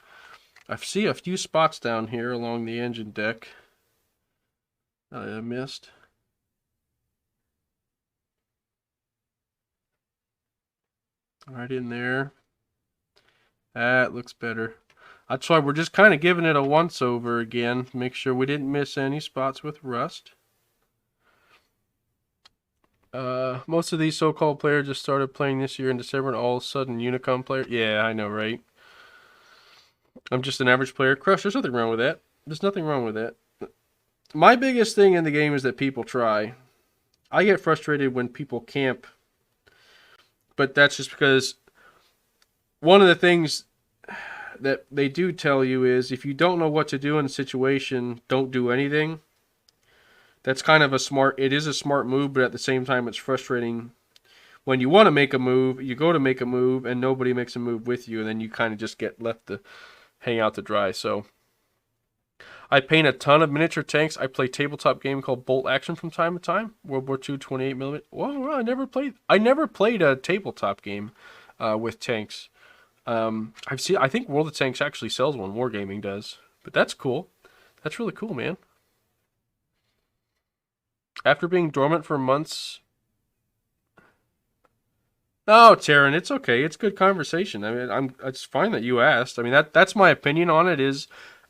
I see a few spots down here along the engine deck that I missed. Right in there. That looks better. That's why we're just kind of giving it a once over again. Make sure we didn't miss any spots with rust. Most of these so-called players just started playing this year in December, and all of a sudden Unicom player. Yeah, I know, right? I'm just an average player. Crush, there's nothing wrong with that. There's nothing wrong with that. My biggest thing in the game is that people try. I get frustrated when people camp, but that's just because one of the things that they do tell you is if you don't know what to do in a situation, don't do anything. That's kind of it is a smart move, but at the same time it's frustrating when you want to make a move, you go to make a move, and nobody makes a move with you, and then you kind of just get left to hang out to dry. So I paint a ton of miniature tanks. I play a tabletop game called Bolt Action from time to time. World War II, 28 millimeter. Well, I never played a tabletop game with tanks. I think World of Tanks actually sells one. Wargaming does, but that's cool. That's really cool, man. After being dormant for months. Oh, Taryn, it's okay. It's good conversation. I mean, it's fine that you asked. I mean, that's my opinion on it. Is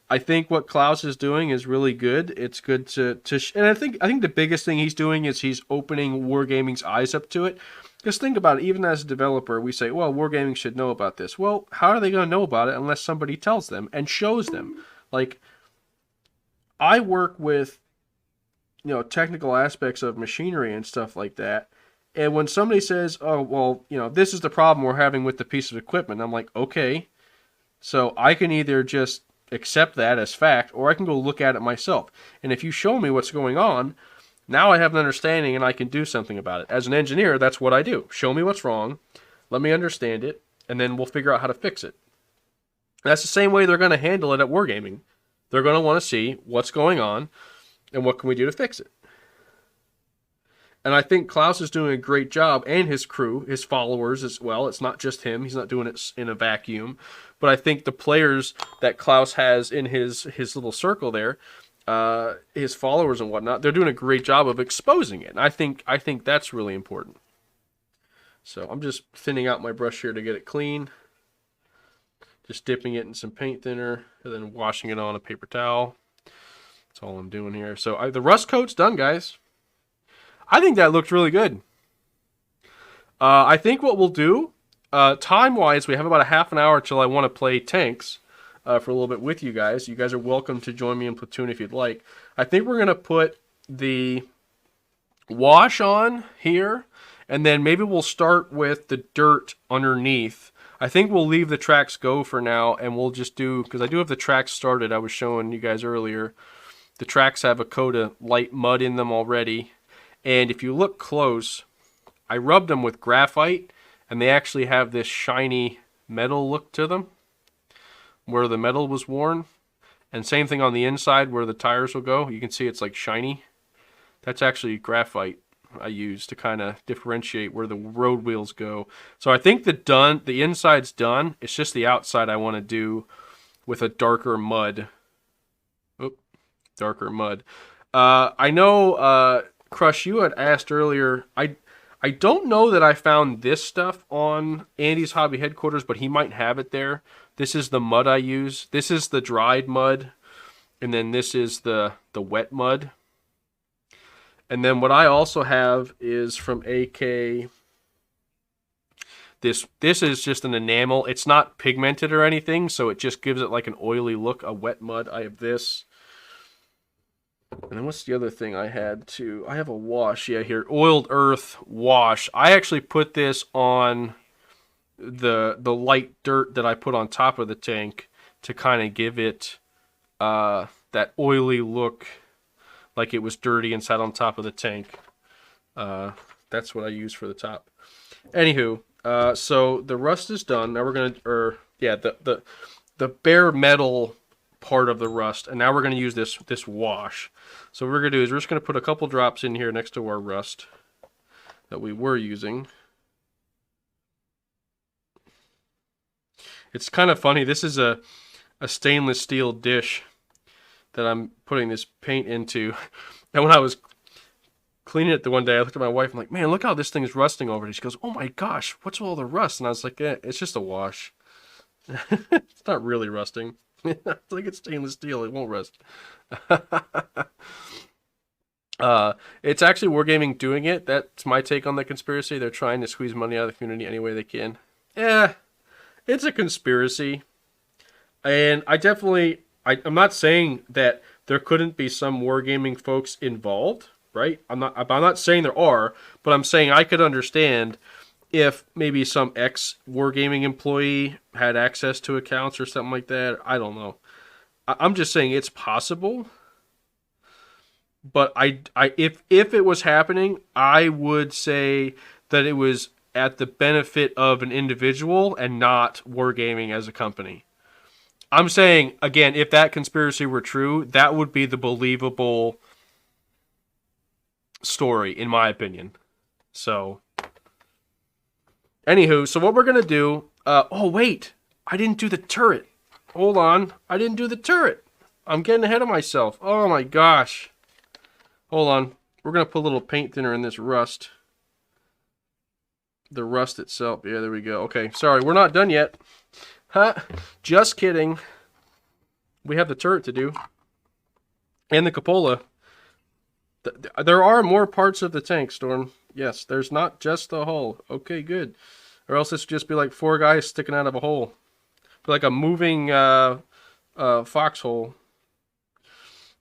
I think what Klaus is doing is really good. It's good and I think the biggest thing he's doing is he's opening Wargaming's eyes up to it. Just think about it. Even as a developer, we say, well, Wargaming should know about this. Well, how are they going to know about it unless somebody tells them and shows them? Like, I work with, technical aspects of machinery and stuff like that. And when somebody says, oh, well, this is the problem we're having with the piece of equipment, I'm like, okay. So I can either just accept that as fact, or I can go look at it myself. And if you show me what's going on, now I have an understanding and I can do something about it. As an engineer, that's what I do. Show me what's wrong, let me understand it, and then we'll figure out how to fix it. That's the same way they're going to handle it at Wargaming. They're going to want to see what's going on and what can we do to fix it. And I think Klaus is doing a great job, and his crew, his followers as well. It's not just him. He's not doing it in a vacuum. But I think the players that Klaus has in his little circle there, his followers and whatnot, they're doing a great job of exposing it. And I think that's really important. So I'm just thinning out my brush here to get it clean. Just dipping it in some paint thinner and then washing it on a paper towel. That's all I'm doing here. So the rust coat's done, guys. I think that looked really good. I think what we'll do, time-wise, we have about a half an hour till I want to play tanks for a little bit with you guys. You guys are welcome to join me in Platoon if you'd like. I think we're going to put the wash on here, and then maybe we'll start with the dirt underneath. I think we'll leave the tracks go for now, and we'll just do, because I do have the tracks started, I was showing you guys earlier. The tracks have a coat of light mud in them already. And if you look close, I rubbed them with graphite, and they actually have this shiny metal look to them, where the metal was worn. And same thing on the inside where the tires will go. You can see it's like shiny. That's actually graphite I use to kind of differentiate where the road wheels go. So I think the inside's done. It's just the outside I want to do with a darker mud. Darker mud. I know... Crush, you had asked earlier, I don't know that I found this stuff on Andy's Hobby Headquarters, but he might have it there. This is the mud I use. This is the dried mud, and then this is the wet mud. And then what I also have is from AK. This is just an enamel. It's not pigmented or anything, so it just gives it like an oily look, a wet mud. I have this. And then what's the other thing I had too? I have a wash, here, Oiled Earth wash. I actually put this on the light dirt that I put on top of the tank to kind of give it that oily look, like it was dirty and sat on top of the tank. That's what I use for the top. Anywho, so the rust is done. Now we're gonna, the bare metal part of the rust, and now we're going to use this wash. So what we're going to do is we're just going to put a couple drops in here next to our rust that we were using. It's kind of funny. This is a stainless steel dish that I'm putting this paint into. And when I was cleaning it the one day, I looked at my wife. I'm like, man, look how this thing is rusting over it. She goes, oh my gosh, what's all the rust? And I was like, yeah, it's just a wash. It's not really rusting. It's like it's stainless steel. It won't rust. It's actually Wargaming doing it. That's my take on the conspiracy. They're trying to squeeze money out of the community any way they can. It's a conspiracy. And I'm not saying that there couldn't be some Wargaming folks involved, right? I'm not saying there are, but I'm saying I could understand if maybe some ex-Wargaming employee had access to accounts or something like that. I don't know. I'm just saying it's possible. But if it was happening, I would say that it was at the benefit of an individual and not wargaming as a company. I'm saying, again, if that conspiracy were true, that would be the believable story, in my opinion. So, anywho, so what we're going to do... oh, wait. I didn't do the turret. Hold on. I didn't do the turret. I'm getting ahead of myself. Oh, my gosh. Hold on. We're going to put a little paint thinner in this rust. The rust itself. Yeah, there we go. Okay, sorry. We're not done yet. Huh? Just kidding. We have the turret to do. And the cupola. There are more parts of the tank, Storm. Yes, there's not just the hull. Okay, good. Or else this would just be like 4 guys sticking out of a hole. Like a moving foxhole.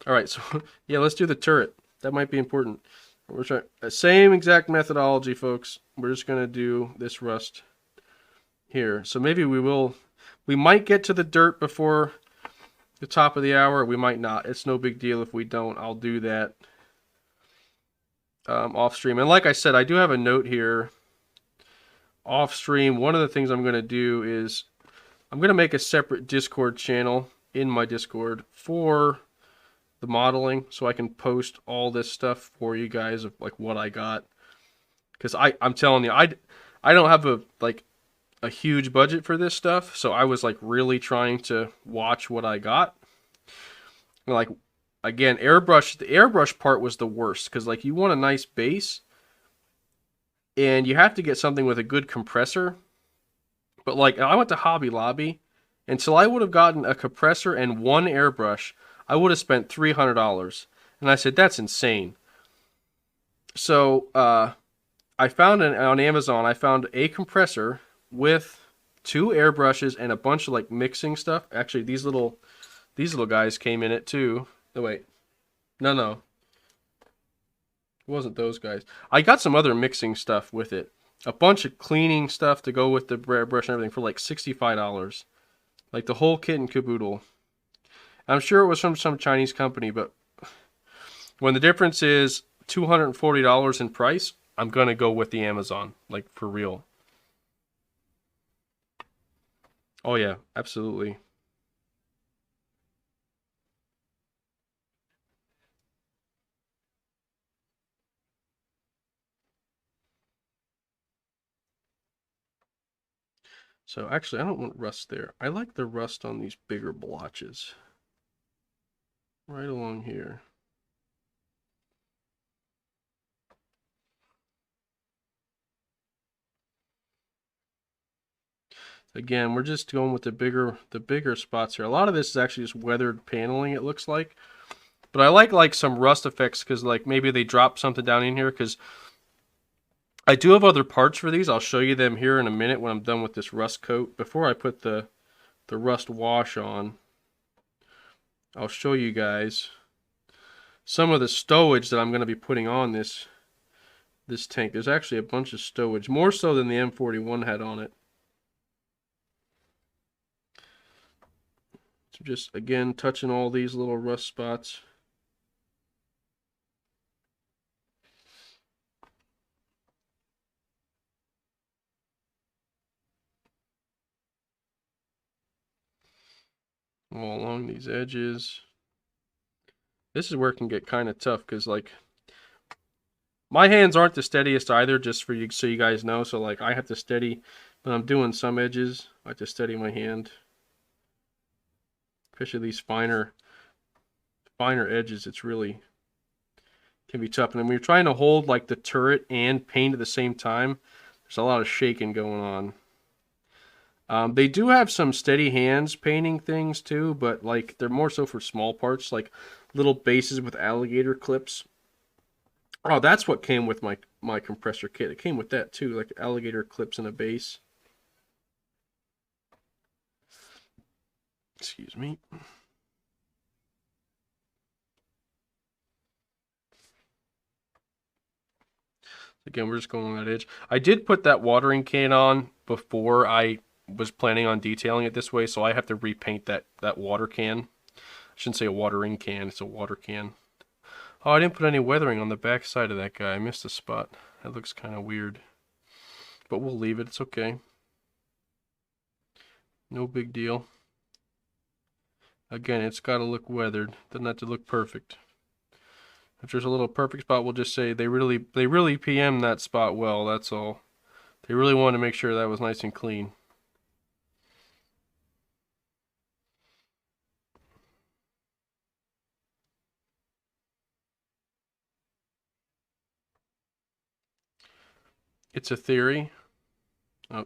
Alright, so yeah, let's do the turret. That might be important. We're trying same exact methodology, folks. We're just gonna do this rust here. So maybe we might get to the dirt before the top of the hour. We might not. It's no big deal if we don't. I'll do that off stream. And like I said, I do have a note here off stream. One of the things I'm gonna do is I'm gonna make a separate Discord channel in my Discord for the modeling, so I can post all this stuff for you guys of like what I got. Because I'm telling you, I don't have a huge budget for this stuff, so I was like really trying to watch what I got. Like, again, the airbrush part was the worst, because like you want a nice base, and you have to get something with a good compressor. But like I went to Hobby Lobby, until I would have gotten a compressor and 1 airbrush, I would have spent $300. And I said, that's insane. So I found on Amazon, I found a compressor with 2 airbrushes and a bunch of like mixing stuff. Actually, these little guys came in it too. Oh, wait. No. It wasn't those guys. I got some other mixing stuff with it. A bunch of cleaning stuff to go with the airbrush and everything for like $65. Like the whole kit and caboodle. I'm sure it was from some Chinese company, but when the difference is $240 in price, I'm going to go with the Amazon, like for real. Oh yeah, absolutely. So actually, I don't want rust there. I like the rust on these bigger blotches. Right along here. Again, we're just going with the bigger spots here. A lot of this is actually just weathered paneling, it looks like. But I like some rust effects, because like maybe they drop something down in here, because I do have other parts for these. I'll show you them here in a minute when I'm done with this rust coat. Before I put the rust wash on, I'll show you guys some of the stowage that I'm going to be putting on this tank. There's actually a bunch of stowage, more so than the M41 had on it. So just, again, touching all these little rust spots. All along these edges. This is where it can get kind of tough, because like my hands aren't the steadiest either, just for you, so you guys know. So like I have to steady when I'm doing some edges. I have to steady my hand, especially these finer edges. It's really can be tough. And when you're trying to hold like the turret and paint at the same time, there's a lot of shaking going on. They do have some steady hands painting things too, but like they're more so for small parts, like little bases with alligator clips. Oh, that's what came with my compressor kit. It came with that too, like alligator clips and a base. Excuse me. Again, we're just going on that edge. I did put that watering can on before I was planning on detailing it this way, so I have to repaint that water can. I shouldn't say a watering can, it's a water can. Oh, I didn't put any weathering on the back side of that guy. I missed a spot. That looks kind of weird. but we'll leave it. It's okay. No big deal. Again, it's got to look weathered. Doesn't have to look perfect. If there's a little perfect spot, we'll just say they really PM that spot well. That's all. They really wanted to make sure that was nice and clean. It's a theory. Oh.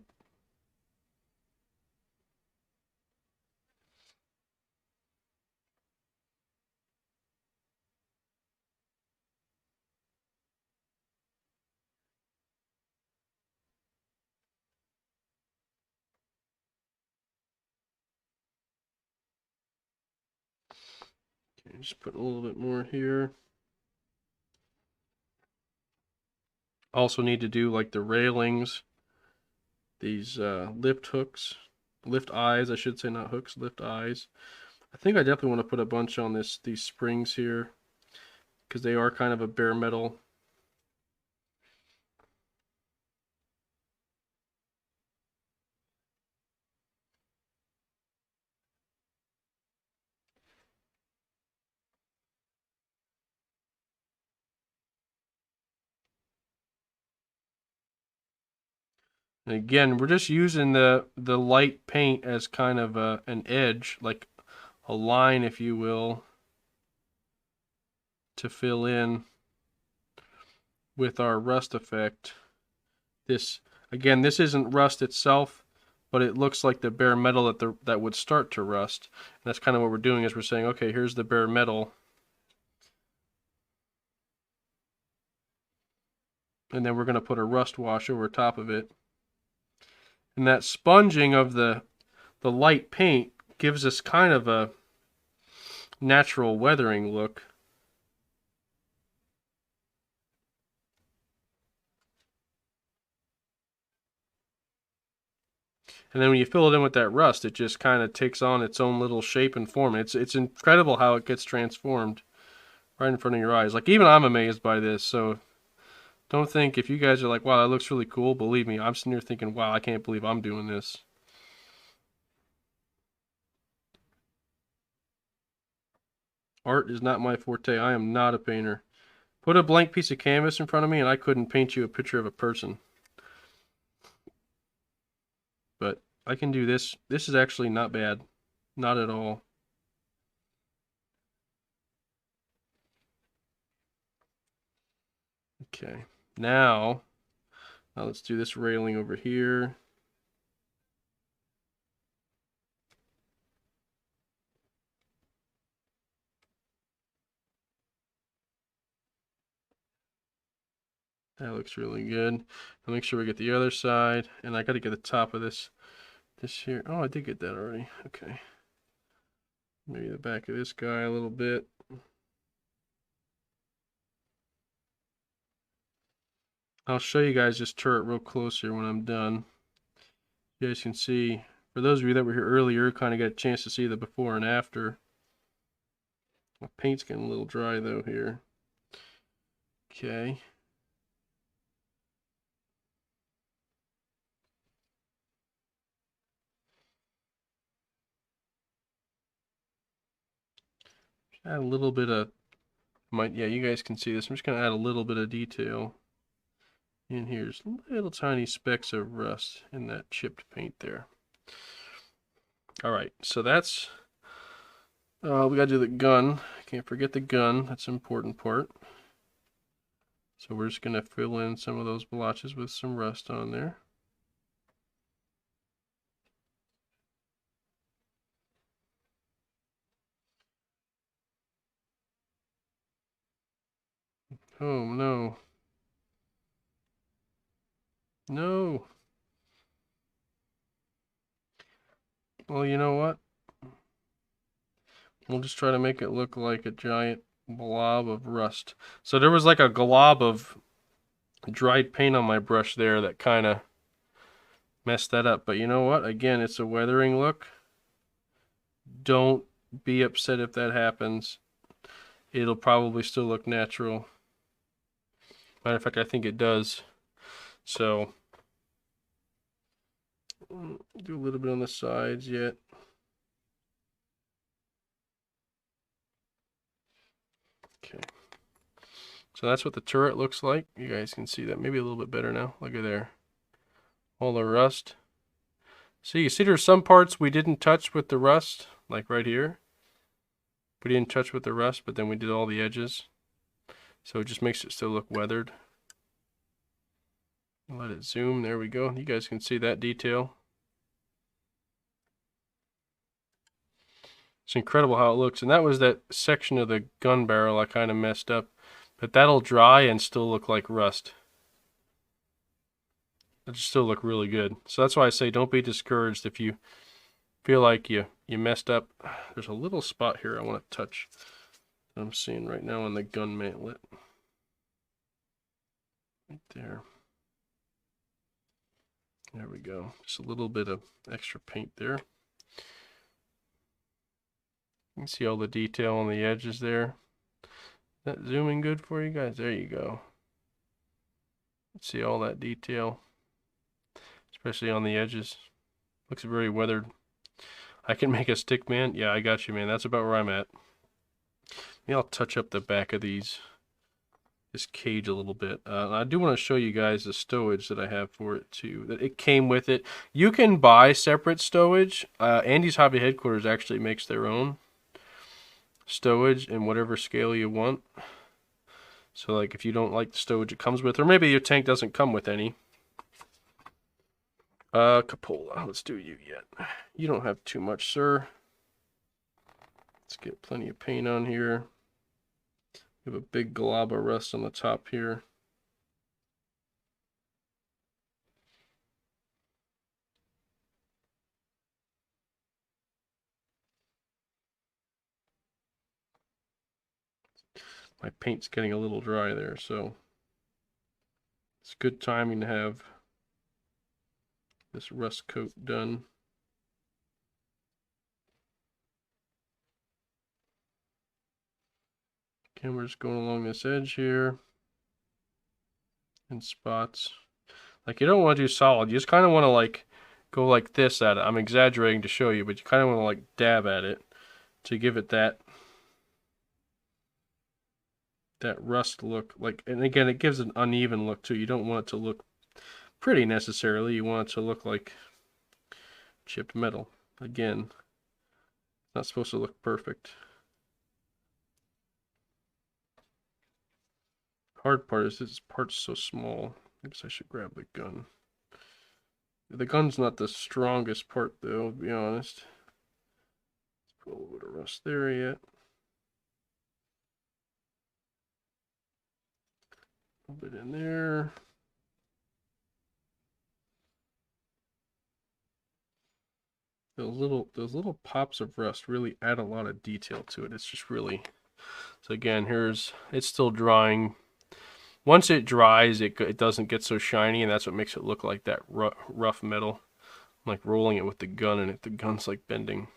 Okay, just put a little bit more here. Also need to do like the railings, these lift hooks, lift eyes, I should say, not hooks, lift eyes. I think I definitely want to put a bunch on these springs here because they are kind of a bare metal. And again, we're just using the light paint as kind of an edge, like a line, if you will, to fill in with our rust effect. This, again, this isn't rust itself, but it looks like the bare metal that would start to rust. And that's kind of what we're doing, is we're saying, okay, here's the bare metal, and then we're going to put a rust wash over top of it. And that sponging of the light paint gives us kind of a natural weathering look. And then when you fill it in with that rust, it just kind of takes on its own little shape and form. It's incredible how it gets transformed right in front of your eyes. Like, even I'm amazed by this. So don't think, if you guys are like, wow, that looks really cool, believe me, I'm sitting here thinking, wow, I can't believe I'm doing this. Art is not my forte. I am not a painter. Put a blank piece of canvas in front of me and I couldn't paint you a picture of a person. But I can do this. This is actually not bad. Not at all. Okay. Now let's do this railing over here. That looks really good. I'll make sure we get the other side, and I got to get the top of this here. Oh, I did get that already. Okay. Maybe the back of this guy a little bit. I'll show you guys this turret real close here when I'm done. You guys can see, for those of you that were here earlier, kind of got a chance to see the before and after. My paint's getting a little dry though here. Okay. Add a little bit of, yeah, you guys can see this. I'm just going to add a little bit of detail. And here's little tiny specks of rust in that chipped paint there. All right, so that's, we got to do the gun. Can't forget the gun. That's an important part. So we're just going to fill in some of those blotches with some rust on there. Oh, no. No. Well, you know what? We'll just try to make it look like a giant blob of rust. So there was like a glob of dried paint on my brush there that kind of messed that up. But you know what? Again, it's a weathering look. Don't be upset if that happens. It'll probably still look natural. Matter of fact, I think it does. So Do a little bit on the sides yet. Okay. So that's what the turret looks like. You guys can see that maybe a little bit better now. Look at there. All the rust. See, you see there's some parts we didn't touch with the rust, like right here. We didn't touch with the rust, but then we did all the edges. So it just makes it still look weathered. Let it zoom. There we go. You guys can see that detail. It's incredible how it looks. And that was that section of the gun barrel I kind of messed up. But that'll dry and still look like rust. It'll still look really good. So that's why I say don't be discouraged if you feel like you messed up. There's a little spot here I want to touch. I'm seeing right now on the gun mantlet. Right there. There we go. Just a little bit of extra paint there. You can see all the detail on the edges there. Is that zooming good for you guys? There you go. See all that detail, especially on the edges. Looks very weathered. I can make a stick man. Yeah, I got you, man. That's about where I'm at. Maybe I'll touch up the back of this cage a little bit. I do want to show you guys the stowage that I have for it too. That it came with it. You can buy separate stowage. Andy's Hobby Headquarters actually makes their own stowage in whatever scale you want. So like if you don't like the stowage it comes with, or maybe your tank doesn't come with any. Cupola, let's do you yet. You don't have too much, sir. Let's get plenty of paint on here. We have a big glob of rust on the top here. My paint's getting a little dry there, so it's good timing to have this rust coat done. Again, we're just going along this edge here in spots. Like you don't want to do solid. You just kind of want to like go like this at it. I'm exaggerating to show you, but you kind of want to like dab at it to give it that rust look. Like, and again, it gives an uneven look too. You don't want it to look pretty necessarily. You want it to look like chipped metal. Again, not supposed to look perfect. Hard part is this part's so small. I guess I should grab the gun. The gun's not the strongest part though, to be honest. Let's put a little bit of rust there yet. A little bit in there. Those little pops of rust really add a lot of detail to it. It's just really, so again, it's still drying. Once it dries, it doesn't get so shiny, and that's what makes it look like that rough metal. I'm like rolling it with the gun, and the gun's like bending.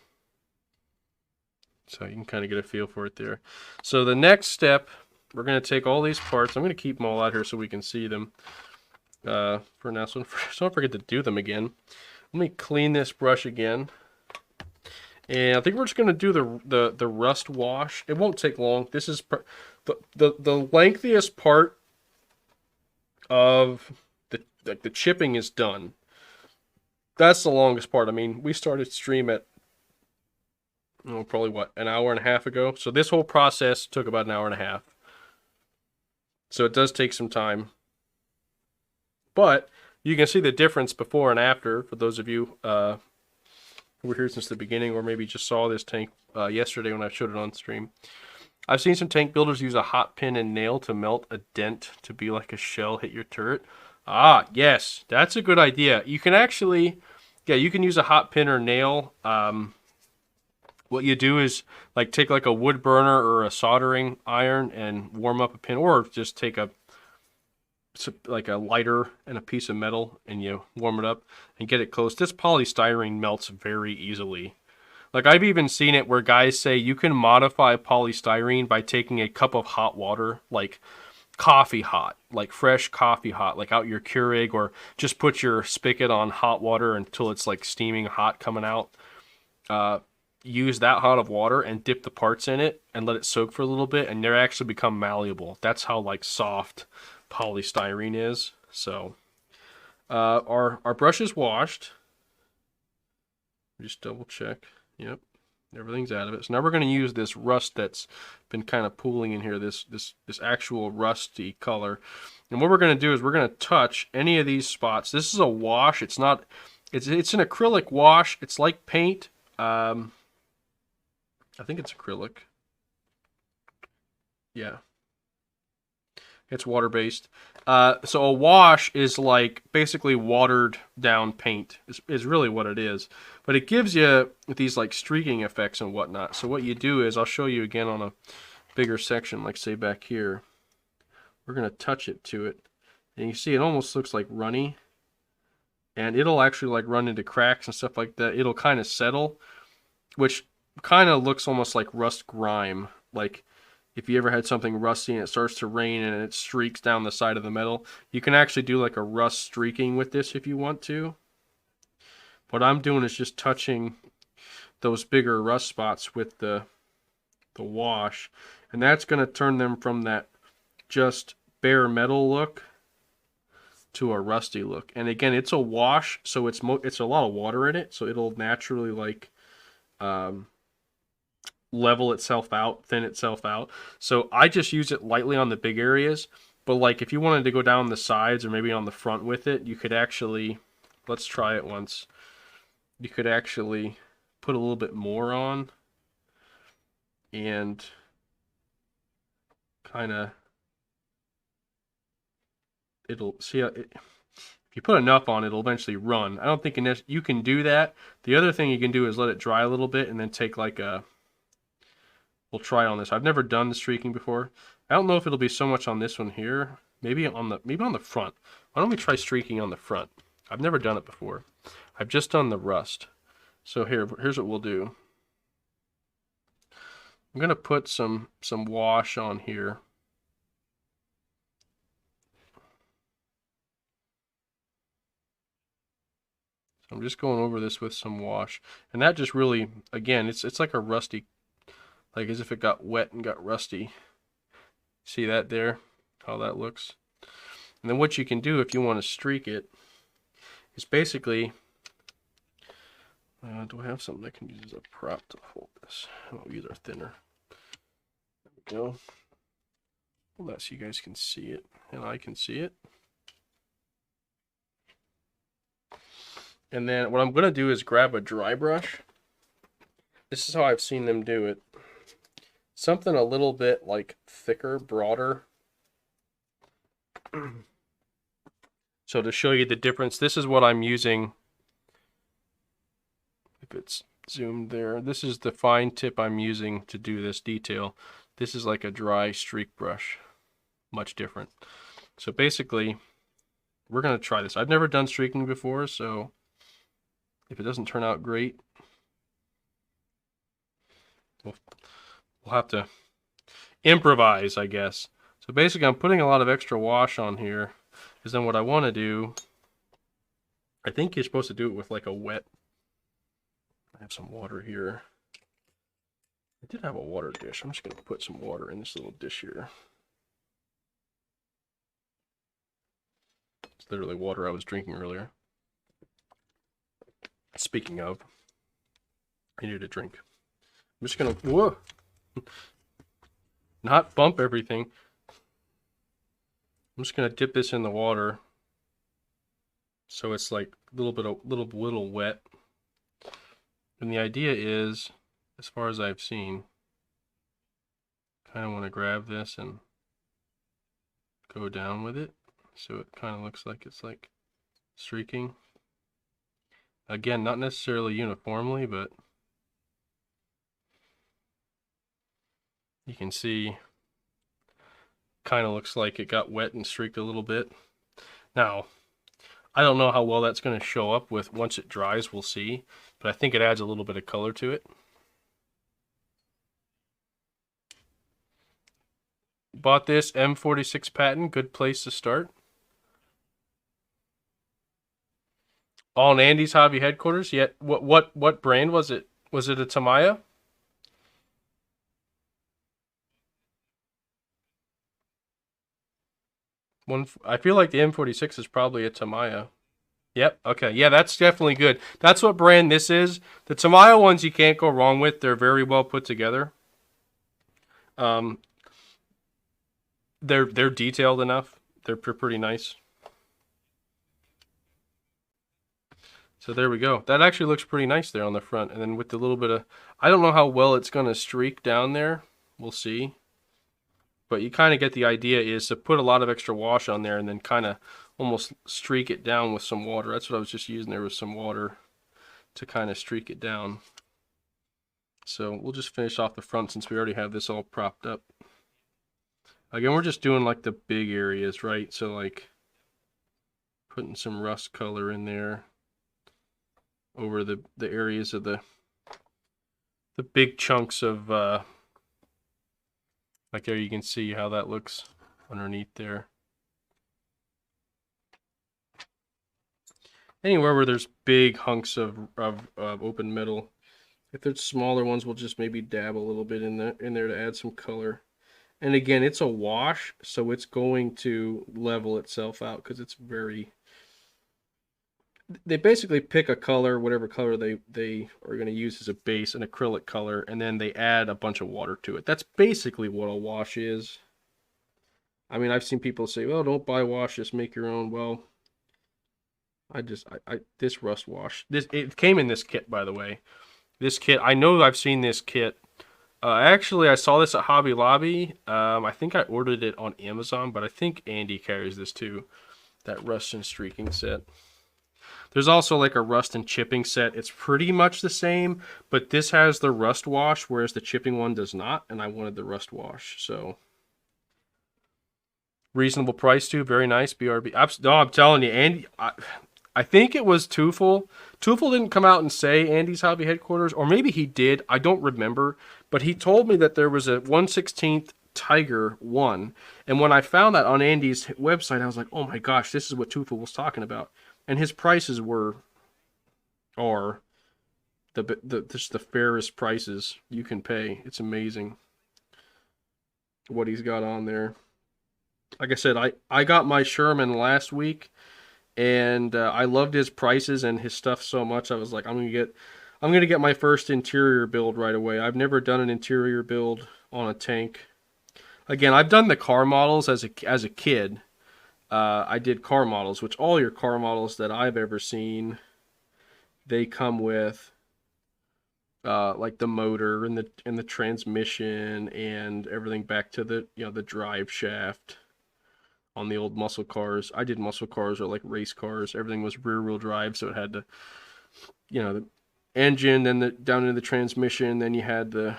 So you can kind of get a feel for it there. So the next step, we're going to take all these parts. I'm going to keep them all out here so we can see them for now. So don't forget to do them again. Let me clean this brush again. And I think we're just going to do the rust wash. It won't take long. This is the lengthiest part of the chipping is done. That's the longest part. I mean, we started stream at probably what, an hour and a half ago. So this whole process took about an hour and a half. So it does take some time. But you can see the difference before and after for those of you who were here since the beginning, or maybe just saw this tank yesterday when I showed it on stream. I've seen some tank builders use a hot pin and nail to melt a dent to be like a shell hit your turret. Ah, yes, that's a good idea. You can actually, yeah, you can use a hot pin or nail. What you do is like take like a wood burner or a soldering iron and warm up a pin, or just take like a lighter and a piece of metal and you warm it up and get it close. This polystyrene melts very easily. Like I've even seen it where guys say you can modify polystyrene by taking a cup of hot water, like coffee hot, like fresh coffee hot, like out your Keurig, or just put your spigot on hot water until it's like steaming hot coming out. Use that hot of water and dip the parts in it and let it soak for a little bit, and they actually become malleable. That's how like soft polystyrene is. So our brush is washed. Just double check. Yep, everything's out of it. So now we're going to use this rust that's been kind of pooling in here, this actual rusty color. And what we're going to do is we're going to touch any of these spots. This is a wash. It's not. It's an acrylic wash. It's like paint. I think it's acrylic. Yeah. It's water-based. So a wash is like basically watered down paint is really what it is. But it gives you these like streaking effects and whatnot. So what you do is, I'll show you again on a bigger section, like say back here. We're going to touch it to it. And you see it almost looks like runny. And it'll actually like run into cracks and stuff like that. It'll kind of settle, which kind of looks almost like rust grime. Like if you ever had something rusty and it starts to rain and it streaks down the side of the metal, you can actually do like a rust streaking with this if you want to. What I'm doing is just touching those bigger rust spots with the wash, and that's going to turn them from that just bare metal look to a rusty look. And again, it's a wash, so it's a lot of water in it, so it'll naturally like level itself out, thin itself out. So I just use it lightly on the big areas, but like if you wanted to go down the sides or maybe on the front with it, you could actually, let's try it once. You could actually put a little bit more on and kind of, it'll see how if you put enough on, it'll eventually run. I don't think you can do that. The other thing you can do is let it dry a little bit and then take like a, we'll try on this. I've never done the streaking before. I don't know if it'll be so much on this one here. Maybe on the front. Why don't we try streaking on the front? I've never done it before. I've just done the rust. So here's what we'll do. I'm gonna put some wash on here. So I'm just going over this with some wash, and that just really, again, it's like a rusty, like as if it got wet and got rusty. See that there? How that looks? And then what you can do if you want to streak it is basically, do I have something I can use as a prop to hold this? I'll use our thinner. There we go. Hold that so you guys can see it, and I can see it. And then what I'm going to do is grab a dry brush. This is how I've seen them do it. Something a little bit like thicker, broader. So to show you the difference, this is what I'm using. If it's zoomed there, this is the fine tip I'm using to do this detail. This is like a dry streak brush, much different. So basically, we're going to try this. I've never done streaking before, so if it doesn't turn out great, we'll have to improvise, I guess. So basically, I'm putting a lot of extra wash on here, because then what I want to do, I think you're supposed to do it with like a wet, I have some water here. I did have a water dish. I'm just going to put some water in this little dish here. It's literally water I was drinking earlier. Speaking of, I need a drink. I'm just going to, whoa, not bump everything. I'm just going to dip this in the water so it's like a little wet. And the idea is, as far as I've seen, kind of want to grab this and go down with it so it kind of looks like it's like streaking. Again, not necessarily uniformly, but you can see kind of looks like it got wet and streaked a little bit. Now, I don't know how well that's going to show up with once it dries, we'll see, but I think it adds a little bit of color to it. Bought this M46 Patton. Good place to start. All in Andy's Hobby headquarters. Yet, what brand was it? Was it a Tamiya? One. I feel like the M46 is probably a Tamiya. Yep. Okay. Yeah, that's definitely good. That's what brand this is. The Tamiya ones you can't go wrong with. They're very well put together. Um, they're detailed enough. They're pretty nice. So there we go. That actually looks pretty nice there on the front. And then with the little bit of, I don't know how well it's going to streak down there. We'll see. But you kind of get the idea is to put a lot of extra wash on there and then kind of almost streak it down with some water. That's what I was just using there with some water to kind of streak it down. So we'll just finish off the front since we already have this all propped up. Again, we're just doing like the big areas, right? So like putting some rust color in there over the areas of the big chunks of like there you can see how that looks underneath there. Anywhere where there's big hunks of open metal. If there's smaller ones, we'll just maybe dab a little bit in there to add some color. And again, it's a wash, so it's going to level itself out because it's very. They basically pick a color, whatever color they are going to use as a base, an acrylic color, and then they add a bunch of water to it. That's basically what a wash is. I mean, I've seen people say, "Well, don't buy wash, just make your own." Well, this rust wash. It came in this kit, by the way. This kit, I know I've seen this kit. Actually, I saw this at Hobby Lobby. I think I ordered it on Amazon, but I think Andy carries this too. That rust and streaking set. There's also like a rust and chipping set. It's pretty much the same, but this has the rust wash, whereas the chipping one does not, and I wanted the rust wash, so. Reasonable price too, very nice, BRB. No, I'm telling you, Andy, I think it was Tufel. Tufel didn't come out and say Andy's Hobby headquarters, or maybe he did. I don't remember. But he told me that there was a 1/16 Tiger 1. And when I found that on Andy's website, I was like, oh my gosh, this is what Tufel was talking about. And his prices are just the fairest prices you can pay. It's amazing what he's got on there. Like I said, I got my Sherman last week. And I loved his prices and his stuff so much. I was like, I'm gonna get my first interior build right away. I've never done an interior build on a tank. Again, I've done the car models as a kid. I did car models, which all your car models that I've ever seen, they come with like the motor and the transmission and everything back to the the drive shaft. On the old muscle cars. I did muscle cars or like race cars. Everything was rear wheel drive, so it had the the engine, then down into the transmission, then you had the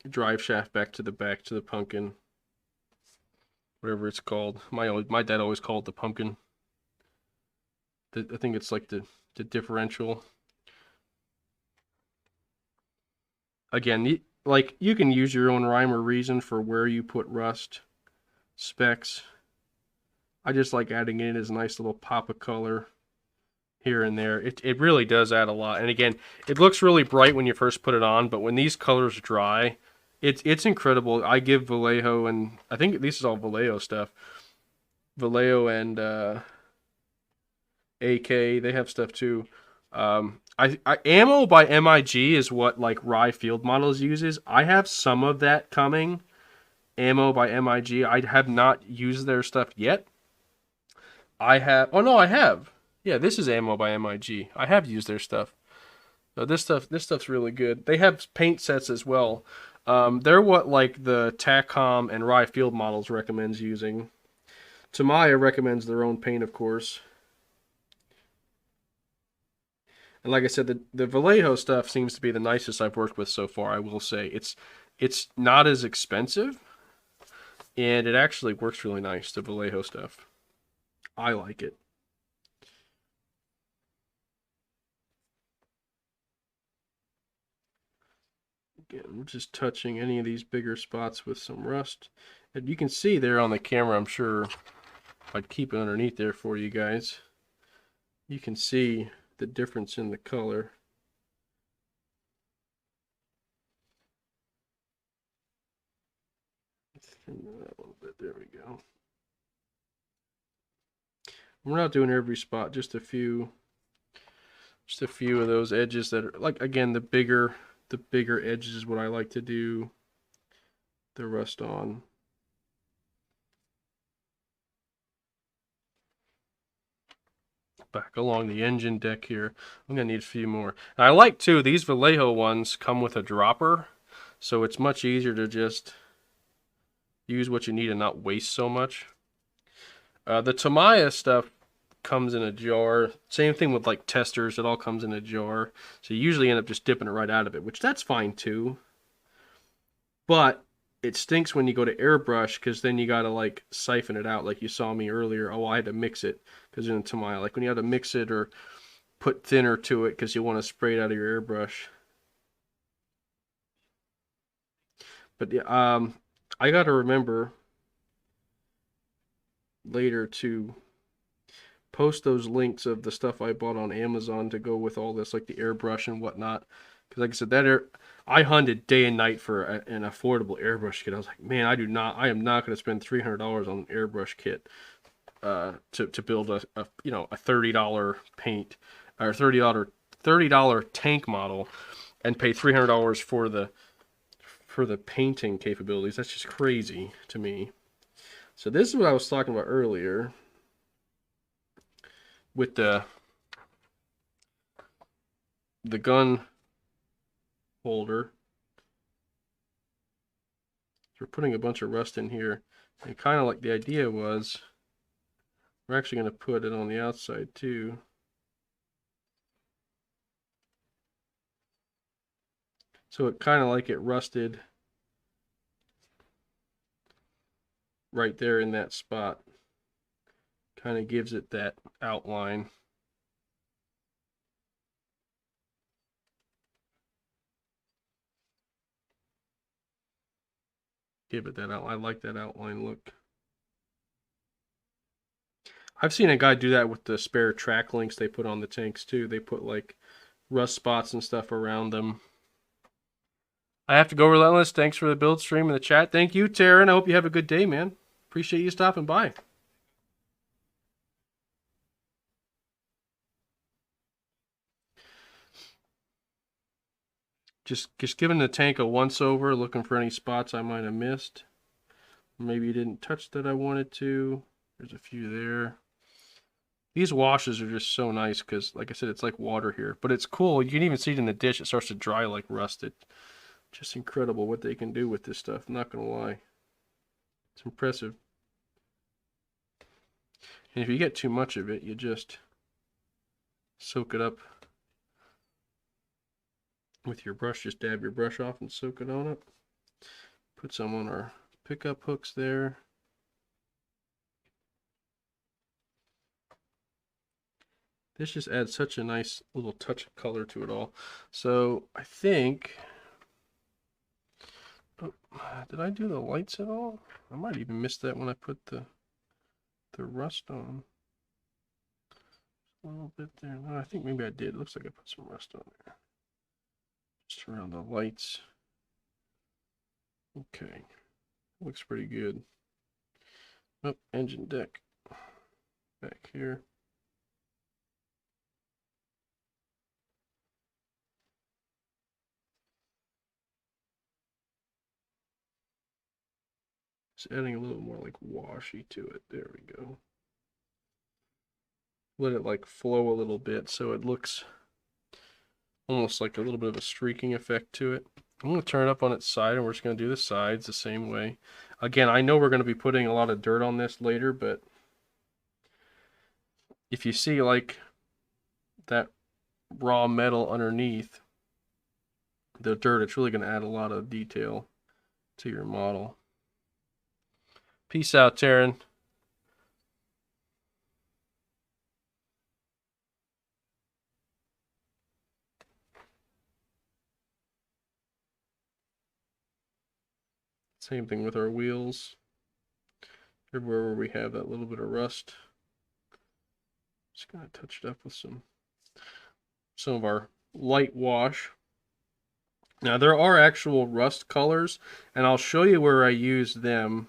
drive shaft back to the pumpkin, whatever it's called. My dad always called it the pumpkin. I think it's like the differential. Again, like you can use your own rhyme or reason for where you put rust specs. I just like adding in as a nice little pop of color here and there. It really does add a lot. And again, it looks really bright when you first put it on, but when these colors dry, it's incredible. I give Vallejo, and I think this is all Vallejo stuff. Vallejo and AK, they have stuff too. Ammo by MIG is what like Rye Field Models uses. I have some of that coming. Ammo by MIG. I have not used their stuff yet. I have. Oh no, I have. Yeah, this is Ammo by MIG. I have used their stuff. No, this stuff's really good. They have paint sets as well. They're what like the TACOM and Rye Field Models recommends using. Tamiya recommends their own paint, of course. And like I said, the Vallejo stuff seems to be the nicest I've worked with so far. I will say it's not as expensive, and it actually works really nice. The Vallejo stuff, I like it. Again, we're just touching any of these bigger spots with some rust. And you can see there on the camera, I'm sure, if I keep it underneath there for you guys, you can see the difference in the color. Thin that a little bit. There we go. We're not doing every spot, just a few of those edges that are like, again, the bigger edges is what I like to do the rust on. Back along the engine deck here. I'm gonna need a few more. And I like too, these Vallejo ones come with a dropper, so it's much easier to just use what you need and not waste so much. The Tamiya stuff comes in a jar. Same thing with like testers, it all comes in a jar. So you usually end up just dipping it right out of it, which that's fine too. But it stinks when you go to airbrush, because then you gotta like siphon it out like you saw me earlier. Oh, I had to mix it because in Tamiya, like when you have to mix it or put thinner to it because you want to spray it out of your airbrush. But yeah, I gotta remember later to post those links of the stuff I bought on Amazon to go with all this, like the airbrush and whatnot. Because like I said, I hunted day and night for an affordable airbrush kit. I was like, man, I am not going to spend $300 on an airbrush kit to build a $30 paint or $30 tank model and pay $300 for the painting capabilities. That's just crazy to me. So this is what I was talking about earlier with the gun holder. So we're putting a bunch of rust in here, and kind of like the idea was we're actually going to put it on the outside too. So it kind of like it rusted right there in that spot. Kind of gives it that outline. Give it that outline. I like that outline look. I've seen a guy do that with the spare track links they put on the tanks too. They put like rust spots and stuff around them. I have to go, Relentless. Thanks for the build stream in the chat. Thank you, Taryn. I hope you have a good day, man. Appreciate you stopping by. Just giving the tank a once over, looking for any spots I might have missed. Maybe you didn't touch that I wanted to. There's a few there. These washes are just so nice because, like I said, it's like water here. But it's cool. You can even see it in the dish. It starts to dry like rusted. Just incredible what they can do with this stuff. I'm not going to lie. It's impressive. And if you get too much of it, you just soak it up with your brush. Just dab your brush off and soak it on up. Put some on our pickup hooks there. This just adds such a nice little touch of color to it all. So I think, oh, did I do the lights at all? I might even miss that when I put the rust on. A little bit there. No, I think maybe I did. It looks like I put some rust on there. Just around the lights. Okay. Looks pretty good. Oh, engine deck. Back here. Just adding a little more like washy to it. There we go. Let it like flow a little bit so it looks almost like a little bit of a streaking effect to it. I'm going to turn it up on its side, and we're just going to do the sides the same way. Again, I know we're going to be putting a lot of dirt on this later, but if you see like that raw metal underneath the dirt, it's really going to add a lot of detail to your model. Peace out, Taryn. Same thing with our wheels. Everywhere where we have that little bit of rust. Just gonna touch it up with some of our light wash. Now there are actual rust colors, and I'll show you where I use them.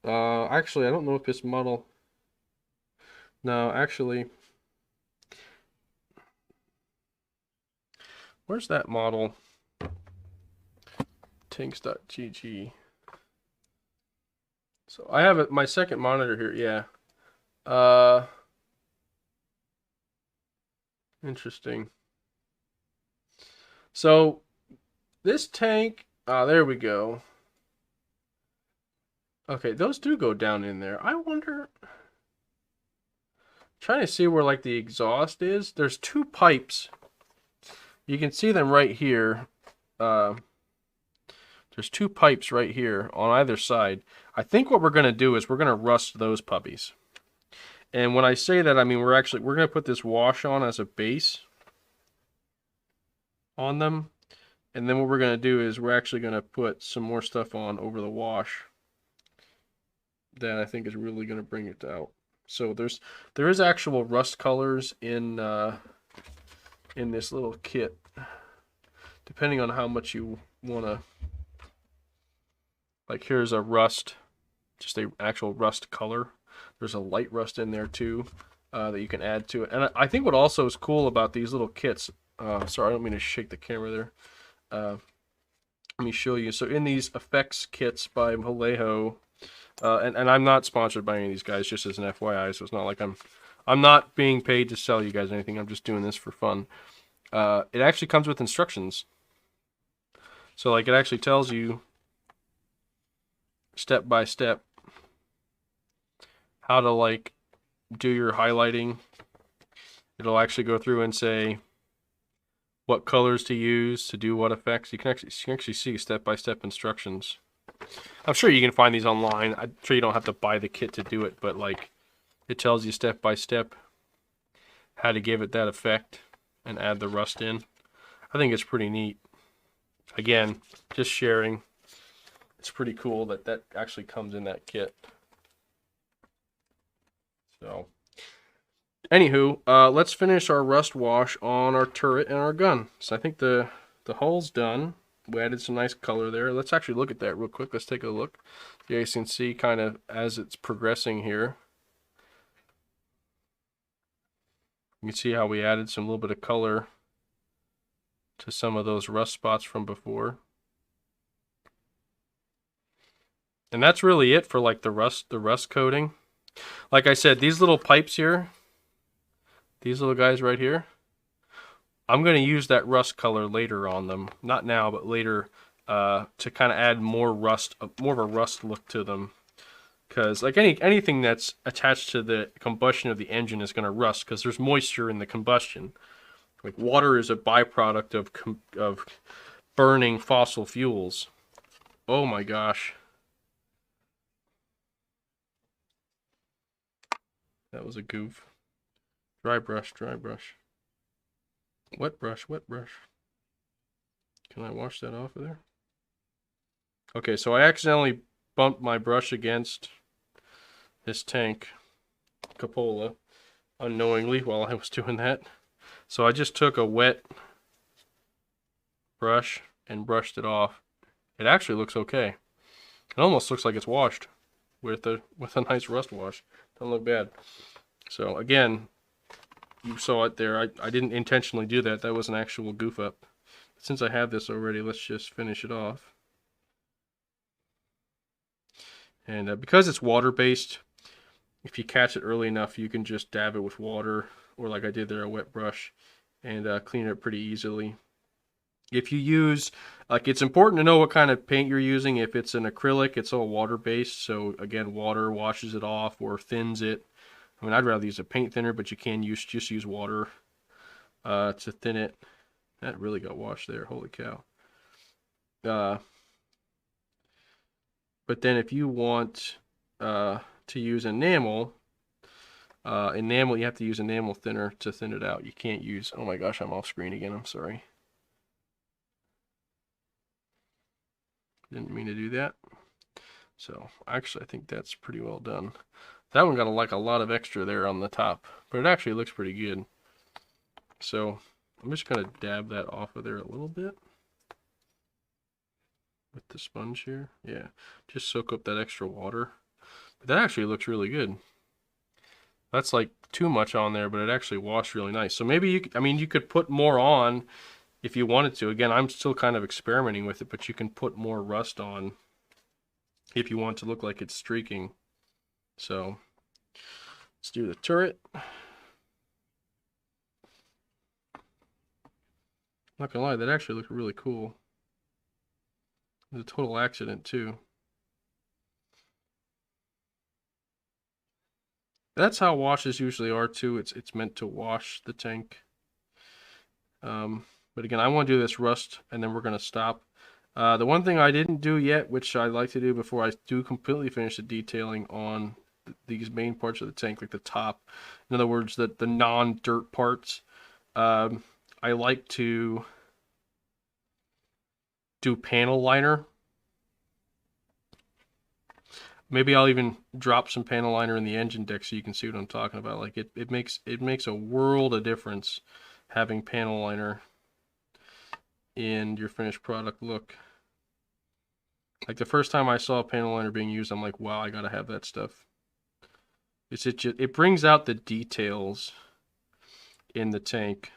Actually, I don't know if this model. No, actually, where's that model? Tinks.gg. So I have my second monitor here. Yeah. Interesting. So this tank, there we go. Okay, those do go down in there. I wonder, trying to see where like the exhaust is. There's two pipes. You can see them right here. There's two pipes right here on either side. I think what we're going to do is we're going to rust those puppies. And when I say that, I mean we're going to put this wash on as a base on them. And then what we're going to do is we're actually going to put some more stuff on over the wash that I think is really going to bring it out. So there is actual rust colors in this little kit, depending on how much you want to. Like here's a rust, just a actual rust color. There's a light rust in there too that you can add to it. And I think what also is cool about these little kits. Sorry, I don't mean to shake the camera there. Let me show you. So in these effects kits by Vallejo, and I'm not sponsored by any of these guys, just as an FYI. So it's not like I'm not being paid to sell you guys anything. I'm just doing this for fun. It actually comes with instructions. So like it actually tells you step by step how to like do your highlighting. It'll actually go through and say what colors to use to do what effects. You can actually see step-by-step instructions. I'm sure you can find these online. I'm sure you don't have to buy the kit to do it, but like it tells you step-by-step how to give it that effect and add the rust in. I think it's pretty neat. Again, just sharing. It's pretty cool that that actually comes in that kit. So anywho, let's finish our rust wash on our turret and our gun. So I think the hull's done. We added some nice color there. Let's actually look at that real quick. Let's take a look. You guys can see kind of as it's progressing here. You can see how we added some little bit of color to some of those rust spots from before. And that's really it for like the rust coating. Like I said, these little pipes here, these little guys right here, I'm going to use that rust color later on them. Not now, but later to kind of add more rust, more of a rust look to them. Because like anything that's attached to the combustion of the engine is going to rust because there's moisture in the combustion. Like water is a byproduct of burning fossil fuels. Oh my gosh. That was a goof. Dry brush, dry brush. Wet brush, wet brush. Can I wash that off of there? Okay, so I accidentally bumped my brush against this tank cupola unknowingly while I was doing that. So I just took a wet brush and brushed it off. It actually looks okay. It almost looks like it's washed with a nice rust wash. Doesn't look bad. So again, you saw it there. I didn't intentionally do that. That was an actual goof up. Since I have this already, let's just finish it off. And because it's water-based, if you catch it early enough, you can just dab it with water, or like I did there, a wet brush, and clean it up pretty easily. If you use, like, it's important to know what kind of paint you're using. If it's an acrylic, it's all water-based, so again, water washes it off or thins it. I mean, I'd rather use a paint thinner, but you can just use water to thin it. That really got washed there, holy cow. But then if you want to use enamel, you have to use enamel thinner to thin it out. You can't use, oh my gosh, I'm off screen again, I'm sorry. Didn't mean to do that. So actually, I think that's pretty well done. That one got like a lot of extra there on the top, but it actually looks pretty good. So I'm just gonna dab that off of there a little bit with the sponge here. Yeah, just soak up that extra water. But that actually looks really good. That's like too much on there, but it actually washed really nice. So maybe you could put more on if you wanted to. Again, I'm still kind of experimenting with it, but you can put more rust on if you want to look like it's streaking. So let's do the turret. Not gonna lie, that actually looked really cool. It was a total accident too. That's how washes usually are too. It's meant to wash the tank. But again, I want to do this rust, and then we're gonna stop. The one thing I didn't do yet, which I'd like to do before I do completely finish the detailing on these main parts of the tank, like the top. In other words, the non-dirt parts. I like to do panel liner. Maybe I'll even drop some panel liner in the engine deck so you can see what I'm talking about. Like it makes a world of difference having panel liner in your finished product look. Like the first time I saw panel liner being used, I'm like, wow, I gotta have that stuff. It brings out the details in the tank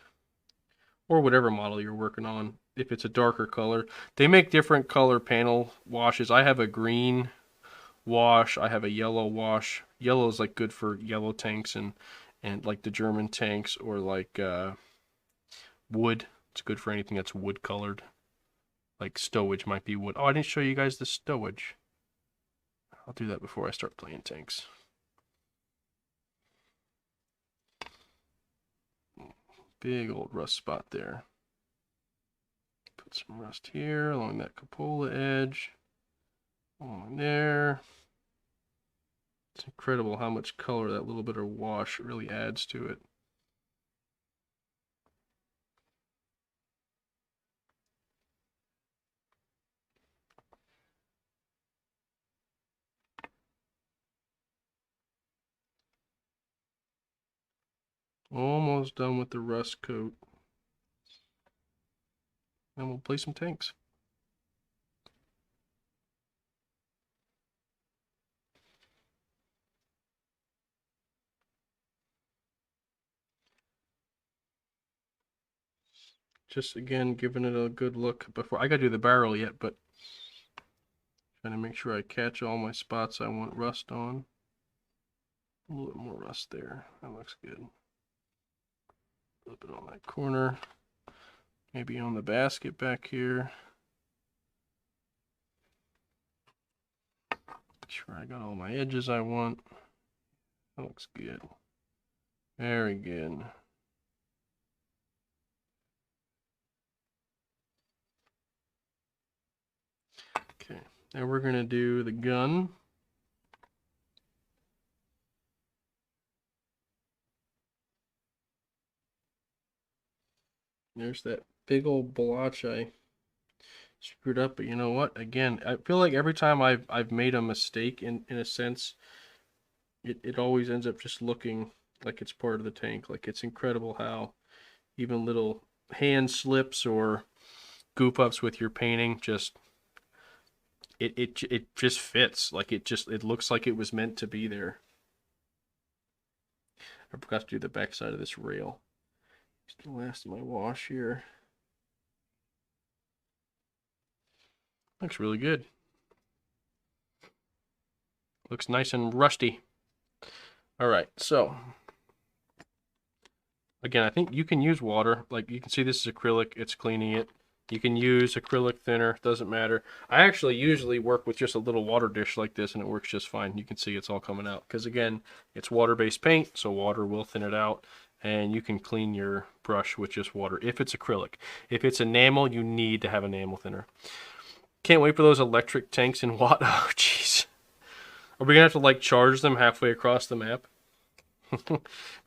or whatever model you're working on. If it's a darker color, they make different color panel washes. I have a green wash. I have a yellow wash. Yellow is like good for yellow tanks and like the German tanks, or like wood. It's good for anything that's wood colored. Like stowage might be wood. Oh, I didn't show you guys the stowage. I'll do that before I start playing tanks. Big old rust spot there. Put some rust here along that cupola edge. Along there. It's incredible how much color that little bit of wash really adds to it. Almost done with the rust coat. And we'll play some tanks. Just again, giving it a good look before. I gotta do the barrel yet, but trying to make sure I catch all my spots I want rust on. A little bit more rust there. That looks good. A little bit on that corner. Maybe on the basket back here. Make sure I got all my edges I want. That looks good. Very good. Okay, now we're gonna do the gun. There's that big old blotch I screwed up, but you know what? Again, I feel like every time I've made a mistake in a sense, it always ends up just looking like it's part of the tank. Like it's incredible how even little hand slips or goof ups with your painting just it just fits. Like it looks like it was meant to be there. I forgot to do the back side of this rail. Just the last of my wash here. Looks really good. Looks nice and rusty. All right, so again, I think you can use water. Like you can see this is acrylic, it's cleaning it. You can use acrylic thinner, doesn't matter. I actually usually work with just a little water dish like this and it works just fine. You can see it's all coming out because again, it's water-based paint, so water will thin it out. And you can clean your brush with just water if it's acrylic. If it's enamel, you need to have enamel thinner. Can't wait for those electric tanks in Watt. Oh, jeez. Are we going to have to like charge them halfway across the map?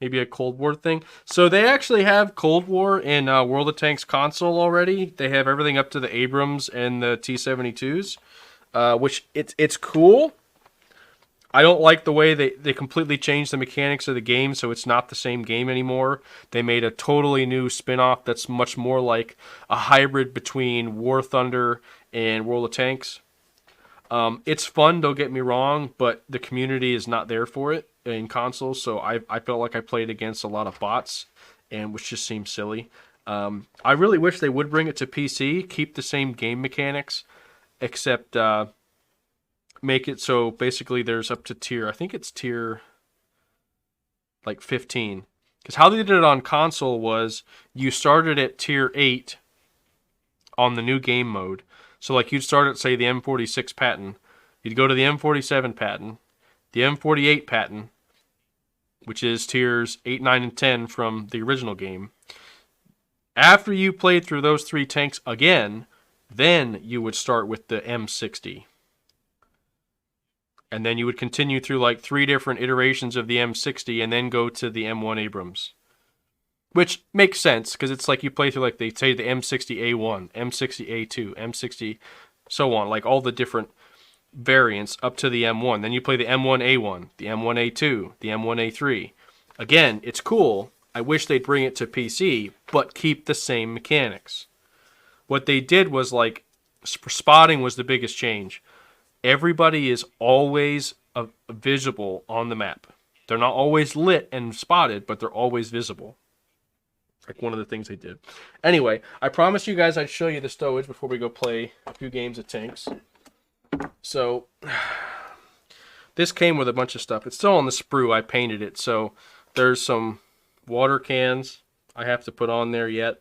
Maybe a Cold War thing. So they actually have Cold War in World of Tanks console already. They have everything up to the Abrams and the T-72s, which it's cool. I don't like the way they completely changed the mechanics of the game, so it's not the same game anymore. They made a totally new spin-off that's much more like a hybrid between War Thunder and World of Tanks. It's fun, don't get me wrong, but the community is not there for it in consoles, so I felt like I played against a lot of bots, and which just seemed silly. I really wish they would bring it to PC, keep the same game mechanics, except make it so basically there's up to tier, I think it's tier like 15. Because how they did it on console was you started at tier 8 on the new game mode. So like you'd start at, say, the M46 Patton. You'd go to the M47 Patton, the M48 Patton, which is tiers 8, 9, and 10 from the original game. After you played through those 3 tanks again, then you would start with the M60. And then you would continue through like 3 different iterations of the M60 and then go to the M1 Abrams. Which makes sense, because it's like you play through, like, they say the M60A1, M60A2, M60, so on, like all the different variants up to the M1. Then you play the M1A1, the M1A2, the M1A3. Again, it's cool. I wish they'd bring it to PC, but keep the same mechanics. What they did was, like, spotting was the biggest change. Everybody is always visible on the map. They're not always lit and spotted, but they're always visible. Like one of the things they did. Anyway, I promised you guys I'd show you the stowage before we go play a few games of tanks. So, this came with a bunch of stuff. It's still on the sprue. I painted it. So, there's some water cans I have to put on there yet.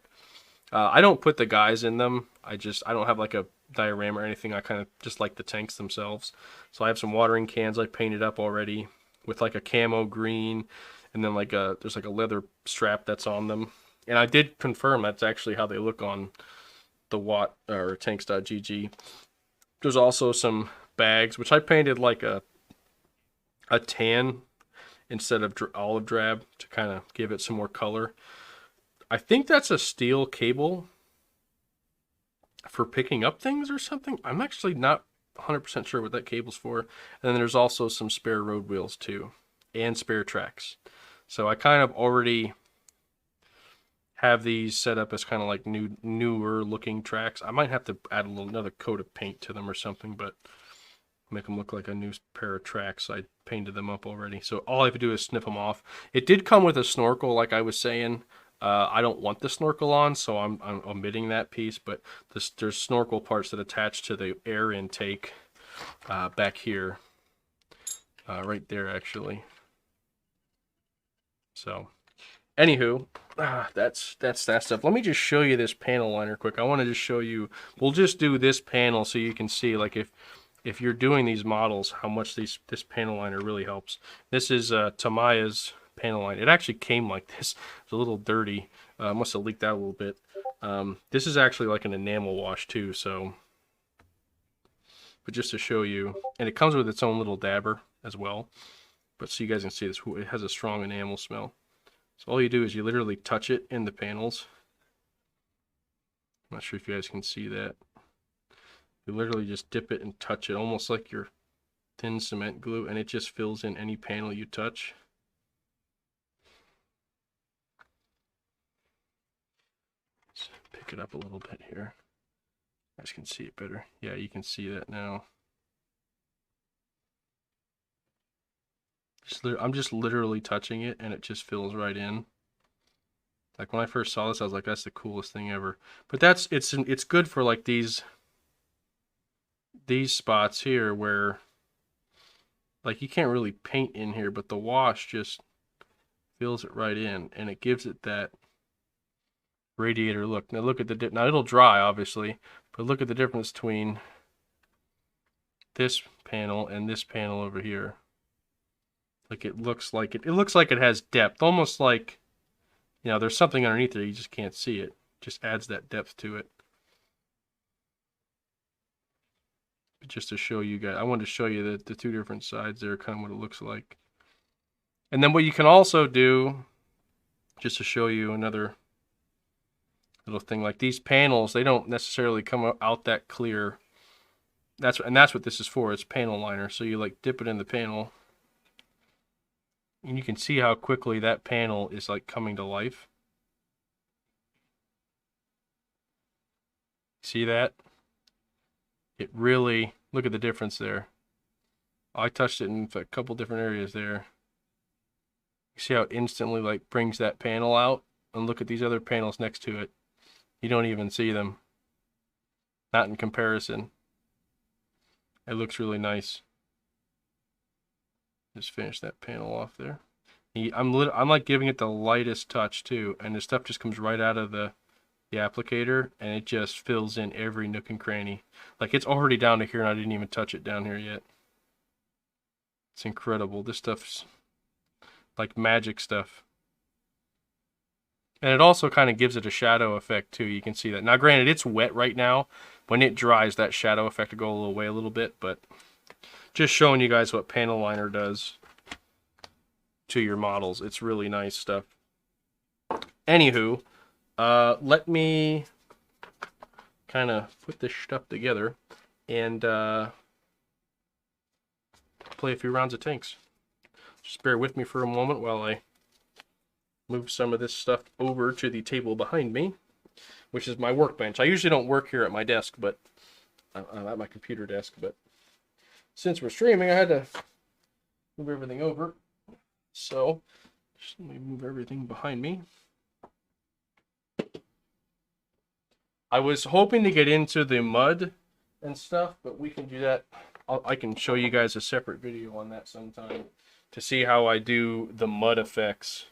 I don't put the guys in them. I don't have like a diorama or anything. I kind of just like the tanks themselves. So I have some watering cans I painted up already with like a camo green, and then like there's like a leather strap that's on them. And I did confirm that's actually how they look on the Watt or tanks.gg. There's also some bags which I painted like a tan instead of olive drab to kind of give it some more color. I think that's a steel cable for picking up things or something. I'm actually not 100% sure what that cable's for. And then there's also some spare road wheels too, and spare tracks. So I kind of already have these set up as kind of like newer looking tracks. I might have to add another coat of paint to them or something, but make them look like a new pair of tracks. I painted them up already. So all I have to do is snip them off. It did come with a snorkel, like I was saying. I don't want the snorkel on, so I'm omitting that piece, but there's snorkel parts that attach to the air intake back here. Right there, actually. So, anywho, that's that stuff. Let me just show you this panel liner quick. I want to just show you, we'll just do this panel so you can see, like, if you're doing these models, how much this panel liner really helps. This is Tamiya's panel line. It actually came like this. It's a little dirty. Must have leaked out a little bit. This is actually like an enamel wash too, so, but just to show you, and it comes with its own little dabber as well, but so you guys can see this, it has a strong enamel smell. So all you do is you literally touch it in the panels. I'm not sure if you guys can see that. You literally just dip it and touch it, almost like your thin cement glue, and it just fills in any panel you touch. Let's pick it up a little bit here. You guys can see it better. Yeah, you can see that now. I'm just literally touching it, and it just fills right in. Like when I first saw this, I was like, "That's the coolest thing ever." But it's good for like these spots here where, like, you can't really paint in here, but the wash just fills it right in, and it gives it that radiator look. Now look at the now it'll dry obviously, but look at the difference between this panel and this panel over here. Like it looks like it has depth, almost like, you know, there's something underneath there, you just can't see it. Just adds that depth to it. But just to show you guys, I wanted to show you the two different sides there, kind of what it looks like. And then what you can also do, just to show you another little thing, like these panels, they don't necessarily come out that clear. That's what this is for. It's panel liner. So you like dip it in the panel, and you can see how quickly that panel is like coming to life. See that? It really, look at the difference there. I touched it in a couple different areas there. You see how it instantly like brings that panel out? And look at these other panels next to it. You don't even see them. Not in comparison. It looks really nice. Just finish that panel off there. I'm like giving it the lightest touch too, and the stuff just comes right out of the applicator, and it just fills in every nook and cranny. Like it's already down to here, and I didn't even touch it down here yet. It's incredible. This stuff's like magic stuff. And it also kind of gives it a shadow effect too. You can see that. Now granted, it's wet right now. When it dries, that shadow effect will go away a little bit, but just showing you guys what panel liner does to your models. It's really nice stuff. Anywho, let me kind of put this stuff together and play a few rounds of tanks. Just bear with me for a moment while I move some of this stuff over to the table behind me, which is my workbench. I usually don't work here at my desk, but I'm at my computer desk, but since we're streaming, I had to move everything over. So just let me move everything behind me. I was hoping to get into the mud and stuff, but we can do that. I can show you guys a separate video on that sometime to see how I do the mud effects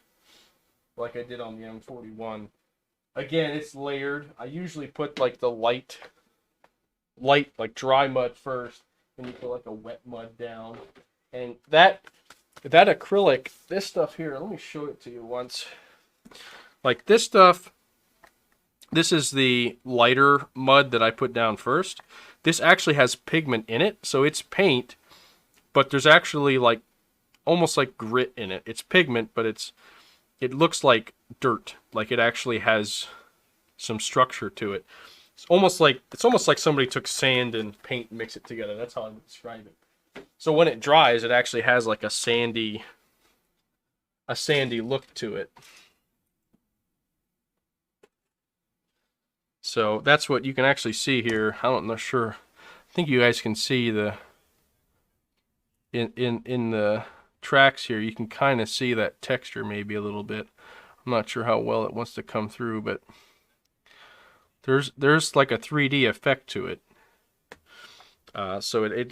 like I did on the M41. Again, it's layered. I usually put like the light like dry mud first, and you put like a wet mud down. And that acrylic, this stuff here, let me show it to you once. Like this stuff, this is the lighter mud that I put down first. This actually has pigment in it, so it's paint, but there's actually like almost like grit in it. It's pigment, but it looks like dirt. Like it actually has some structure to it. It's almost like somebody took sand and paint and mixed it together. That's how I would describe it. So when it dries, it actually has like a sandy look to it. So that's what you can actually see here. I'm not sure. I think you guys can see the in the tracks here. You can kind of see that texture maybe a little bit. I'm not sure how well it wants to come through, but there's like a 3D effect to it. So they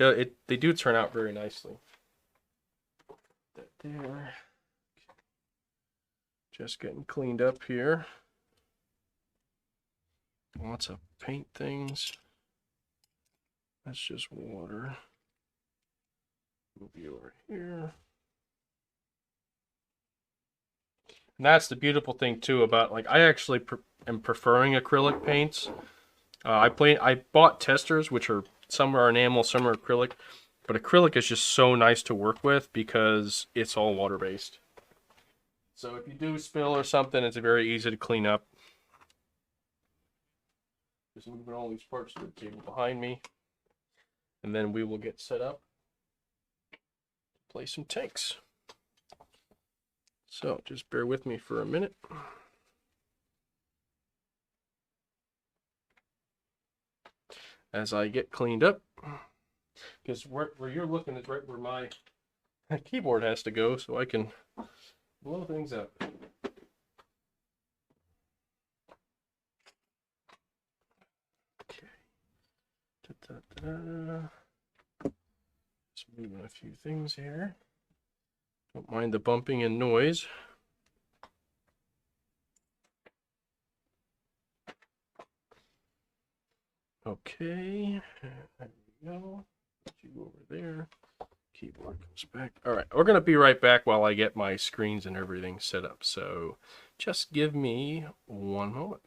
do turn out very nicely. That there. Just getting cleaned up here. Lots of paint things. That's just water. Move you over here. And that's the beautiful thing too about, like, I actually am preferring acrylic paints. I bought testers, which are some are enamel, some are acrylic, but acrylic is just so nice to work with because it's all water based. So if you do spill or something, it's very easy to clean up. Just moving all these parts to the table behind me, and then we will get set up to play some tanks. So just bear with me for a minute. As I get cleaned up, because where you're looking is right where my keyboard has to go, so I can blow things up. Okay. Just moving a few things here. Don't mind the bumping and noise. Okay, there we go. Put you over there. Keyboard comes back. All right, we're gonna be right back while I get my screens and everything set up. So just give me one moment.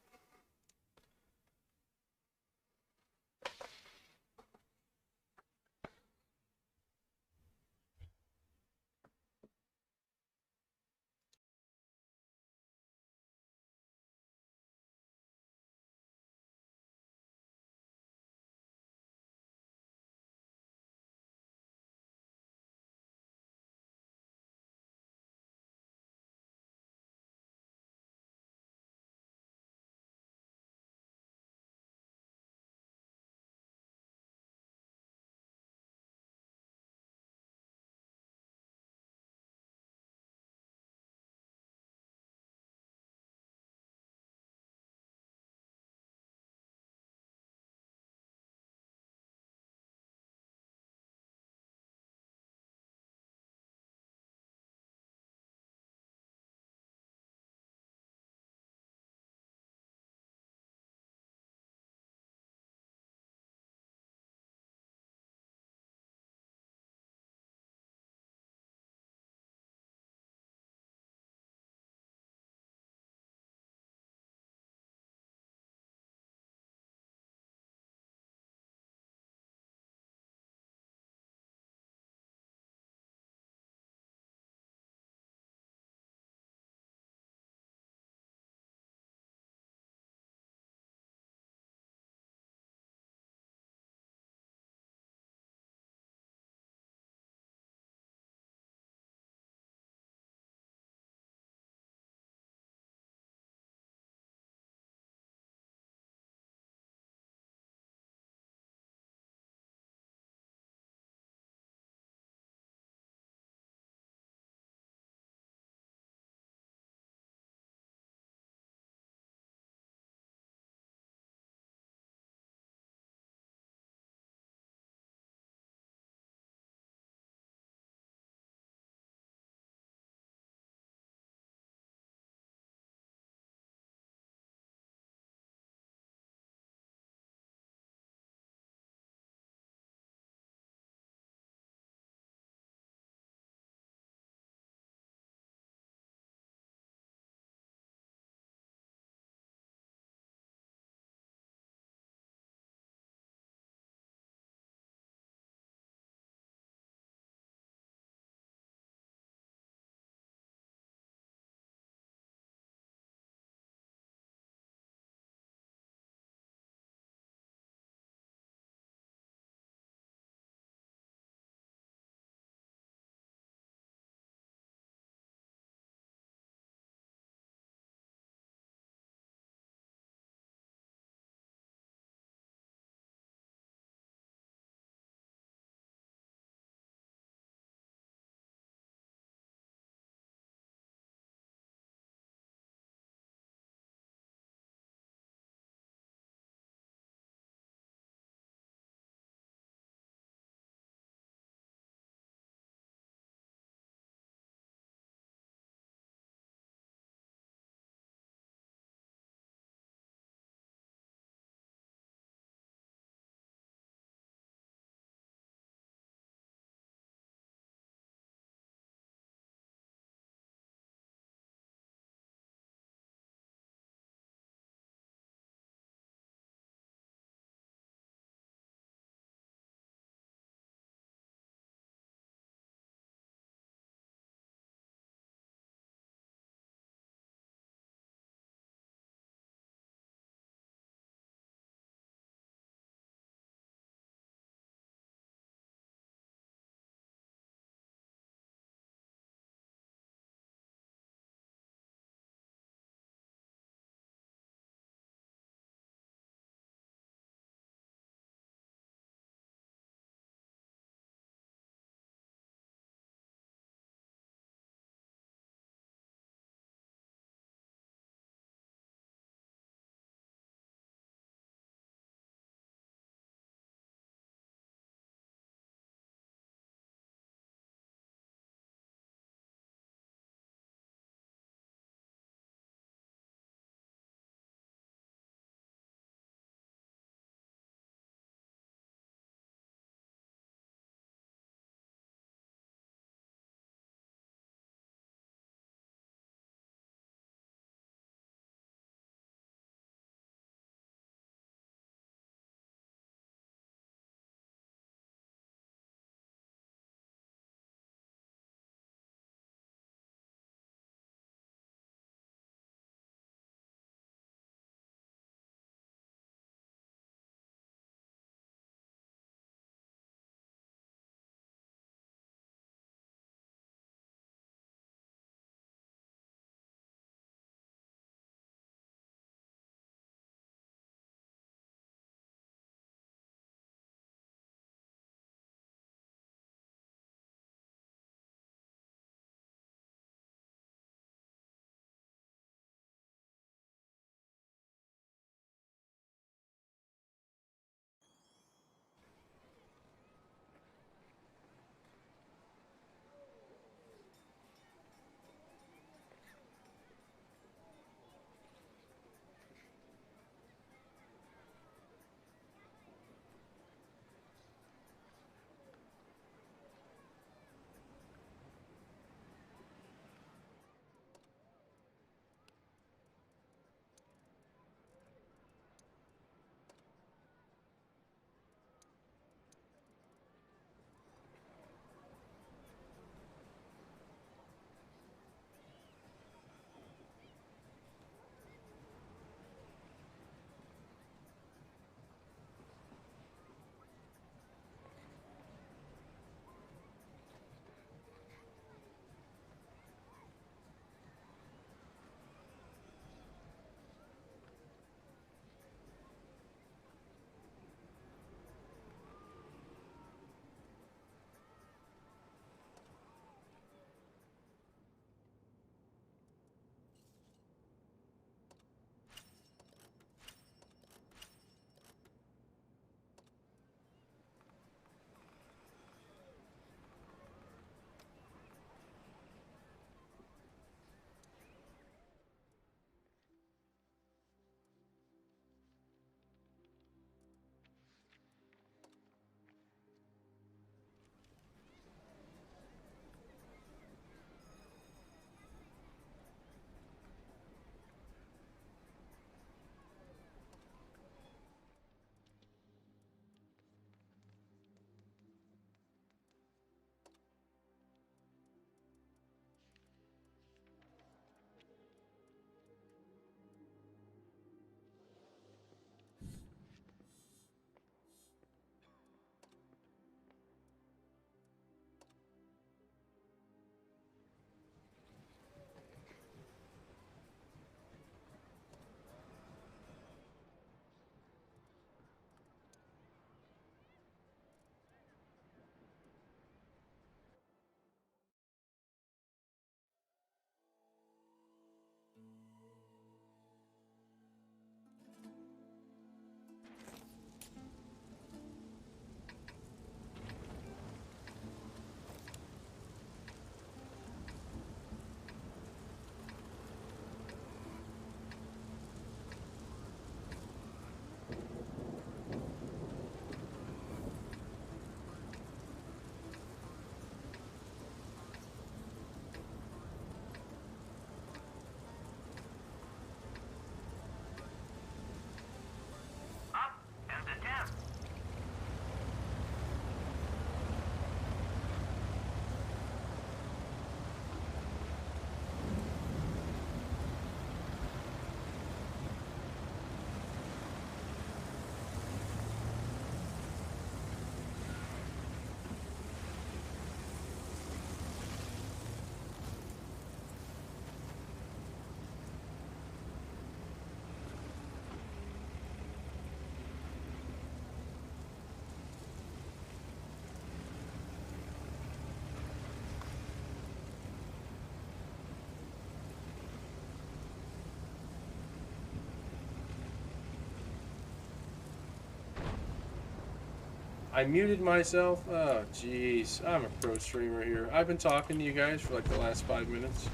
I muted myself. Oh, jeez. I'm a pro streamer here. I've been talking to you guys for like the last 5 minutes.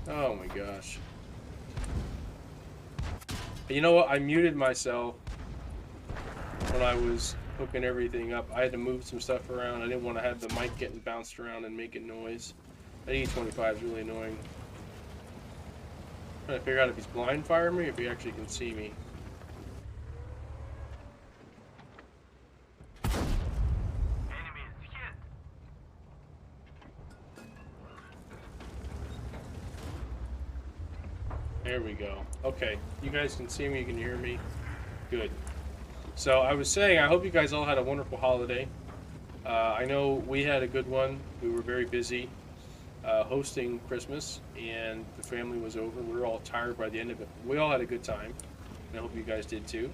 Oh my gosh. You know what? I muted myself when I was hooking everything up. I had to move some stuff around. I didn't want to have the mic getting bounced around and making noise. That E25 is really annoying. I'm trying to figure out if he's blind firing me or if he actually can see me. There we go. Okay, you guys can see me, you can hear me. Good. So I was saying, I hope you guys all had a wonderful holiday. I know we had a good one. We were very busy hosting Christmas, and the family was over. We were all tired by the end of it. We all had a good time, and I hope you guys did too.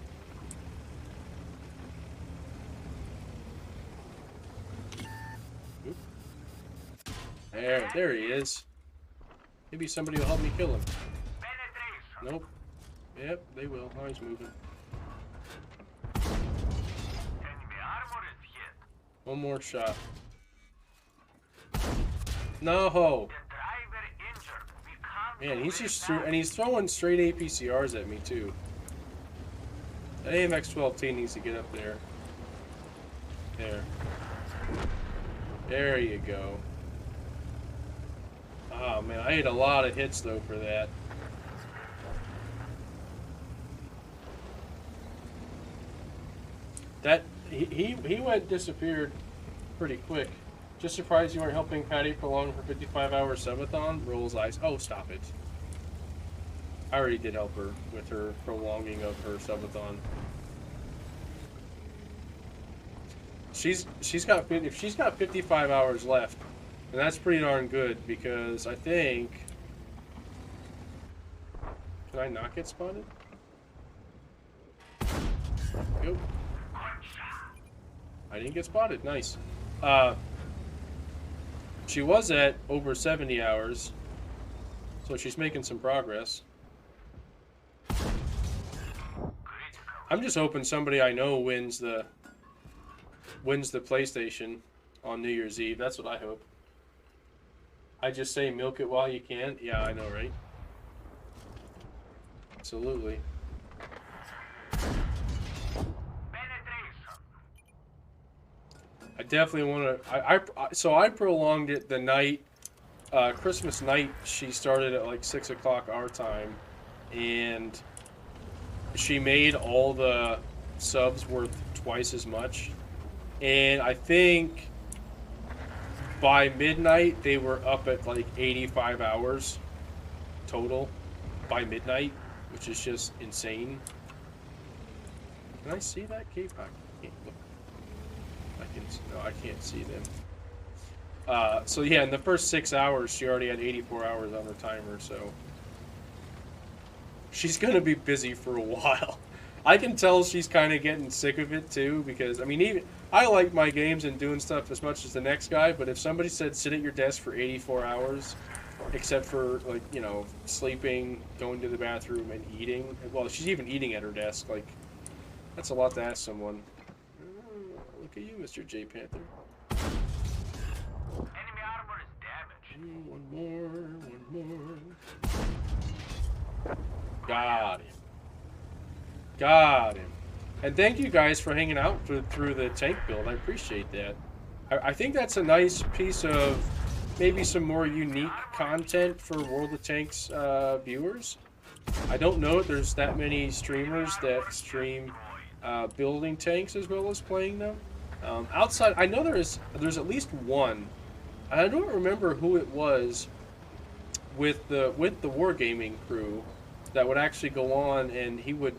Oop. There he is. Maybe somebody will help me kill him. Nope. Yep, they will. Oh, he's moving. One more shot. No! Man, he's just and he's throwing straight APCRs at me too. That AMX-12T needs to get up there. There. There you go. Oh man, I ate a lot of hits though for that. He went disappeared pretty quick. Just surprised you weren't helping Patty prolong her 55-hour subathon. Rolls eyes. Oh, stop it. I already did help her with her prolonging of her subathon. If she's got 55 hours left, then that's pretty darn good because I think. Can I not get spotted? Go. I didn't get spotted. Nice. She was at over 70 hours, so she's making some progress. I'm just hoping somebody I know wins the PlayStation on New Year's Eve. That's what I hope. I just say milk it while you can. Yeah, I know, right? Absolutely. I definitely want to. So I prolonged it the night, Christmas night. She started at like 6 o'clock our time, and she made all the subs worth twice as much. And I think by midnight they were up at like 85 hours total by midnight, which is just insane. Can I see that cape? I can't look. No, I can't see them. So yeah, in the first 6 hours, she already had 84 hours on her timer, so she's gonna be busy for a while. I can tell she's kind of getting sick of it too, because I mean, even I like my games and doing stuff as much as the next guy, but if somebody said sit at your desk for 84 hours, except for like, you know, sleeping, going to the bathroom, and eating, well, she's even eating at her desk, like that's a lot to ask someone. Look at you, Mr. J Panther. Enemy armor is damaged. One more. Got him. Got him. And thank you guys for hanging out through the tank build. I appreciate that. I think that's a nice piece of maybe some more unique content for World of Tanks viewers. I don't know if there's that many streamers that stream building tanks as well as playing them. Outside, I know there's at least one. I don't remember who it was with the wargaming crew that would actually go on and he would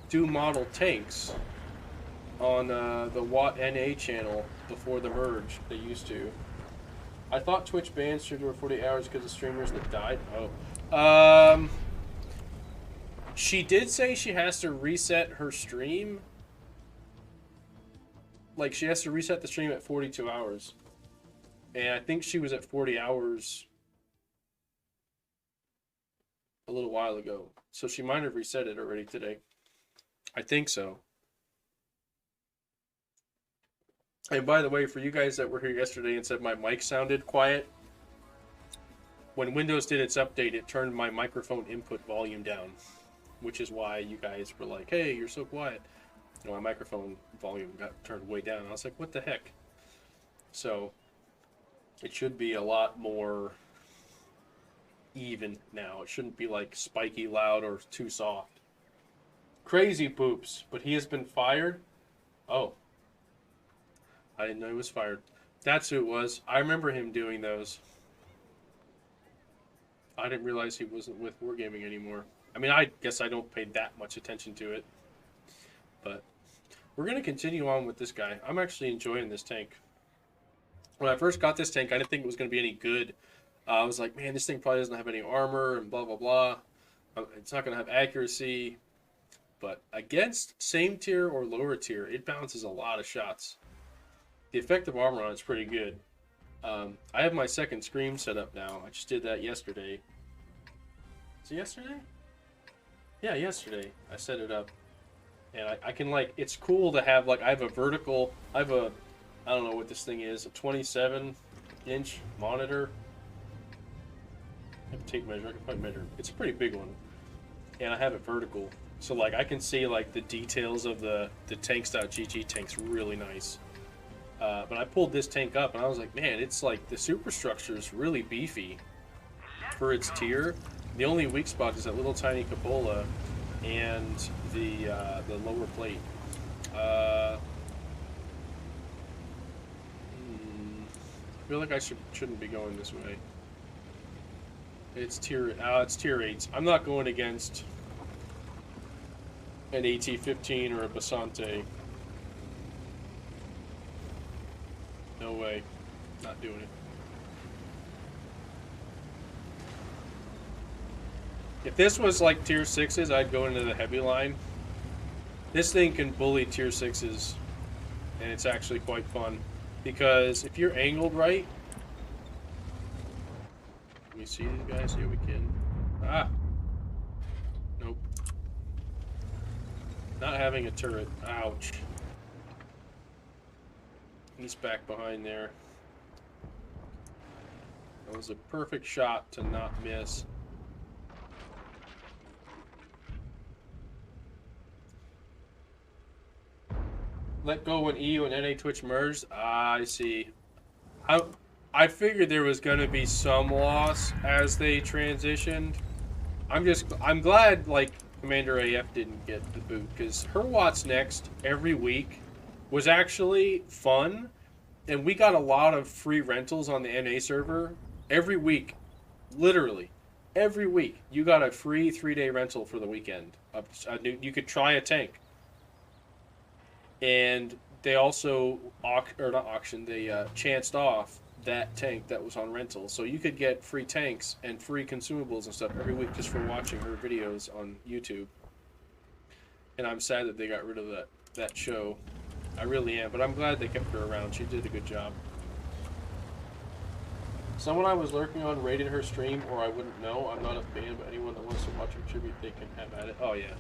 do model tanks on the Watt NA channel before the merge. They used to. I thought Twitch banned streamed over 40 hours because of streamers that died. Oh. She did say she has to reset her stream. Like, she has to reset the stream at 42 hours. And I think she was at 40 hours a little while ago. So she might have reset it already today. I think so. And by the way, for you guys that were here yesterday and said my mic sounded quiet, when Windows did its update, it turned my microphone input volume down, which is why you guys were like, "Hey, you're so quiet." You know, my microphone volume got turned way down. I was like, "What the heck?" So it should be a lot more even now. It shouldn't be like spiky loud or too soft. Crazy poops, but he has been fired. Oh, I didn't know he was fired. That's who it was. I remember him doing those. I didn't realize he wasn't with Wargaming anymore. I mean, I guess I don't pay that much attention to it. But we're going to continue on with this guy. I'm actually enjoying this tank. When I first got this tank, I didn't think it was going to be any good. I was like, man, this thing probably doesn't have any armor and blah, blah, blah. It's not going to have accuracy. But against same tier or lower tier, it bounces a lot of shots. The effective armor on it's pretty good. I have my second scream set up now. I just did that yesterday. Is it yesterday? Yeah, yesterday. I set it up. And I can, like, it's cool to have, like, I have a vertical, I don't know what this thing is, a 27-inch monitor. I have a tape measure, I can probably measure. It's a pretty big one. And I have it vertical. So, like, I can see, like, the details of the tanks.gg tank's really nice. But I pulled this tank up, and I was like, man, it's like, the superstructure is really beefy for its tier. The only weak spot is that little tiny cupola and the lower plate. I feel like I shouldn't be going this way. It's tier 8s. I'm not going against an AT-15 or a Basante. No way. Not doing it. If this was like tier 6s, I'd go into the heavy line. This thing can bully tier 6s, and it's actually quite fun. Because if you're angled right... Can you see these guys? Yeah, we can. Ah! Nope. Not having a turret. Ouch. He's back behind there. That was a perfect shot to not miss. Let go when EU and NA Twitch merged. Ah, I see. I figured there was going to be some loss as they transitioned. I'm glad, like, Commander AF didn't get the boot, because her What's Next every week was actually fun, and we got a lot of free rentals on the NA server every week. Literally. Every week. You got a free 3-day rental for the weekend. You could try a tank. And they also, they chanced off that tank that was on rental. So you could get free tanks and free consumables and stuff every week just for watching her videos on YouTube. And I'm sad that they got rid of that show. I really am, but I'm glad they kept her around. She did a good job. Someone I was lurking on rated her stream, or I wouldn't know. I'm not a fan, but anyone that wants to watch her tribute, they can have at it. Oh, yeah.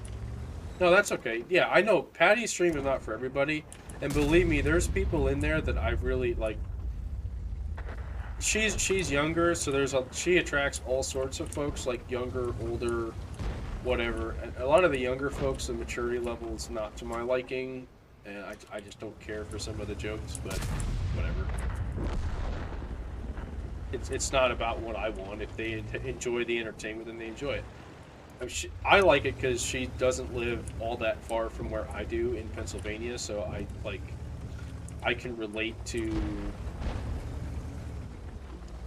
No, that's okay. Yeah, I know Patty's stream is not for everybody. And believe me, there's people in there that I've really, like... She's younger, so she attracts all sorts of folks, like younger, older, whatever. And a lot of the younger folks, the maturity level is not to my liking. And I just don't care for some of the jokes, but whatever. It's not about what I want. If they enjoy the entertainment, then they enjoy it. I like it because she doesn't live all that far from where I do in Pennsylvania, so I can relate to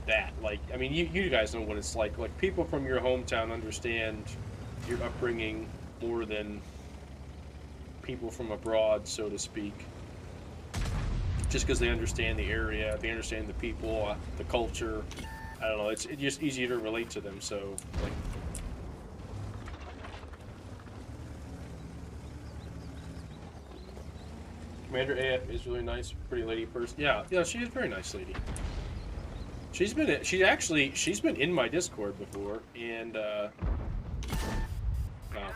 that. Like, I mean, you guys know what it's like. Like, people from your hometown understand your upbringing more than people from abroad, so to speak. Just because they understand the area, they understand the people, the culture. I don't know. It's just easier to relate to them. So, like. Commander AF is really nice, pretty lady person. Yeah, she is a very nice lady. She's been in my Discord before, and wow,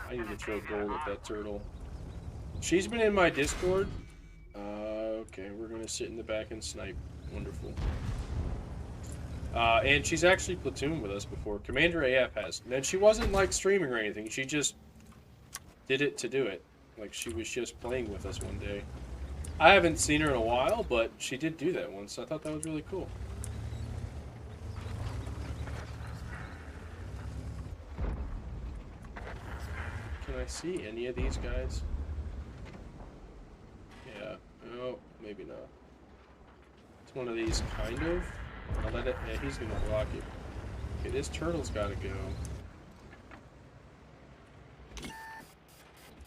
I need to throw gold at that turtle. She's been in my Discord Okay, we're gonna sit in the back and snipe. Wonderful. And she's actually platooned with us before. Commander AF has. And she wasn't like streaming or anything. She just did it to do it. Like she was just playing with us one day. I haven't seen her in a while, but she did do that once. So I thought that was really cool. Can I see any of these guys? Yeah. Oh, maybe not. It's one of these, kind of. I'll let it. Yeah, he's gonna block it. Okay, this turtle's gotta go.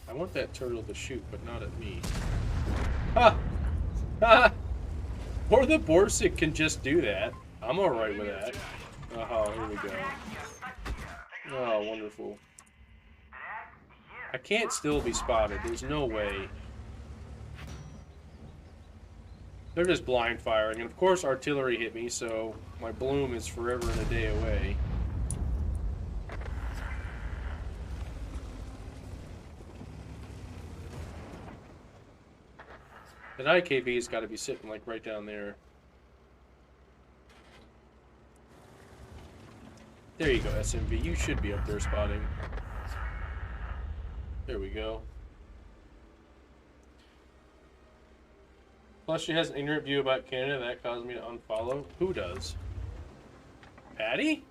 I want that turtle to shoot, but not at me. Ha! Ha! Or the Borsig can just do that. I'm alright with that. Oh, here we go. Oh, wonderful. I can't still be spotted. There's no way. They're just blind firing. And of course artillery hit me, so my bloom is forever and a day away. That IKV's got to be sitting like right down there. There you go, SMV. You should be up there spotting. There we go. Plus, she has an ignorant view about Canada that caused me to unfollow. Who does? Patty?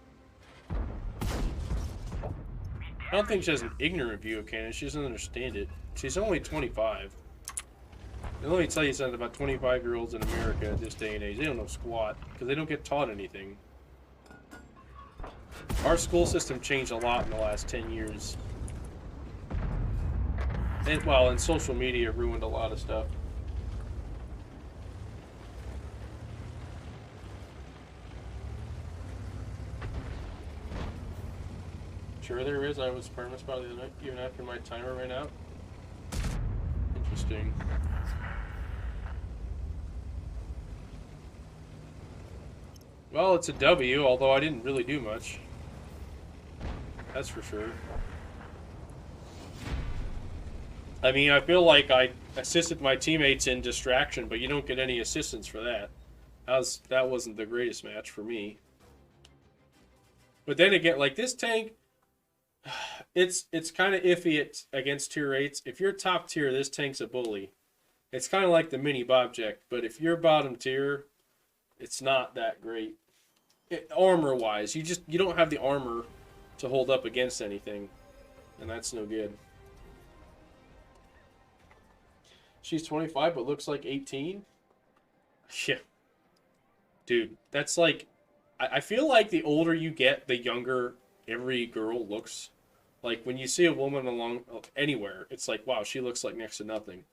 I don't think she has an ignorant view of Canada. She doesn't understand it. She's only 25. And let me tell you something about 25-year-olds in America at this day and age. They don't know squat because they don't get taught anything. Our school system changed a lot in the last 10 years. And, well, and social media ruined a lot of stuff. Sure there is. I was perma spotted the other night, even after my timer ran out. Interesting. Well, it's a W, although I didn't really do much. That's for sure. I mean, I feel like I assisted my teammates in distraction, but you don't get any assistance for that. That wasn't the greatest match for me. But then again, like this tank, it's kind of iffy against tier 8s. If you're top tier, this tank's a bully. It's kind of like the mini Bobject, but if you're bottom tier, it's not that great. Armor-wise, you don't have the armor to hold up against anything, and that's no good. She's 25 but looks like 18? Yeah. Dude, that's like... I feel like the older you get, the younger every girl looks. Like, when you see a woman along anywhere, it's like, wow, she looks like next to nothing.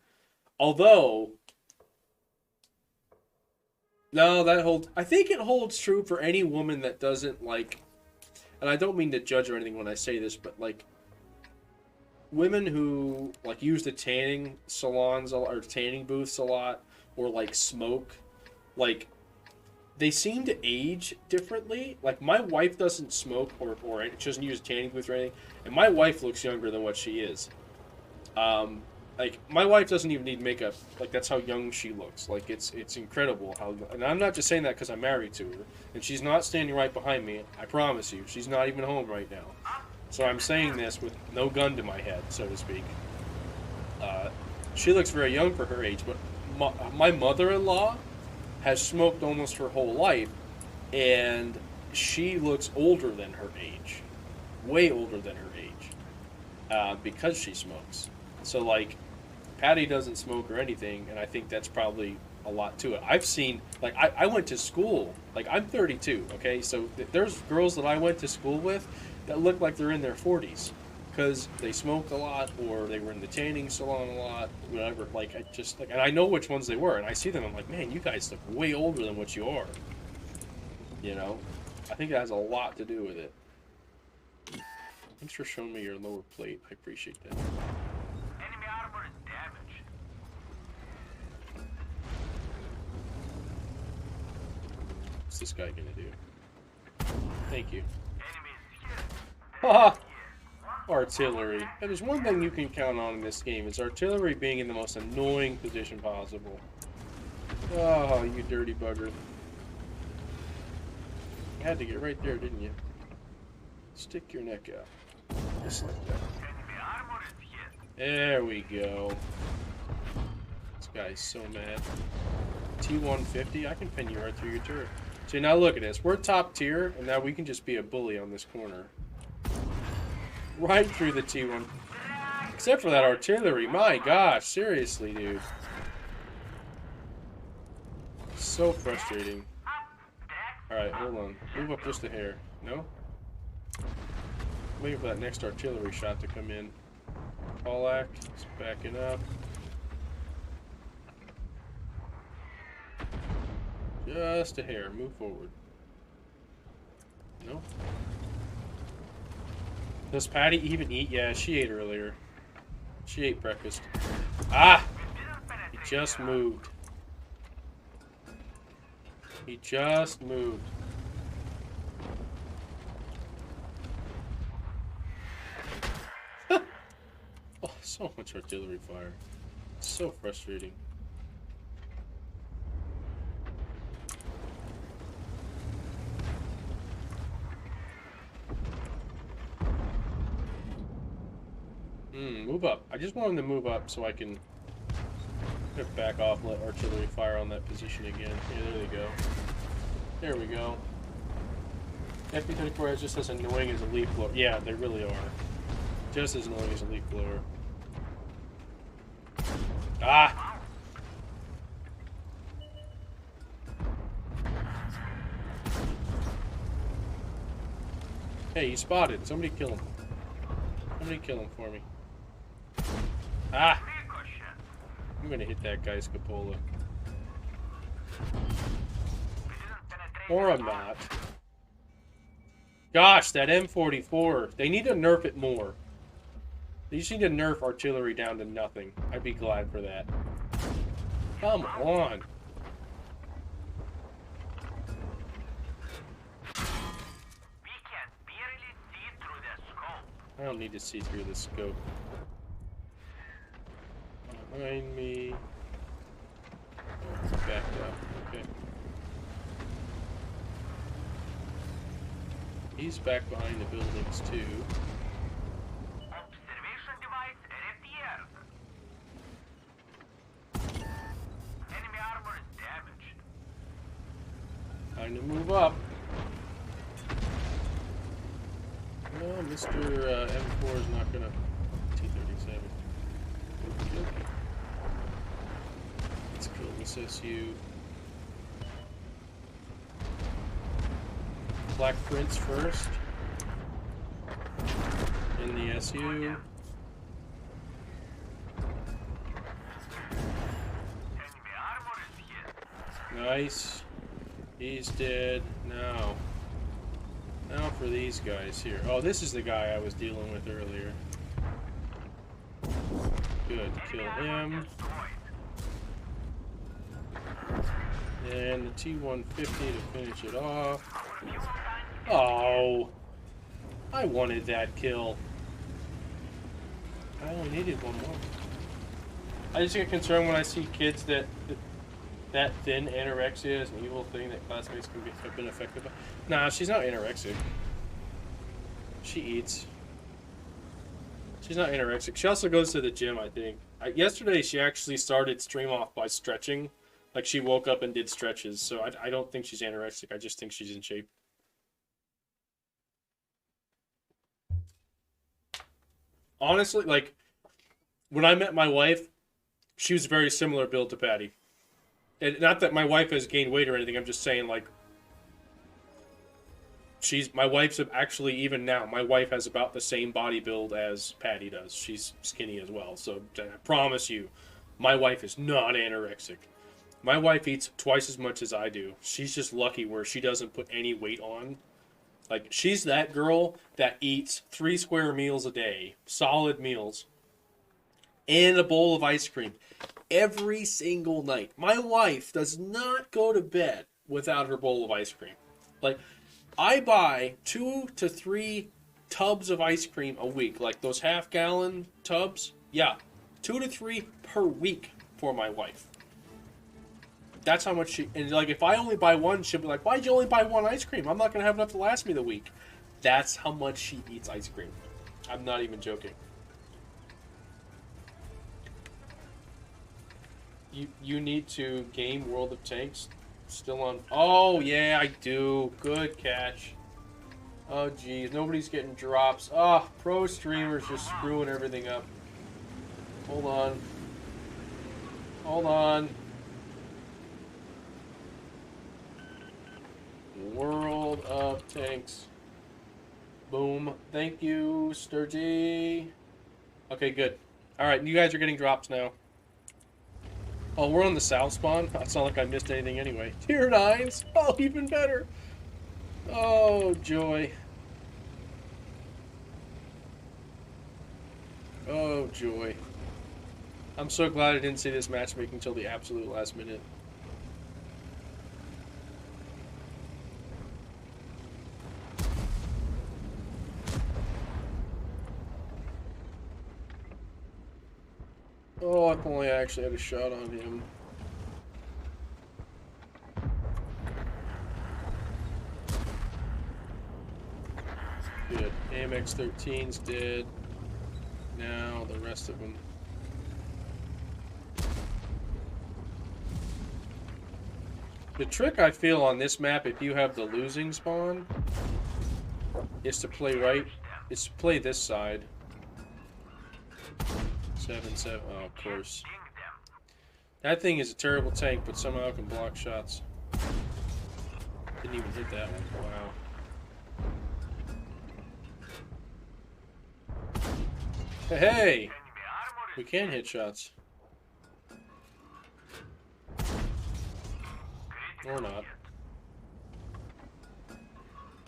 Although... No, I think it holds true for any woman that doesn't, like... And I don't mean to judge or anything when I say this, but, like... Women who, like, use the tanning salons or tanning booths a lot, or, like, smoke, like... They seem to age differently. Like, my wife doesn't smoke or she doesn't use a tanning booth or anything, and my wife looks younger than what she is. Like, my wife doesn't even need makeup. Like, that's how young she looks. Like, it's incredible how... And I'm not just saying that because I'm married to her. And she's not standing right behind me. I promise you. She's not even home right now. So I'm saying this with no gun to my head, so to speak. She looks very young for her age, but my mother-in-law has smoked almost her whole life, and she looks older than her age. Way older than her age. Because she smokes. So, like, Patty doesn't smoke or anything, and I think that's probably a lot to it. I've seen, like, I went to school, like, I'm 32, okay? So there's girls that I went to school with that look like they're in their 40s. Because they smoked a lot, or they were in the tanning salon a lot, whatever. Like, and I know which ones they were, and I see them, I'm like, man, you guys look way older than what you are. You know? I think it has a lot to do with it. Thanks for showing me your lower plate. I appreciate that. Enemy armor is damaged. What's this guy gonna do? Thank you. Enemies Haha! Artillery. If there's one thing you can count on in this game, it's artillery being in the most annoying position possible. Oh, you dirty bugger. You had to get right there, didn't you? Stick your neck out. Just like that. Enemy armor is hit. There we go. This guy's so mad. T-150, I can pin you right through your turret. See, now look at this. We're top tier, and now we can just be a bully on this corner. Right through the T-1. Except for that artillery. My gosh, seriously, dude. So frustrating. Alright, hold on. Move up just a hair. No? Waiting for that next artillery shot to come in. Polak is backing up. Just a hair. Move forward. No? Does Patty even eat? Yeah, she ate earlier. She ate breakfast. Ah! He just moved. He just moved. Oh, so much artillery fire. So frustrating. Move up. I just want him to move up so I can back off and let artillery fire on that position again. Yeah, there we go. There we go. FP-34 is just as annoying as a leaf blower. Yeah, they really are. Just as annoying as a leaf blower. Ah! Hey, he's spotted. Somebody kill him. Somebody kill him for me. Ah! I'm gonna hit that guy's cupola. Or I'm not. Gosh, that M44. They need to nerf it more. They just need to nerf artillery down to nothing. I'd be glad for that. Come on. We can barely see through the scope. I don't need to see through the scope. Behind me. Oh, backed up. Okay. He's back behind the buildings too. Observation device repaired. Enemy armor is damaged. Time to move up. No, Mr. M4 is not gonna. T-37. Okay. Let's kill this SU. Black Prince first. In the SU. Enemy armor is hit. Nice. He's dead. Now. Now for these guys here. Oh, this is the guy I was dealing with earlier. Good. Kill him. And the T-150 to finish it off. Oh. I wanted that kill. I only needed one more. I just get concerned when I see kids that thin. Anorexia is an evil thing that classmates can have been affected by. Nah, she's not anorexic. She eats. She's not anorexic. She also goes to the gym, I think. Yesterday, she actually started stream off by stretching. Like, she woke up and did stretches. So I don't think she's anorexic. I just think she's in shape. Honestly, like, when I met my wife, she was very similar build to Patty. And not that my wife has gained weight or anything. I'm just saying, like, my wife's actually, even now, my wife has about the same body build as Patty does. She's skinny as well. So I promise you, my wife is not anorexic. My wife eats twice as much as I do. She's just lucky where she doesn't put any weight on. Like, she's that girl that eats 3 square meals a day, solid meals, and a bowl of ice cream every single night. My wife does not go to bed without her bowl of ice cream. Like, I buy 2 to 3 tubs of ice cream a week, like those half-gallon tubs. Yeah, 2 to 3 per week for my wife. That's how much she... And, like, if I only buy one, she'll be like, why'd you only buy one ice cream? I'm not going to have enough to last me the week. That's how much she eats ice cream. I'm not even joking. You need to game World of Tanks. Still on... Oh, yeah, I do. Good catch. Oh, geez. Nobody's getting drops. Oh, pro streamers just screwing everything up. Hold on. Hold on. World of Tanks. Boom. Thank you, Sturgy. Okay, good. Alright, you guys are getting drops now. Oh, we're on the south spawn? It's not like I missed anything anyway. Tier 9s! Oh, even better! Oh, joy. Oh, joy. I'm so glad I didn't see this matchmaking until the absolute last minute. Oh, if only I actually had a shot on him. Good. AMX-13's dead. Now the rest of them. The trick I feel on this map, if you have the losing spawn, is to play right. Is to play this side. 7-7. Oh, of course. That thing is a terrible tank, but somehow it can block shots. Didn't even hit that one. Wow. Hey! We can hit shots. Or not.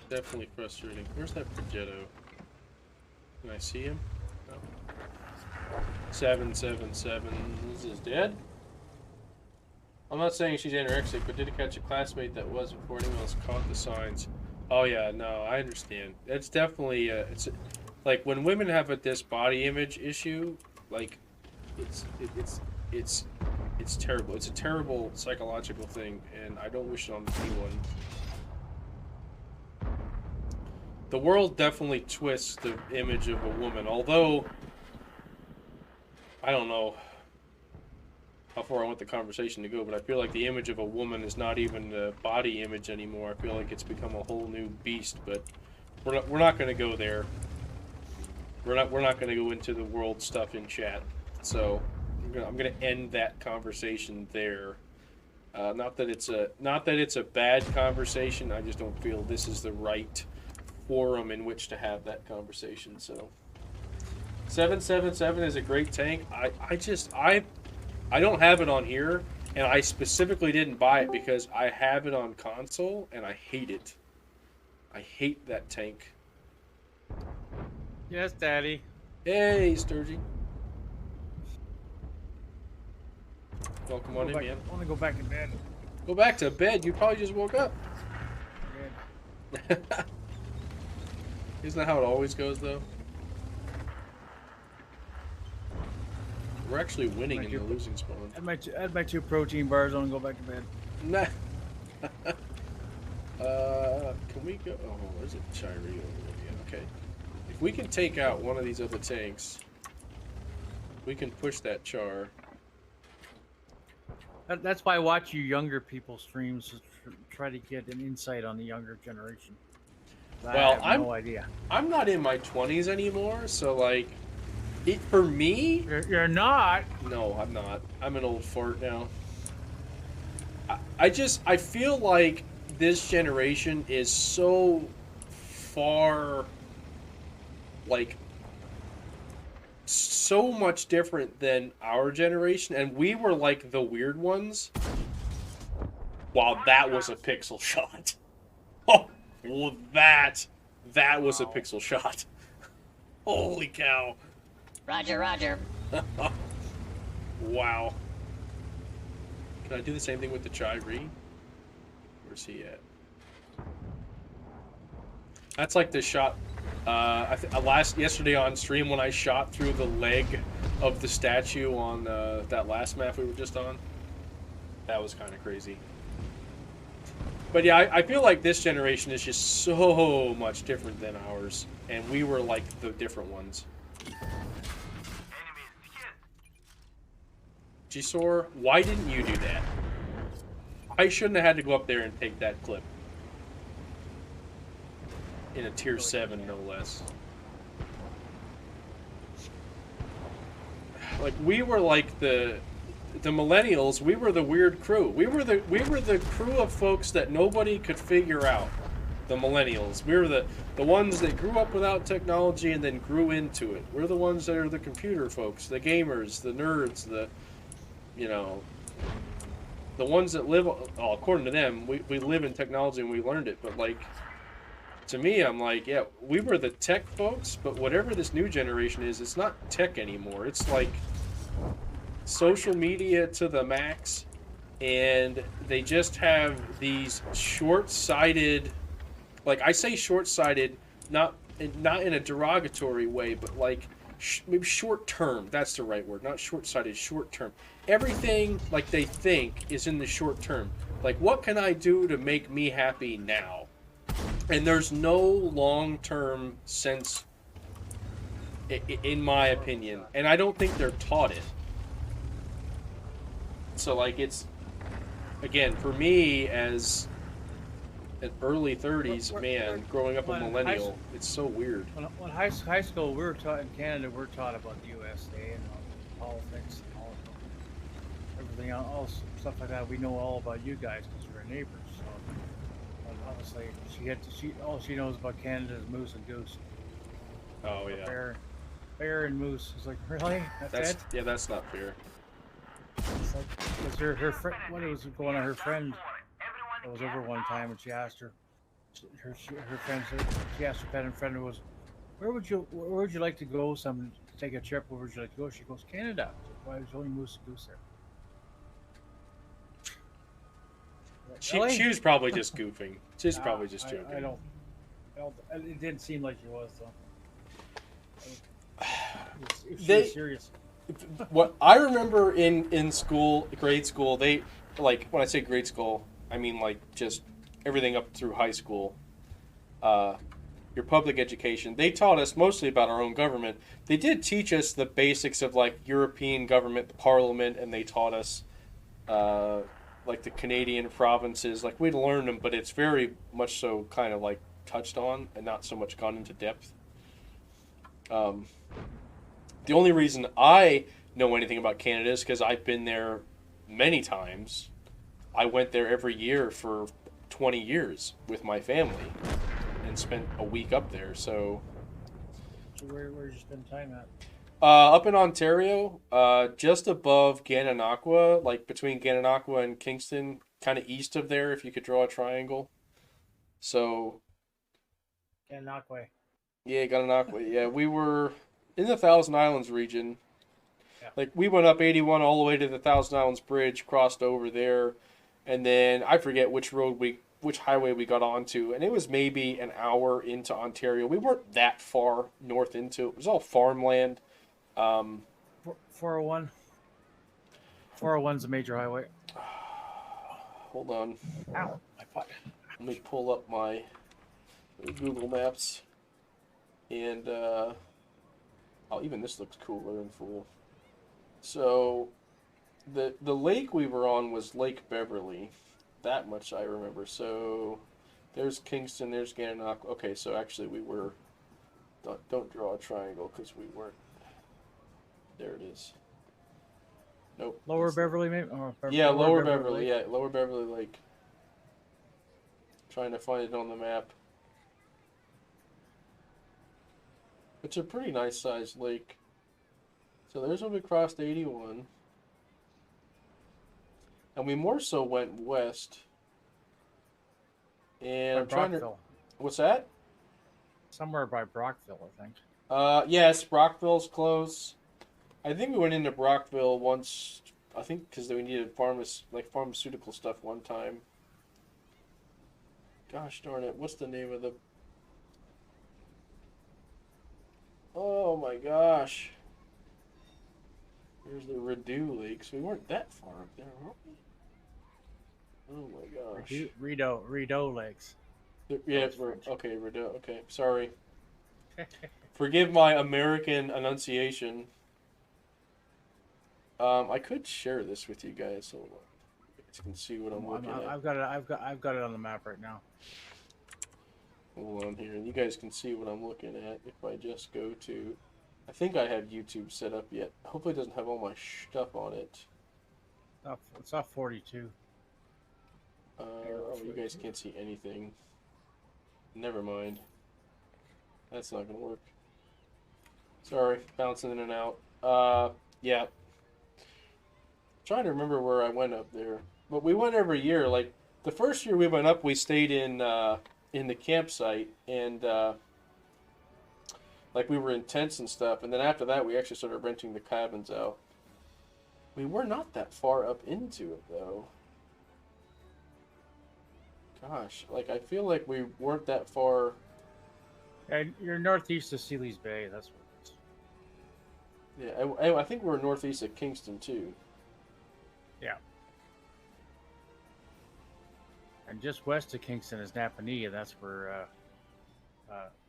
Definitely frustrating. Where's that Progetto? Can I see him? No. 777. Is this dead? I'm not saying she's anorexic, but did catch a classmate that was before anyone else caught the signs. Oh yeah, no, I understand. It's definitely it's like when women have this body image issue, like it's terrible. It's a terrible psychological thing, and I don't wish it on anyone. The world definitely twists the image of a woman, although I don't know how far I want the conversation to go, but I feel like the image of a woman is not even the body image anymore. I feel like it's become a whole new beast, but we're not going to go there. We're not going to go into the world stuff in chat. So I'm going to end that conversation there. Not that it's a bad conversation. I just don't feel this is the right forum in which to have that conversation. So 777 is a great tank. I don't have it on here, and I specifically didn't buy it because I have it on console, and I hate it. I hate that tank. Yes, Daddy. Hey, Sturgy. Welcome on in, man. I want to go back to bed. Go back to bed? You probably just woke up. Isn't that how it always goes, though? We're actually winning in the losing spawn. Add my 2 protein bars on and go back to bed. Nah. Can we go? Oh, there's a Chiree over there. Okay. If we can take out one of these other tanks, we can push that char. That's why I watch you younger people streams to try to get an insight on the younger generation. Well, I have no idea. I'm not in my 20s anymore, so like, for me, You're not. no, I'm not. I'm an old fart now. I feel like this generation is so far, like, so much different than our generation, and we were like the weird ones. Wow, that was a pixel shot. Oh, well, that was a pixel shot. Holy cow. Roger, roger. Wow. Can I do the same thing with the Chiree? Where's he at? That's like the shot yesterday on stream when I shot through the leg of the statue on that last map we were just on. That was kind of crazy. But yeah, I feel like this generation is just so much different than ours, and we were like the different ones. Enemies hit. Gisor, why didn't you do that? I shouldn't have had to go up there and take that clip. In a tier 7, no less. Like, we were like the millennials, we were the weird crew. We were the crew of folks that nobody could figure out. The millennials. We were the ones that grew up without technology and then grew into it. We're the ones that are the computer folks, the gamers, the nerds, the the ones that live, well, according to them, we live in technology and we learned it, but like, to me, I'm like, yeah, we were the tech folks, but whatever this new generation is, it's not tech anymore. It's like social media to the max, and they just have these short-sighted, like, I say short-sighted, not in a derogatory way, but like maybe short-term. That's the right word, not short-sighted, short-term. Everything like they think is in the short term. Like, what can I do to make me happy now? And there's no long-term sense, in my opinion, and I don't think they're taught it. So, like, it's, again, for me, as an early 30s man, growing up a millennial, it's so weird. When high school, we were taught in Canada, we're taught about the USA and politics and all everything else, stuff like that. We know all about you guys because we're neighbors. So, obviously, all she knows about Canada is moose and goose. Oh yeah. Bear and moose. It's like, really? That's it? Yeah, that's not fair. It's like, because her friend, when it was going on, her friend that was over one time, and she asked her friend, she asked her pet and friend was, where would you like to go? To take a trip. Where would you like to go? She goes, Canada. Why was only moose and goose there? Really? She was probably just goofing. She's probably just joking. I don't. It didn't seem like she was though. If she was serious. What I remember in school, grade school, they, like, when I say grade school, I mean like just everything up through high school. Your public education, they taught us mostly about our own government. They did teach us the basics of like European government, the parliament, and they taught us like the Canadian provinces. Like, we'd learn them, but it's very much so kind of like touched on and not so much gone into depth. The only reason I know anything about Canada is because I've been there many times. I went there every year for 20 years with my family and spent a week up there. So where did you spend time at? Up in Ontario, just above Gananoque, like between Gananoque and Kingston, kind of east of there, if you could draw a triangle. So Gananoque. Yeah, Gananoque. Yeah, we were in the Thousand Islands region. Yeah. Like, we went up 81 all the way to the Thousand Islands Bridge, crossed over there, and then I forget which highway we got onto, and it was maybe an hour into Ontario. We weren't that far north into it. It was all farmland. 401. 401's a major highway. Hold on. Ow, my butt. Let me pull up my Google Maps. And, oh, even this looks cooler and full. So, the lake we were on was Lake Beverly. That much I remember. So, there's Kingston, there's Gananoque. Okay, so actually we were, don't draw a triangle because we weren't. There it is. Nope. Lower Beverly, maybe? Yeah, Lower Beverly. Yeah, Lower Beverly Lake. Trying to find it on the map. It's a pretty nice sized lake. So there's when we crossed 81. And we more so went west. And I'm trying to... What's that? Somewhere by Brockville, I think. Yes, Brockville's close. I think we went into Brockville once, I think because we needed pharmaceutical stuff one time. Gosh darn it, what's the name of the... Oh my gosh. Here's the Rideau Lakes. We weren't that far up there, weren't we? Oh my gosh. Rideau Lakes. Yeah, That's French. okay, Rideau. Okay, sorry. Forgive my American enunciation. I could share this with you guys so you guys can see what I'm looking at. I've got it on the map right now. Hold on here. You guys can see what I'm looking at if I just go to... I think I have YouTube set up yet. Hopefully it doesn't have all my stuff on it. It's off 42. Oh, you guys can't see anything. Never mind. That's not going to work. Sorry, bouncing in and out. Yeah. Trying to remember where I went up there. But we went every year. Like, the first year we went up, we stayed in the campsite. And, like, we were in tents and stuff. And then after that, we actually started renting the cabins out. We were not that far up into it, though. Gosh, like, I feel like we weren't that far. And you're northeast of Sealy's Bay. That's what it is. Yeah, I think we're northeast of Kingston, too. Yeah. And just west of Kingston is Napanee, and that's where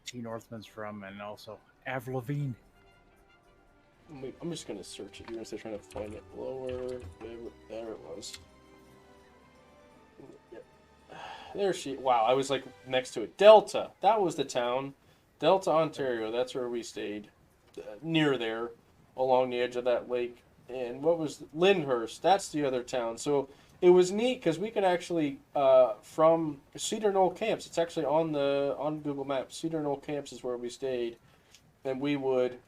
T. Northman's from, and also Avril Lavigne. I'm just going to search it here instead of trying to find it lower. There it was. There she... Wow, I was, like, next to it. Delta. That was the town. Delta, Ontario. That's where we stayed. Near there. Along the edge of that lake. And what was... Lyndhurst. That's the other town. So it was neat because we could actually... from Cedar Knoll Camps. It's actually on Google Maps. Cedar Knoll Camps is where we stayed. And we would...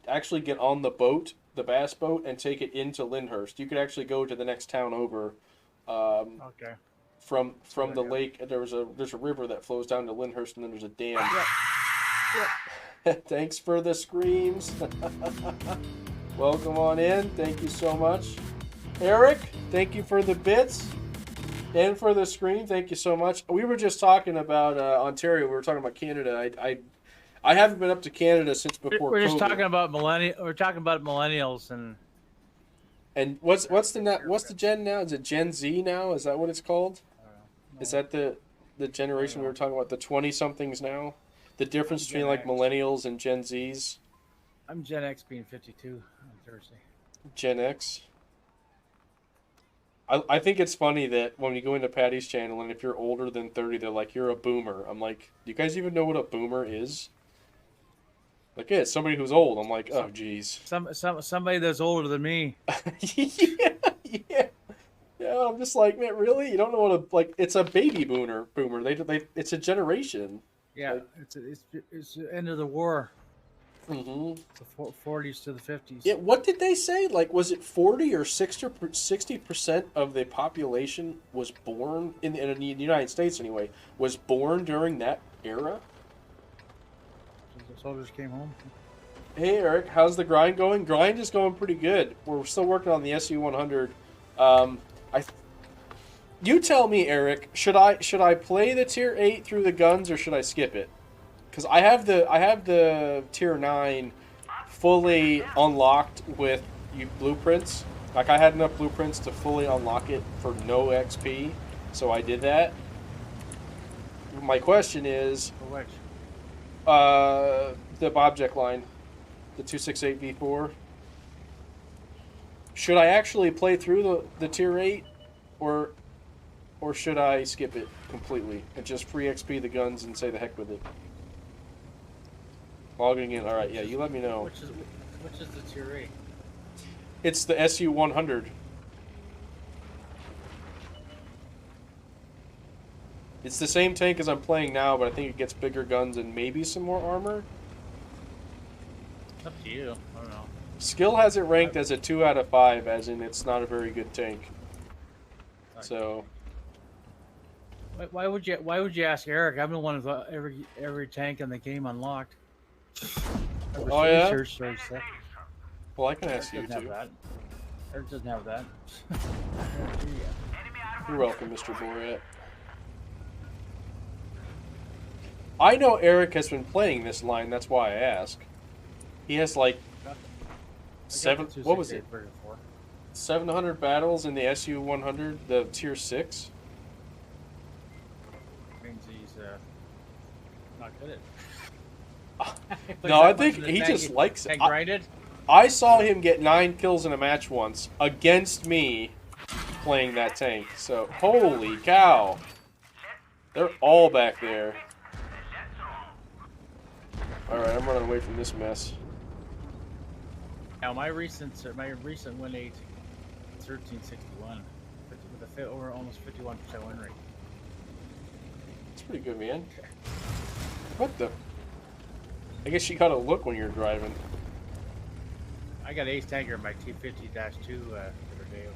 actually get on the boat, the bass boat, and take it into Lyndhurst. You could actually go to the next town over. Okay. From the lake, there's a river that flows down to Lyndhurst, and then there's a dam. Yep. Thanks for the screams. Welcome on in. Thank you so much, Eric. Thank you for the bits and for the scream. Thank you so much. We were just talking about Ontario. We were talking about Canada. I haven't been up to Canada since before. We're just COVID. talking about We're talking about millennials and what's the gen now? Is it Gen Z now? Is that what it's called? No. Is that the generation we were talking about? The 20-somethings now? The difference between Gen like X. millennials and Gen Zs? I'm Gen X, being 52 on Thursday. Gen X? I think it's funny that when you go into Patty's channel and if you're older than 30, they're like, you're a boomer. I'm like, do you guys even know what a boomer is? Like, yeah, it's somebody who's old. I'm like, oh, geez. Somebody that's older than me. yeah. Yeah, I'm just like, man, really? You don't know what a, like, it's a baby boomer. It's a generation. Yeah, like, it's the end of the war. Mm-hmm. The 40s to the 50s. Yeah, what did they say? Like, was it 40 or 60% of the population was born, in the United States anyway, was born during that era? The soldiers came home. Hey, Eric, how's the grind going? Grind is going pretty good. We're still working on the SU-100. You tell me, Eric, should I play the Tier 8 through the guns, or should I skip it? Because I have the Tier 9 fully unlocked with blueprints. Like, I had enough blueprints to fully unlock it for no XP, so I did that. My question is... For which? The object line. The 268V4. Should I actually play through the Tier 8, or should I skip it completely and just free XP the guns and say the heck with it? Logging in. All right, yeah, you let me know. Which is the Tier 8? It's the SU-100. It's the same tank as I'm playing now, but I think it gets bigger guns and maybe some more armor. It's up to you. I don't know. Skill has it ranked as a 2 out of 5, as in it's not a very good tank. So... Why would you ask Eric? I'm the one with every tank in the game unlocked. Oh, yeah? Stuff. Well, I can ask you, Doesn't have too. that. Eric doesn't have that. You're welcome, Mr. Borat. I know Eric has been playing this line, that's why I ask. He has, like, 7... What was it? 700 battles in the SU-100, the Tier 6. Means he's not good at it. No, I think he just likes it. Grinded. I saw him get 9 kills in a match once against me playing that tank. So, holy cow. They're all back there. Alright, I'm running away from this mess. Now my recent win rate, 1361, with a over almost 51% win rate. It's pretty good, man. What the? I guess you gotta look when you're driving. I got ace tanker in my T50-2 the other day.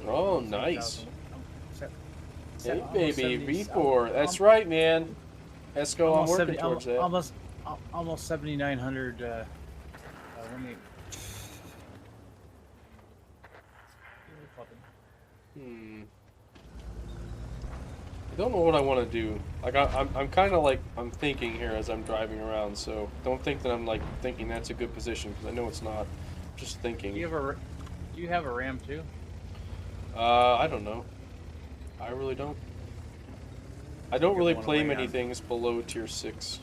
Oh, nice. Hey, Almost baby, 70 V4. That's right, man. Esco, I'm working towards that. Almost 7,900 win rate. I don't know what I want to do. Like I'm kind of like I'm thinking here as I'm driving around. So don't think that I'm like thinking that's a good position because I know it's not. Just thinking. Do you have a Ram too? I don't know. I really don't. I don't really play many on. things below tier 6.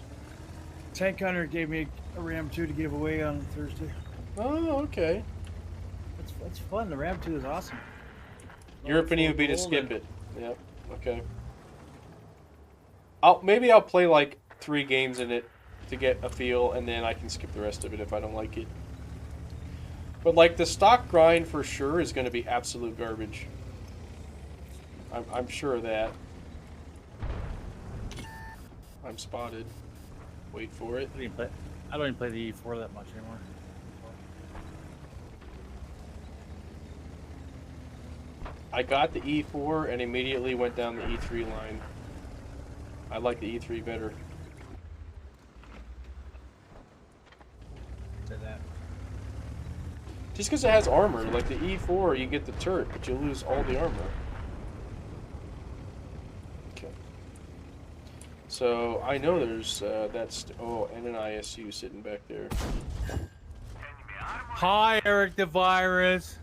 Tank Hunter gave me a Ram 2 to give away on Thursday. Oh, okay. It's fun. The Ram 2 is awesome. Your opinion would be to skip it. Yep. Okay. Maybe I'll play like 3 games in it to get a feel, and then I can skip the rest of it if I don't like it. But like the stock grind for sure is going to be absolute garbage. I'm sure of that. I'm spotted. Wait for it. I don't even play the E4 that much anymore. I got the E4 and immediately went down the E3 line. I like the E3 better. Said that. Just because it has armor, like the E4, you get the turret, but you lose all the armor. Okay. So I know there's and an ISU sitting back there. Hi, Eric the Virus.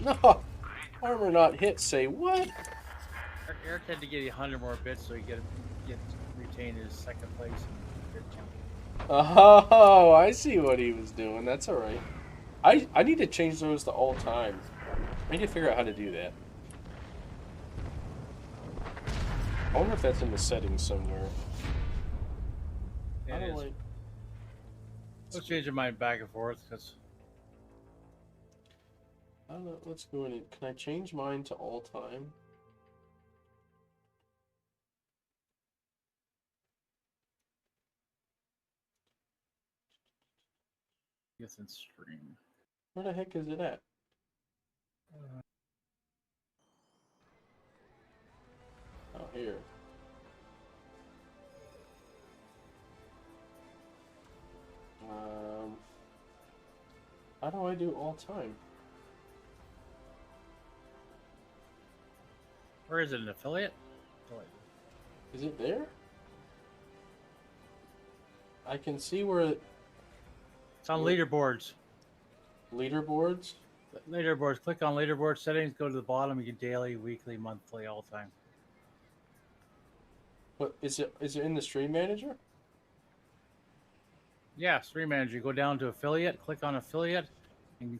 No, armor not hit. Say what? Eric had to get 100 more bits so he get retain his second place in bit count. Oh, I see what he was doing. That's all right. I need to change those to all time. I need to figure out how to do that. I wonder if that's in the settings somewhere. Yeah, it is. Let's change your mind back and forth because I don't know. Let's go in. Can I change mine to all time? it's in stream. Where the heck is it at? Oh, here. How do I do all time? Where is it? An affiliate? Is it there? I can see where It's on leaderboards. leaderboards. Leaderboards. Click on leaderboard settings. Go to the bottom. You get daily, weekly, monthly, all time. What is it? Is it in the stream manager? Yeah, stream manager. Go down to affiliate. Click on affiliate, and you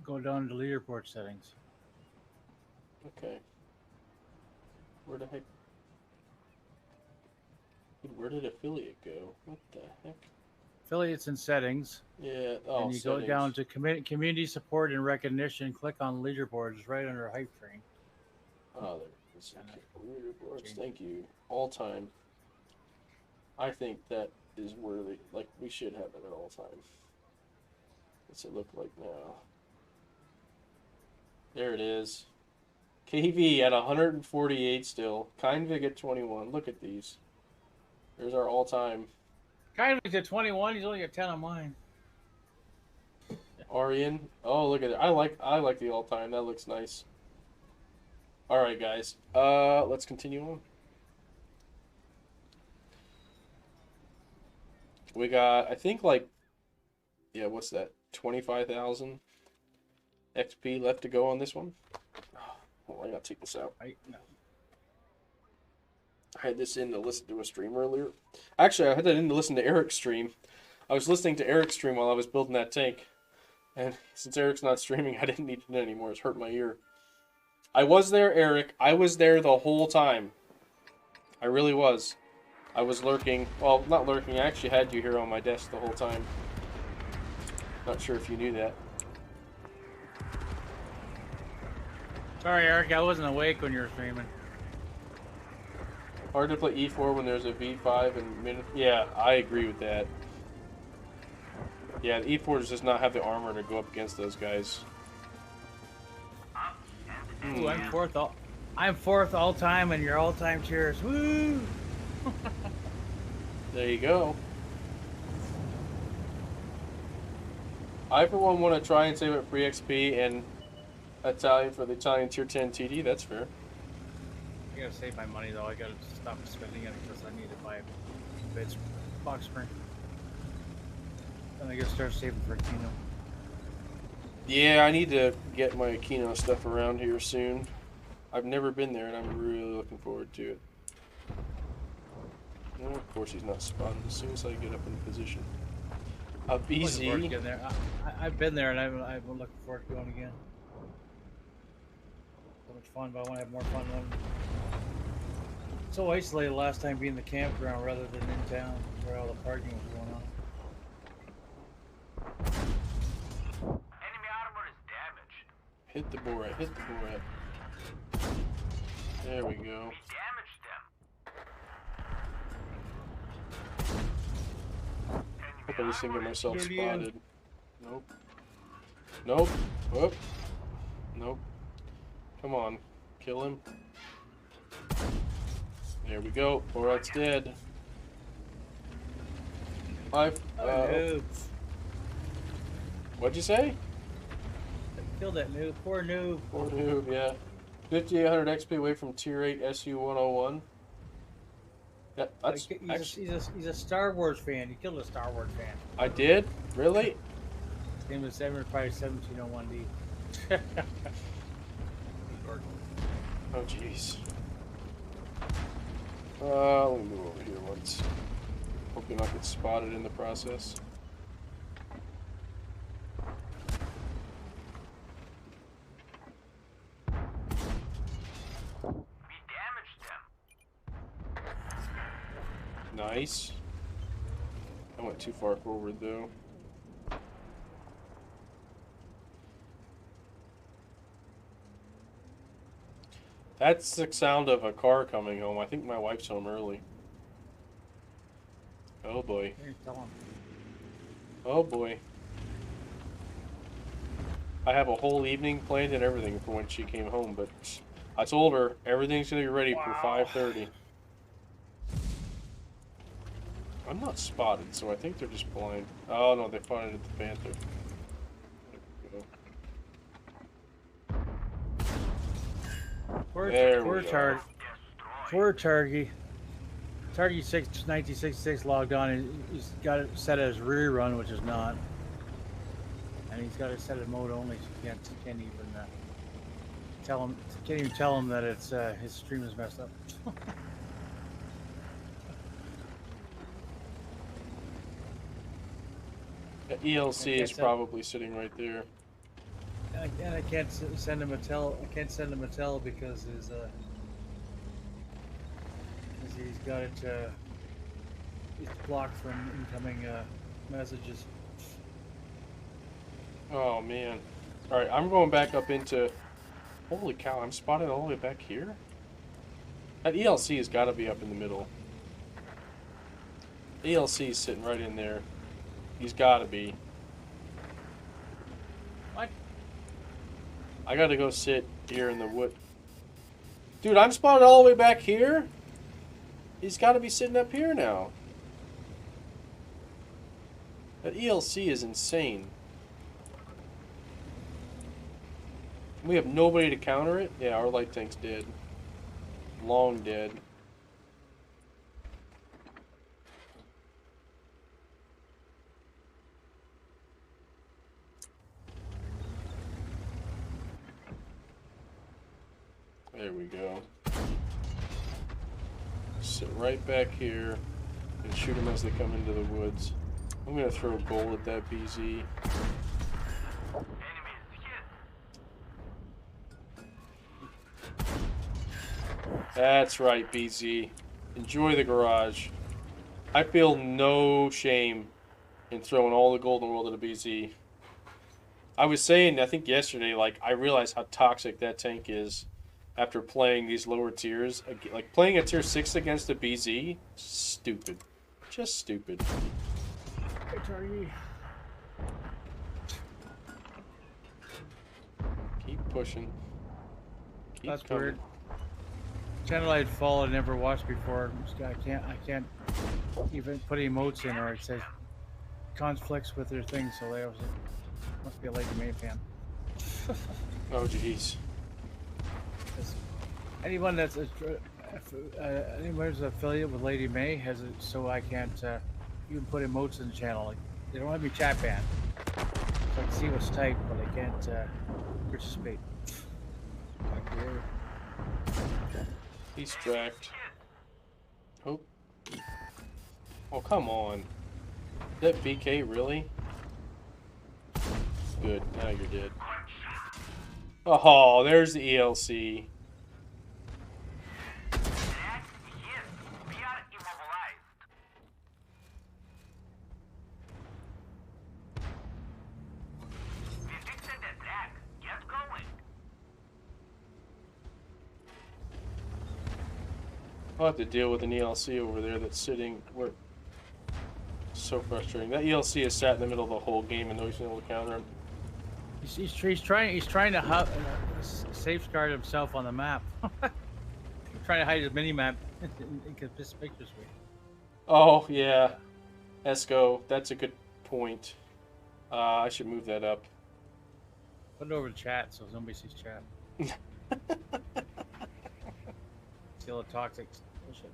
go down to leaderboard settings. Okay. Where the heck? Where did affiliate go? What the heck? Affiliates and settings. Yeah. Oh, and you settings. go down to community support and recognition. Click on leaderboards. It's right under hype train. Oh, there it is. Okay. Leaderboards. Thank you. All time. I think that is worthy. Like, we should have it at all time. What's it look like now? There it is. KV at 148 still. Kindvig at 21. Look at these. There's our all-time. Kylie's at 21. He's only at 10 on mine. Arian. Oh, look at it. I like the all-time. That looks nice. All right, guys. Let's continue on. We got, I think, like, yeah, what's that? 25,000 XP left to go on this one. Well, I gotta take this out. No. I had this in to listen to a stream earlier. Actually, I had that in to listen to Eric's stream. I was listening to Eric's stream while I was building that tank. And since Eric's not streaming, I didn't need it anymore. It's hurt my ear. I was there, Eric. I was there the whole time. I really was. I was lurking. Well, not lurking. I actually had you here on my desk the whole time. Not sure if you knew that. Sorry, Eric. I wasn't awake when you were streaming. Hard to play E4 when there's a V5 and minute. Yeah, I agree with that. Yeah, the E4 does not have the armor to go up against those guys. Ooh, I'm fourth all time, and your all time cheers. Woo! There you go. I for one want to try and save up free XP and Italian for the Italian tier 10 TD. That's fair. I gotta save my money though. I gotta stop spending it because I need to buy a bed box spring. And I gotta start saving for Kino. Yeah, I need to get my Kino stuff around here soon. I've never been there, and I'm really looking forward to it. And of course, he's not spotted as soon as I get up in position. BZ. There. I've been there, and I've been looking forward to going again. So much fun, but I want to have more fun. So isolated last time being the campground rather than in town where all the parking was going on. Enemy armor is damaged. Hit the Borat, hit the Borat. There we go. We damaged them. Hope I just didn't get myself Brilliant. spotted. Nope. Nope. Whoop. Nope. Come on. Kill him. There we go. Borat's dead. What'd you say? Kill that noob. Poor noob. Poor noob, yeah. 5,800 XP away from tier 8 SU 101. Yeah, that's He's a Star Wars fan. You killed a Star Wars fan. I did? Really? His name is 1701D. Oh, jeez. Let me move over here once. Hoping I get spotted in the process. We damaged them. Nice. I went too far forward, though. That's the sound of a car coming home. I think my wife's home early. Oh boy. Oh boy. I have a whole evening planned and everything for when she came home, but I told her everything's gonna be ready for 5:30. I'm not spotted, so I think they're just blind. Oh no, they spotted at the Panther. There we go. Poor Targy. Targy 1966 logged on. He's got it set as rear run, which is not. And he's got it set as mode only, so you can't even tell him. Can't even tell him that it's his stream is messed up. The ELC is probably sitting right there. And I can't send him a tell. I can't send him a tell because he's got it. He's blocked from incoming messages. Oh man! All right, I'm going back up into. Holy cow! I'm spotted all the way back here. That ELC has got to be up in the middle. ELC is sitting right in there. He's got to be. What? I got to go sit here in the wood. Dude, I'm spotted all the way back here. He's got to be sitting up here now. That ELC is insane. We have nobody to counter it? Yeah, our light tank's dead. Long dead. There we go. Sit right back here and shoot them as they come into the woods. I'm gonna throw a goal at that BZ. That's right, BZ. Enjoy the garage. I feel no shame in throwing all the gold in the world at a BZ. I was saying, I think yesterday, like, I realized how toxic that tank is after playing these lower tiers. Like, playing a tier 6 against a BZ, stupid. Just stupid. Keep pushing. Keep That's coming. weird. Channel I'd followed and never watched before. I can't even put emotes in, or it says conflicts with their thing. So they must be a Lady May fan. Oh, jeez. Anyone that's anyone who's an affiliate with Lady May has it, so I can't even put emotes in the channel. Like, they don't have me chat banned, so I can see what's typed, but I can't participate. He's tracked. Oh. Oh, come on. That BK, really? Good. Now you're dead. Oh, there's the ELC. I'll have to deal with an ELC over there that's sitting where. So frustrating. That ELC is sat in the middle of the whole game and nobody's been able to counter him. He's trying to safeguard himself on the map. Trying to hide his mini map inconspicuously. Oh yeah, Esco. That's a good point. I should move that up. Put it over to chat so nobody sees chat. See all the toxic bullshit.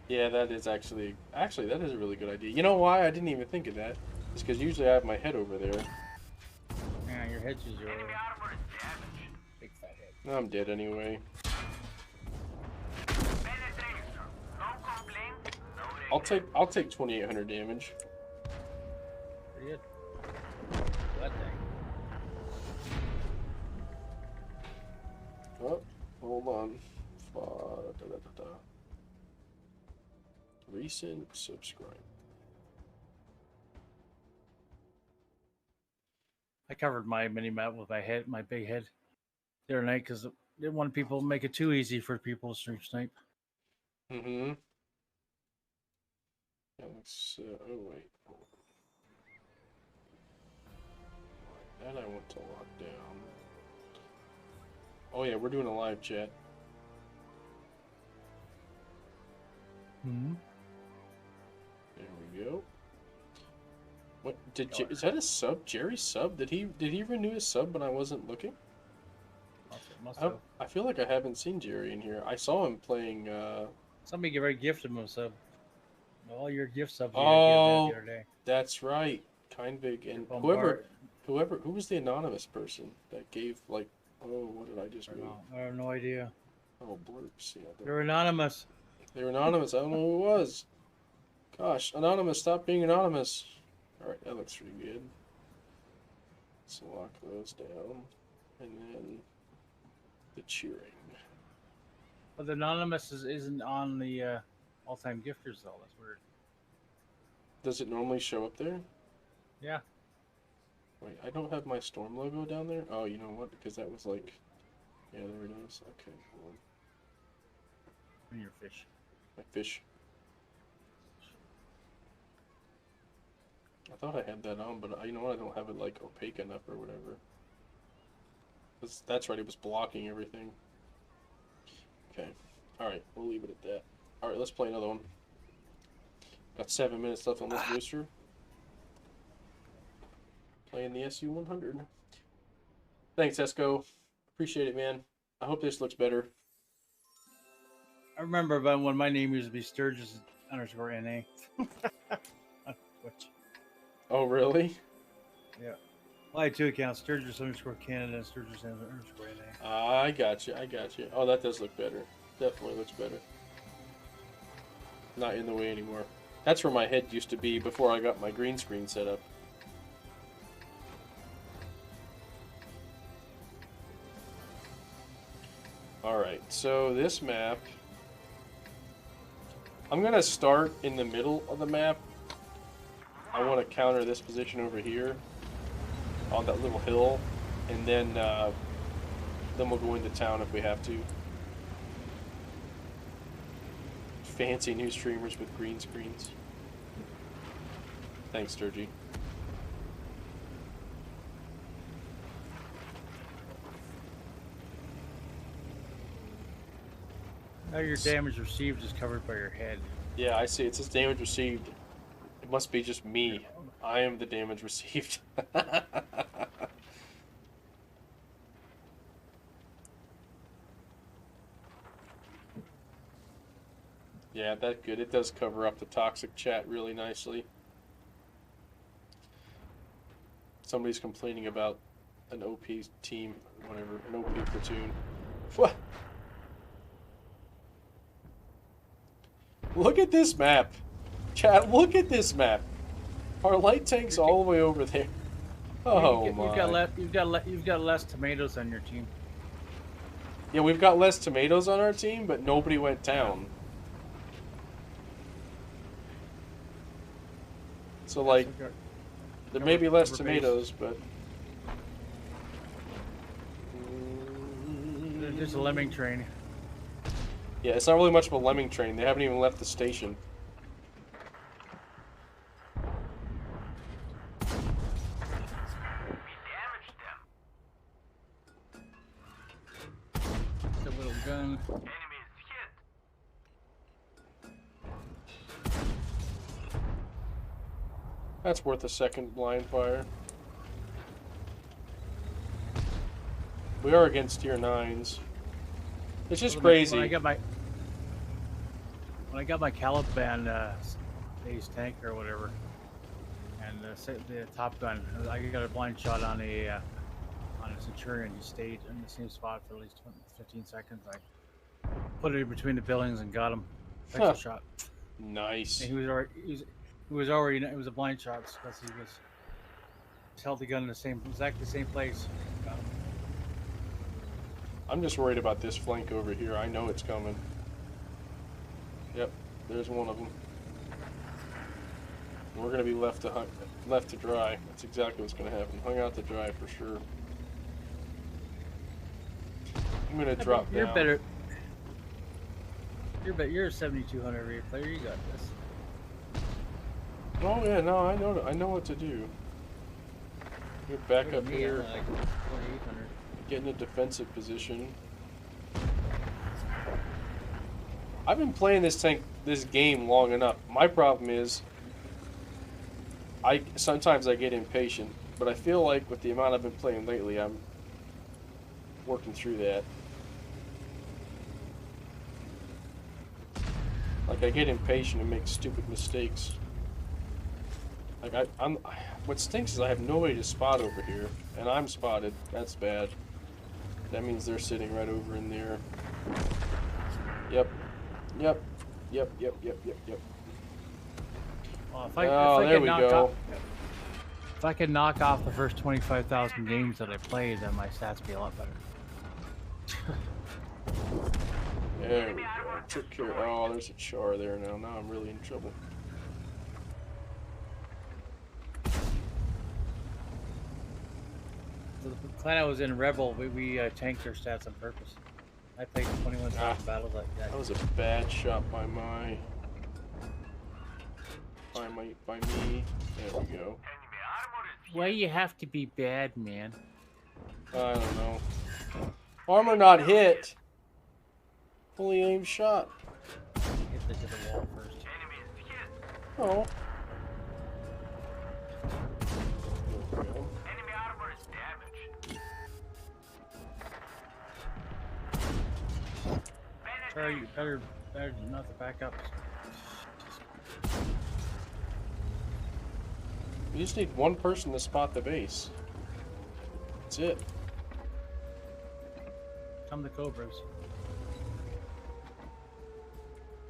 Yeah, that is actually that is a really good idea. You know why I didn't even think of that? It's because usually I have my head over there. Yeah, your head's just your big fat head. I'm dead anyway. I'll take 2,800 damage. Pretty good. That thing. Oh, hold on. Recent subscribe. I covered my mini map with my head, my big head, the other night because didn't want people to make it too easy for people to stream snipe. Mm-hmm. Yeah, let's. Oh wait. That I want to lock down. Oh yeah, we're doing a live chat. Hmm. There we go. What did is that a sub? Jerry's sub? Did he renew his sub when I wasn't looking? Must have. I feel like I haven't seen Jerry in here. I saw him playing. Somebody gifted him a sub. All your gift subs you Oh, gave the other day. that's right. Kind big and who was the anonymous person that gave like, oh, what did I just read? I have no idea. Oh, blurps. Yeah, They're anonymous. they were anonymous. I don't know who it was. Gosh, anonymous, stop being anonymous. All right, that looks pretty good. Let's lock those down, and then the cheering. But the anonymous isn't on the all-time gifters though. That's weird. Does it normally show up there? Yeah. Wait, I don't have my storm logo down there. Oh, you know what? Because that was like, yeah, there it is. Okay, hold on. In your fish. My fish. I thought I had that on, but you know what? I don't have it like opaque enough or whatever. That's right. It was blocking everything. Okay. All right. We'll leave it at that. All right. Let's play another one. Got 7 minutes left on this booster. Playing the SU-100. Thanks, Esco. Appreciate it, man. I hope this looks better. I remember about when my name used to be Sturgis_NA. On Twitch. Oh, really? Yeah. Well, I had 2 accounts: Sturgis underscore Canada and Sturgis underscore NA. I got you. I got you. Oh, that does look better. Definitely looks better. Not in the way anymore. That's where my head used to be before I got my green screen set up. Alright, so this map, I'm going to start in the middle of the map. I want to counter this position over here on that little hill, and then we'll go into town if we have to. Fancy new streamers with green screens. Thanks, Sturgy. Now your damage received is covered by your head. Yeah, I see. It says damage received. It must be just me. I am the damage received. Yeah, that's good. It does cover up the toxic chat really nicely. Somebody's complaining about an OP team, whatever, an OP platoon. What? Look at this map. Chat, look at this map. Our light tank's all the way over there. Oh my. You've got less tomatoes on your team. Yeah, we've got less tomatoes on our team, but nobody went down. So like, there may be less tomatoes, but there's a lemming train. yeah, it's not really much of a lemming train. They haven't even left the station. The little gun. Enemies hit. That's worth a second blind fire. We are against tier 9s. It's just crazy. When I got my Caliban ace tank or whatever, and the Top Gun, I got a blind shot on a Centurion. He stayed in the same spot for at least 15 seconds. I put it in between the buildings and got him. Pixel shot. Nice. And it was a blind shot because he held the gun in exactly the same place. Got him. I'm just worried about this flank over here. I know it's coming. Yep, there's one of them. We're gonna be left to dry. That's exactly what's gonna happen. Hung out to dry for sure. I'm gonna drop You're down. better. You're a 7200 rate player. You got this. Oh yeah, no, I know what to do. Get back up here. Like 2800. Get in a defensive position. I've been playing this game long enough. My problem is, sometimes I get impatient, but I feel like with the amount I've been playing lately, I'm working through that. Like I get impatient and make stupid mistakes. Like what stinks is I have nobody to spot over here, and I'm spotted. That's bad. That means they're sitting right over in there. Yep. Yep. Yep. Yep. Yep. Yep. Yep. Well, if I could knock off the first 25,000 games that I played, then my stats would be a lot better. There we go. Took care. Oh, there's a char there now. Now I'm really in trouble. The clan I was in, Rebel, we tanked their stats on purpose. I played 21,000 battles like that. That was a bad shot by me. There we go. Why you have to be bad, man? I don't know. Armor not hit. Fully aimed shot. Hit the wall first. Oh. Enemy armor is damaged. Sorry, you better not to back up. You just need one person to spot the base. That's it. Come the Cobras.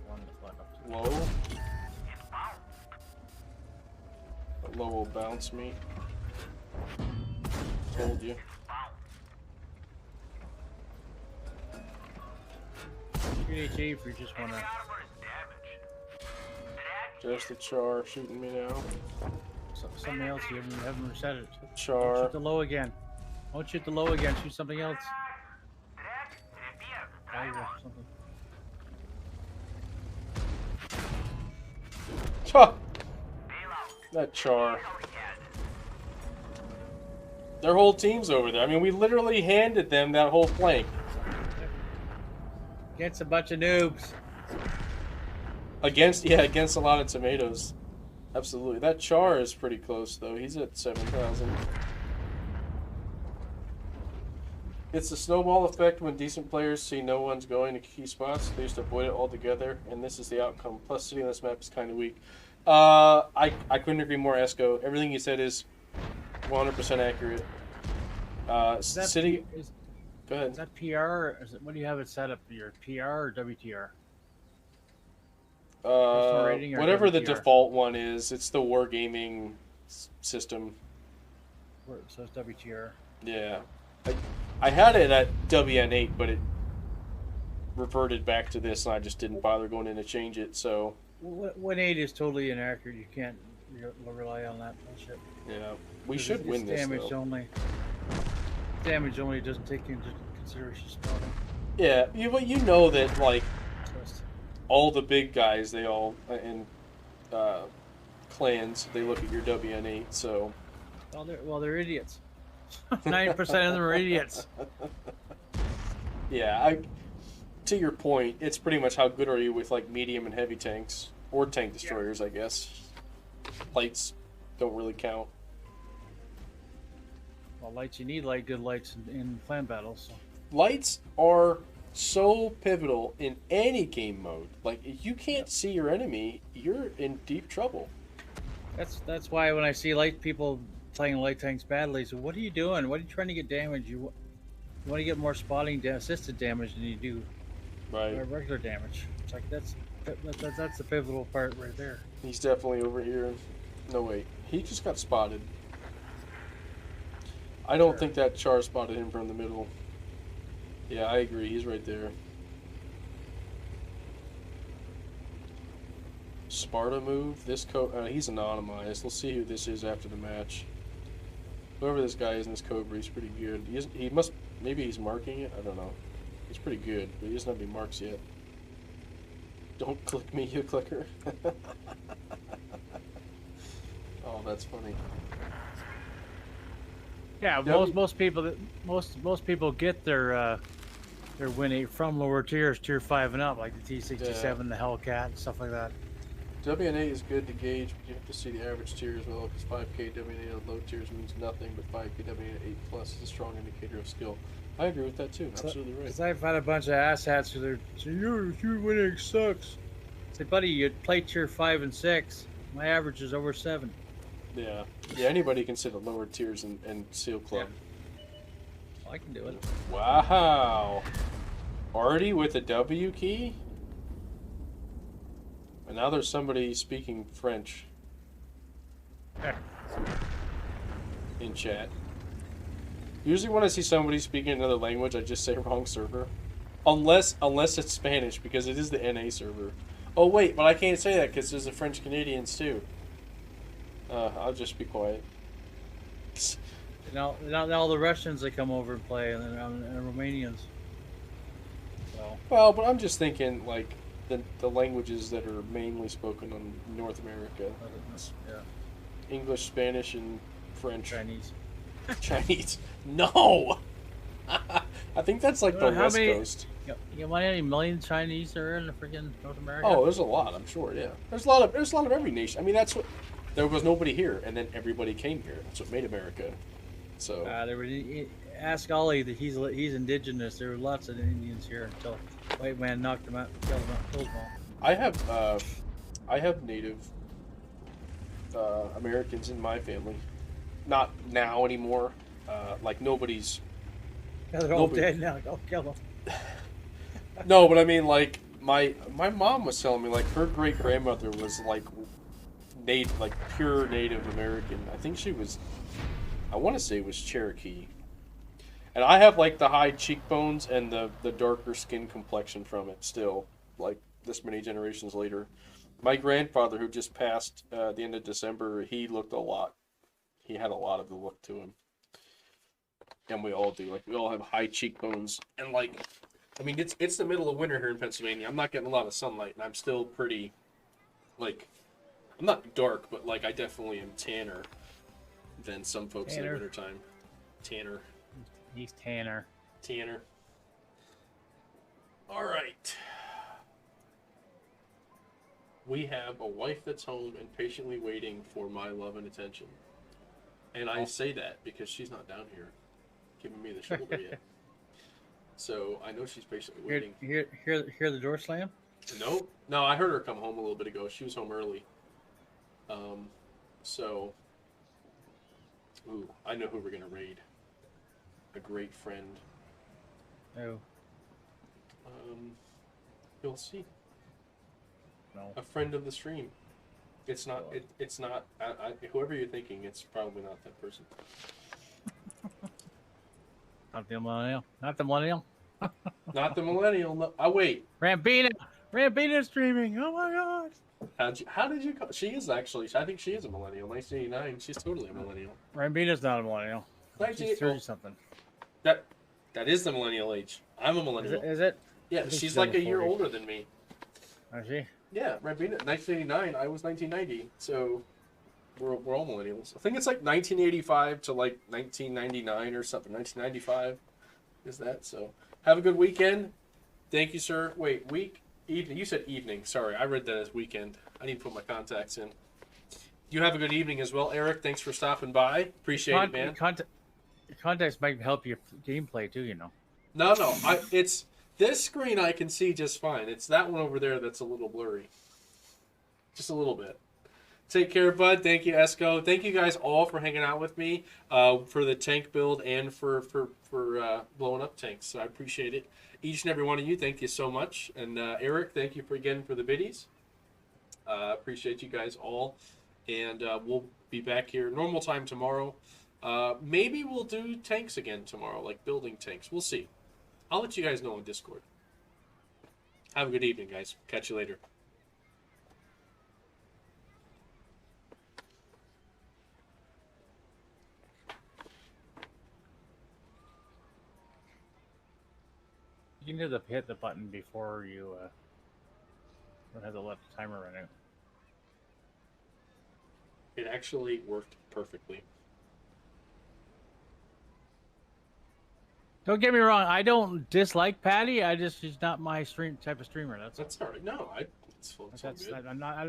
One is left. Low. That low will bounce me. Told you. HA if you just wanna. Just the char shooting me now. Something else you haven't reset it. Don't Char. shoot the low again. Don't shoot the low again. Shoot something else. Tiger, something. Char. That char. Their whole team's over there. I mean, we literally handed them that whole flank. Against a bunch of noobs. Against a lot of tomatoes. Absolutely. That char is pretty close though. He's at 7,000. It's the snowball effect when decent players see no one's going to key spots. They just avoid it altogether, and this is the outcome. Plus, sitting on this map is kind of weak. I couldn't agree more, Esco. Everything you said is 100% accurate. City. Go ahead. Is that PR? Or is it, what do you have it set up for your PR or WTR? Rating or Whatever the WTR? default one is, it's the wargaming system. So it's WTR. Yeah. I had it at WN8, but it reverted back to this, and I just didn't bother going in to change it, so... 1.8 is totally inaccurate. You can't rely on that bullshit. Yeah. We should win this, damage though. only. Damage only doesn't take into consideration spotting. Yeah, but you know that, like, Just- all the big guys, they all, in clans, they look at your WN8, so... Well, they're idiots. 90% of them are idiots. Yeah, to your point, it's pretty much how good are you with, like, medium and heavy tanks. Or tank destroyers, I guess. Lights don't really count. Well, lights, you need good lights in clan battles. So. Lights are so pivotal in any game mode. Like, if you can't see your enemy, you're in deep trouble. That's why when I see light people playing light tanks badly, so what are you doing? What are you trying to get damage? You want to get more spotting assisted damage than you do regular damage. It's like that's the pivotal part right there. He's definitely over here. No, wait. He just got spotted. I don't think that char spotted him from the middle. Yeah, I agree. He's right there. Sparta move. This he's anonymized. We'll see who this is after the match. Whoever this guy is in this Cobra, he's pretty good. He must, maybe he's marking it. I don't know. He's pretty good, but he doesn't have any marks yet. Don't click me, you clicker. Oh, that's funny. Yeah, most people get their win rate from lower tiers, tier 5 and up, like the T67, the Hellcat, and stuff like that. WN8 is good to gauge, but you have to see the average tier as well, because 5k WN8 on low tiers means nothing, but 5k WN8 plus is a strong indicator of skill. I agree with that too. Absolutely right. Because I've had a bunch of asshats who they're saying, your winning sucks. Say, buddy, you play tier 5 and 6. My average is over 7. Yeah. Yeah, anybody can sit at lower tiers and SEAL Club. Yeah. Well, I can do it. Wow. Already with a W key? And now there's somebody speaking French in chat. Usually when I see somebody speaking another language, I just say wrong server. Unless it's Spanish, because it is the NA server. Oh wait, but I can't say that because there's the French Canadians too. I'll just be quiet. Now all the Russians that come over and play, and Romanians. So. Well, but I'm just thinking like the languages that are mainly spoken on North America. Yeah. English, Spanish, and French. Chinese. Chinese. No! I think that's like the West Coast. You know how many million Chinese there are in the freaking North America? Oh, there's a lot, I'm sure, yeah. There's a lot of every nation. I mean, that's what... There was nobody here, and then everybody came here. That's what made America. So... Ask Ollie that he's indigenous. There were lots of Indians here until white man knocked them out, killed them all. I have Native Americans in my family. Not now anymore. like nobody's. Yeah, they're all Nobody- dead now. I'll kill them. No, but I mean, like my mom was telling me, like her great grandmother was like native, like pure Native American. I think she was. I want to say it was Cherokee. And I have like the high cheekbones and the darker skin complexion from it still, like this many generations later. My grandfather, who just passed the end of December, he looked a lot. He had a lot of the look to him. And we all do. Like, we all have high cheekbones. And, like, I mean, it's the middle of winter here in Pennsylvania. I'm not getting a lot of sunlight, and I'm still pretty, like, I'm not dark, but, like, I definitely am tanner than some folks in the Tanner. wintertime. Tanner. He's Tanner. Tanner. All right. We have a wife that's home and patiently waiting for my love and attention. And I say that because she's not down here giving me the shoulder yet. So I know she's patiently waiting. Hear the door slam? Nope. No, I heard her come home a little bit ago. She was home early. So, ooh, I know who we're going to raid. A great friend. No. You'll see. No. A friend of the stream. It's not. It's not. Whoever you're thinking, it's probably not that person. Not the millennial. Not the millennial. Not the millennial. No. Oh wait. Rambina. Rambina's streaming. Oh my god. How did you? She is actually. I think she is a millennial. 1989. She's totally a millennial. Rambina's not a millennial. She's 30 something. That is the millennial age. I'm a millennial. Is it? Yeah, I think she's she's like over a year 40. older than me. Is she? Yeah, Rabina, 1989. I was 1990. So we're all millennials. I think it's like 1985 to like 1999 or something. 1995 is that. So have a good weekend. Thank you, sir. Wait, evening. You said evening. Sorry, I read that as weekend. I need to put my contacts in. You have a good evening as well, Eric. Thanks for stopping by. Appreciate it, man. Context might help your gameplay too, you know. No. It's this screen I can see just fine. It's that one over there that's a little blurry. Just a little bit. Take care, bud. Thank you, Esco. Thank you guys all for hanging out with me for the tank build and for blowing up tanks. So I appreciate it. Each and every one of you, thank you so much. And Eric, thank you again for the biddies. Appreciate you guys all. And we'll be back here normal time tomorrow. Maybe we'll do tanks again tomorrow, like building tanks. We'll see. I'll let you guys know on Discord. Have a good evening, guys. Catch you later. You need to hit the button before you don't have to let the timer run out. It actually worked perfectly. Don't get me wrong. I don't dislike Patty. She's not my type of streamer. That's all right. No, it's all good. I'm not.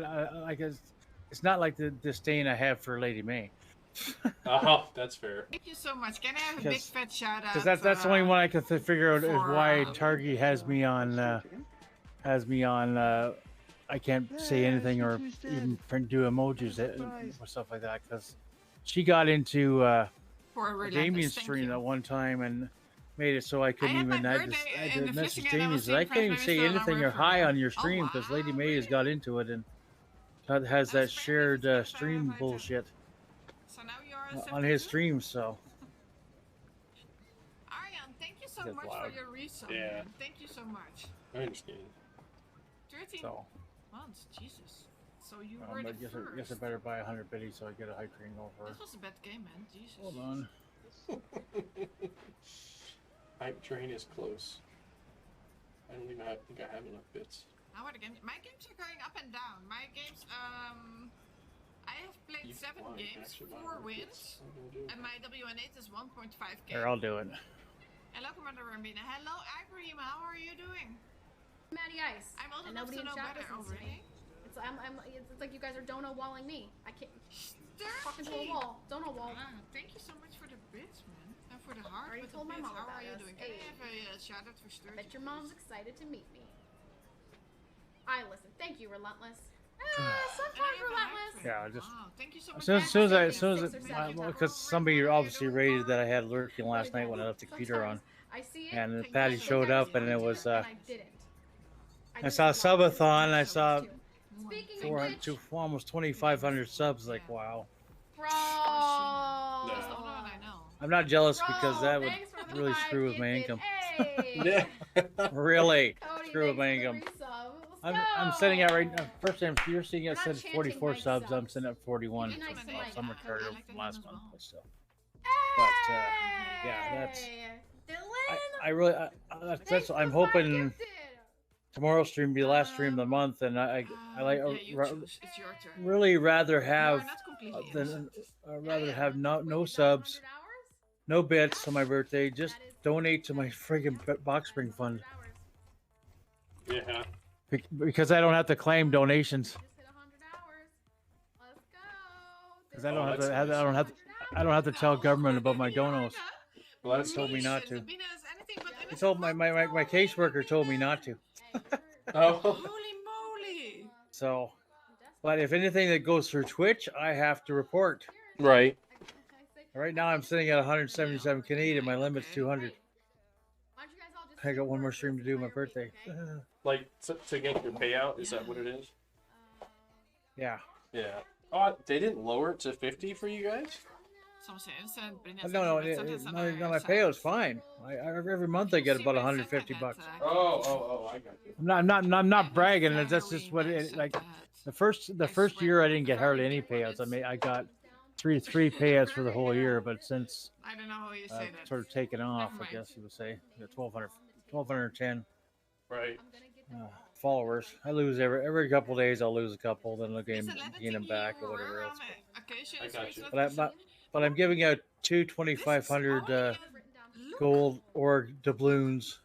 It's not like the disdain I have for Lady May. Oh, that's fair. Thank you so much. Can I have a big fat shout out? Because that's the only one I can figure out is for, why Targi has me on. I can't say anything or even do emojis or stuff like that because she got into for a Damien's stream at one time and made it so I couldn't even. I had to message Damien. I can't even say anything or hi on your stream because Lady May has got into it and has that shared stream bullshit So now you're on his stream. So. Ariane, thank you so That's much loud. for your resub. Yeah. Man. Thank you so much. I understand. 13 So. months, Jesus. So you I were the guess first. I better buy 100 biddies so I get a high train over. This was a bad game, man. Jesus. Hold on. Hype train is close. I don't even think I have enough bits. How are the games? My games are going up and down. My games, I have played 7 games, 4 wins, and my WN8 is 1.5k. Here, I'll do it. Hello, Commander Rambina. Hello, Ibrahim. How are you doing? Matty Ice. I'm old and enough nobody to in know chat better listens to already. me. It's like you guys are dono walling me. I can't talking to a 30. wall. Dono wall. Ah, thank you so much for the bits, man. And for the heart Already with told the my bits. mom How about are you us. doing? Can Hey. I have a shout out for I Sturdy? bet your mom's excited to meet me. I listen. Thank you, Relentless. Sometimes relentless. Yeah, I just Wow, thank you so much. as soon as Six or seven. because somebody obviously rated that I had lurking last night when I left the computer on, I see it. and Thank Patty you so showed much. up, and it was and I didn't. I saw subathon, I saw Speaking Thank of you. which, almost 2,500 subs. Like, wow. bro. That's the only one I know. I'm not jealous Bro, because that would thanks for the really screw with 5 my gifted. income. Hey. Really Cody, screw with my thanks for the income. resub. Let's I'm go. sitting at right now. First time you're seeing We're it not said chanting 44 Mike's subs. I'm subs. sitting at 41. Be nice to Mike. Some are I carried like over that from one last as month, well. but still. But yeah, that's. Dylan. I really that's I'm hoping Gifted. tomorrow's stream be the last stream of the month, and I like Yeah, you choose. It's your turn. really rather You are have not completely than innocent. rather have Wait, no is that 100 subs, hours? no bits on my birthday. Just That is- donate to my friggin' box spring fund 100 hours. Yeah. because I don't have to claim donations. Just hit 100 hours. Let's go. Because I don't Oh, have to. that's I nice. don't have to. I don't have to tell government about my donos. Well, that's Told me not to. Sabina is anything but He innocent. told my caseworker told me not to. Oh. Holy moly! So, but if anything that goes through Twitch, I have to report. Right. Right now, I'm sitting at 177 Canadian. My limit's 200. I got one more stream to do my birthday. Like to get your payout, is that what it is? Yeah. Yeah. Oh, they didn't lower it to 50 for you guys? Soms zijn innocent, Brina No, no, my payout's fine. Every month I get about 150 bucks. Oh, I got you. I'm not bragging. That's just what it like. The first year I didn't get hardly any payouts. I got three payouts for the whole year, but since I don't know how you say that. sort of taken off, Never I mind. guess you would say, 1,210 Right. followers. I lose every couple days. I'll lose a couple, then I'll gain Is it letting them back or you whatever run else. on occasions I got with you. that? But I'm giving out two 2,500 gold org doubloons,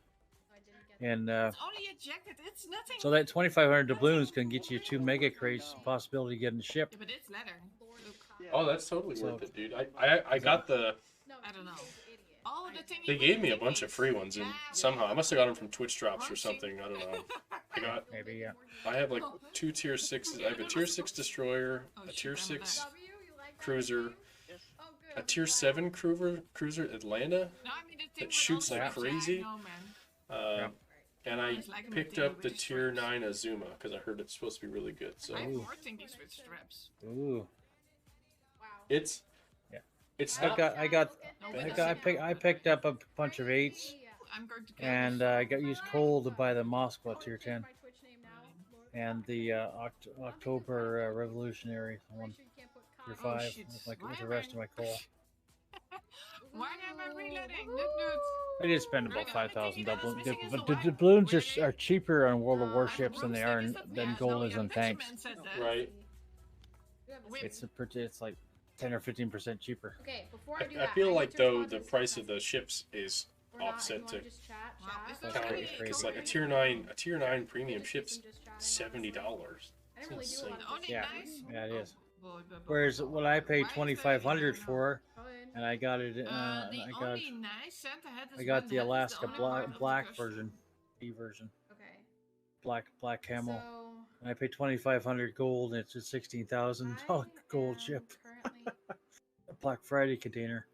and It's only a jacket. It's nothing. so that 2,500 doubloons can get you 2 mega crates, possibility of getting shipped. Yeah, but it's leather. Look, Oh, that's totally So- worth it, dude. I got the. I don't know. All the thing They gave me a bunch of free ones, and somehow I must have got them from Twitch drops or something. I don't know. Maybe, yeah. I have like 2 tier 6s. I have a tier 6 destroyer, a tier 6 cruiser, a tier 7 cruiser Atlanta, No, I mean, the thing that with shoots all like the- crazy. Yeah, I know, man. and I It's like a picked material up the with tier straps. 9 Azuma because I heard it's supposed to be really good. So I have more thingies with straps. Ooh. it's Yeah. it's I not picked up a bunch of 8s, I'm going to go. and I got used coal to buy the Moscow tier 10 and the October Revolutionary one tier 5 shit. with the rest of my coal. Why am I reloading? Nut. I did spend about 5,000 doubloons, but the doubloons are cheaper on World of Warships than they are than gold is on tanks. right. It's like 10 or 15% cheaper. Okay, before I do I that, feel need like to though pause the this price for of the ships is Or not, offset you wanna to just chat, Wow, chat? is this counter. really It's cool? like a tier 9 premium ship's $70. I didn't really do a lot The of only Yeah. nice. Yeah, it is. Boy, Whereas what I paid Why is that 2,500 even for, Go ahead. and I got it. The I got only nice Santa hat is I got one the hat is Alaska only part of the black costume. version, B version, Okay. black camo. So And I paid 2,500 gold, and it's a $16,000 I gold am ship, currently a Black Friday container.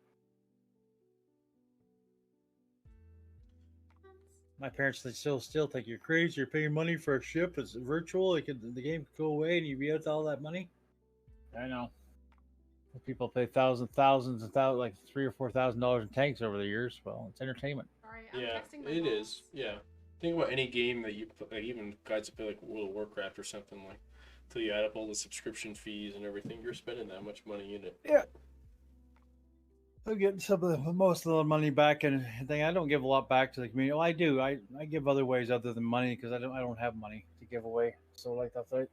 My parents, they still think you're crazy. You're paying money for a ship. It's virtual. The game could go away, and you'd be out all that money. I know. People pay thousands, like $3,000 or $4,000 in tanks over the years. Well, it's entertainment. sorry. I'm Yeah, texting my it mom. is. Yeah. Think about any game that you play, like even guys that play like World of Warcraft or something like. Till you add up all the subscription fees and everything, you're spending that much money in it. Yeah. I'm getting most of the money back, and thing I don't give a lot back to the community. Well, I do. I give other ways other than money because I don't have money to give away. So like that's I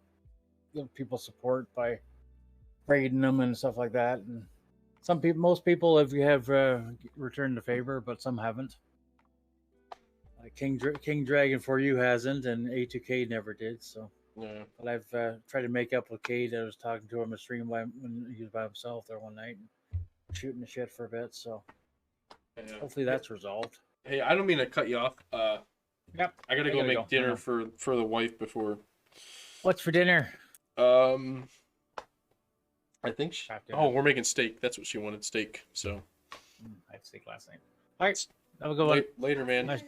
give people support by raiding them and stuff like that. And most people have returned the favor, but some haven't. Like King Dragon for you hasn't, and A2K never did. So, Yeah. but I've tried to make up with Cade. I was talking to him on stream when he was by himself there one night, shooting the shit for a bit. So Yeah. hopefully that's resolved. Hey, I don't mean to cut you off. Yep. I gotta go gotta make go. dinner for the wife before. What's for dinner? I think. Oh, we're making steak. That's what she wanted, steak. So. I had steak last night. All right, have a good one. Later, man. Nice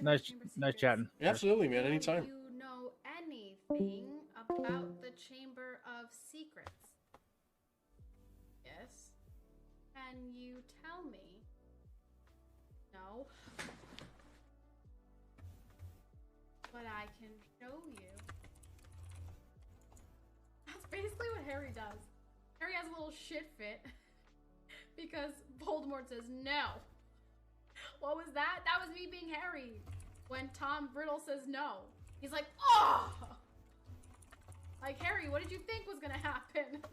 chatting. Absolutely, man. Anytime. Do you know anything about the Chamber of Secrets? Yes. Can you tell me? No. But I can show you. That's basically what Harry does. Harry has a little shit fit because Voldemort says no. What was that? That was me being Harry. When Tom Riddle says no. He's like, oh! Like, Harry, what did you think was gonna happen?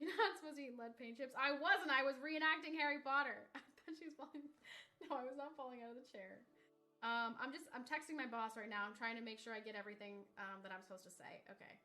You're not supposed to eat lead paint chips. I wasn't. I was reenacting Harry Potter. I thought she was falling. No, I was not falling out of the chair. I'm texting my boss right now. I'm trying to make sure I get everything that I'm supposed to say. Okay.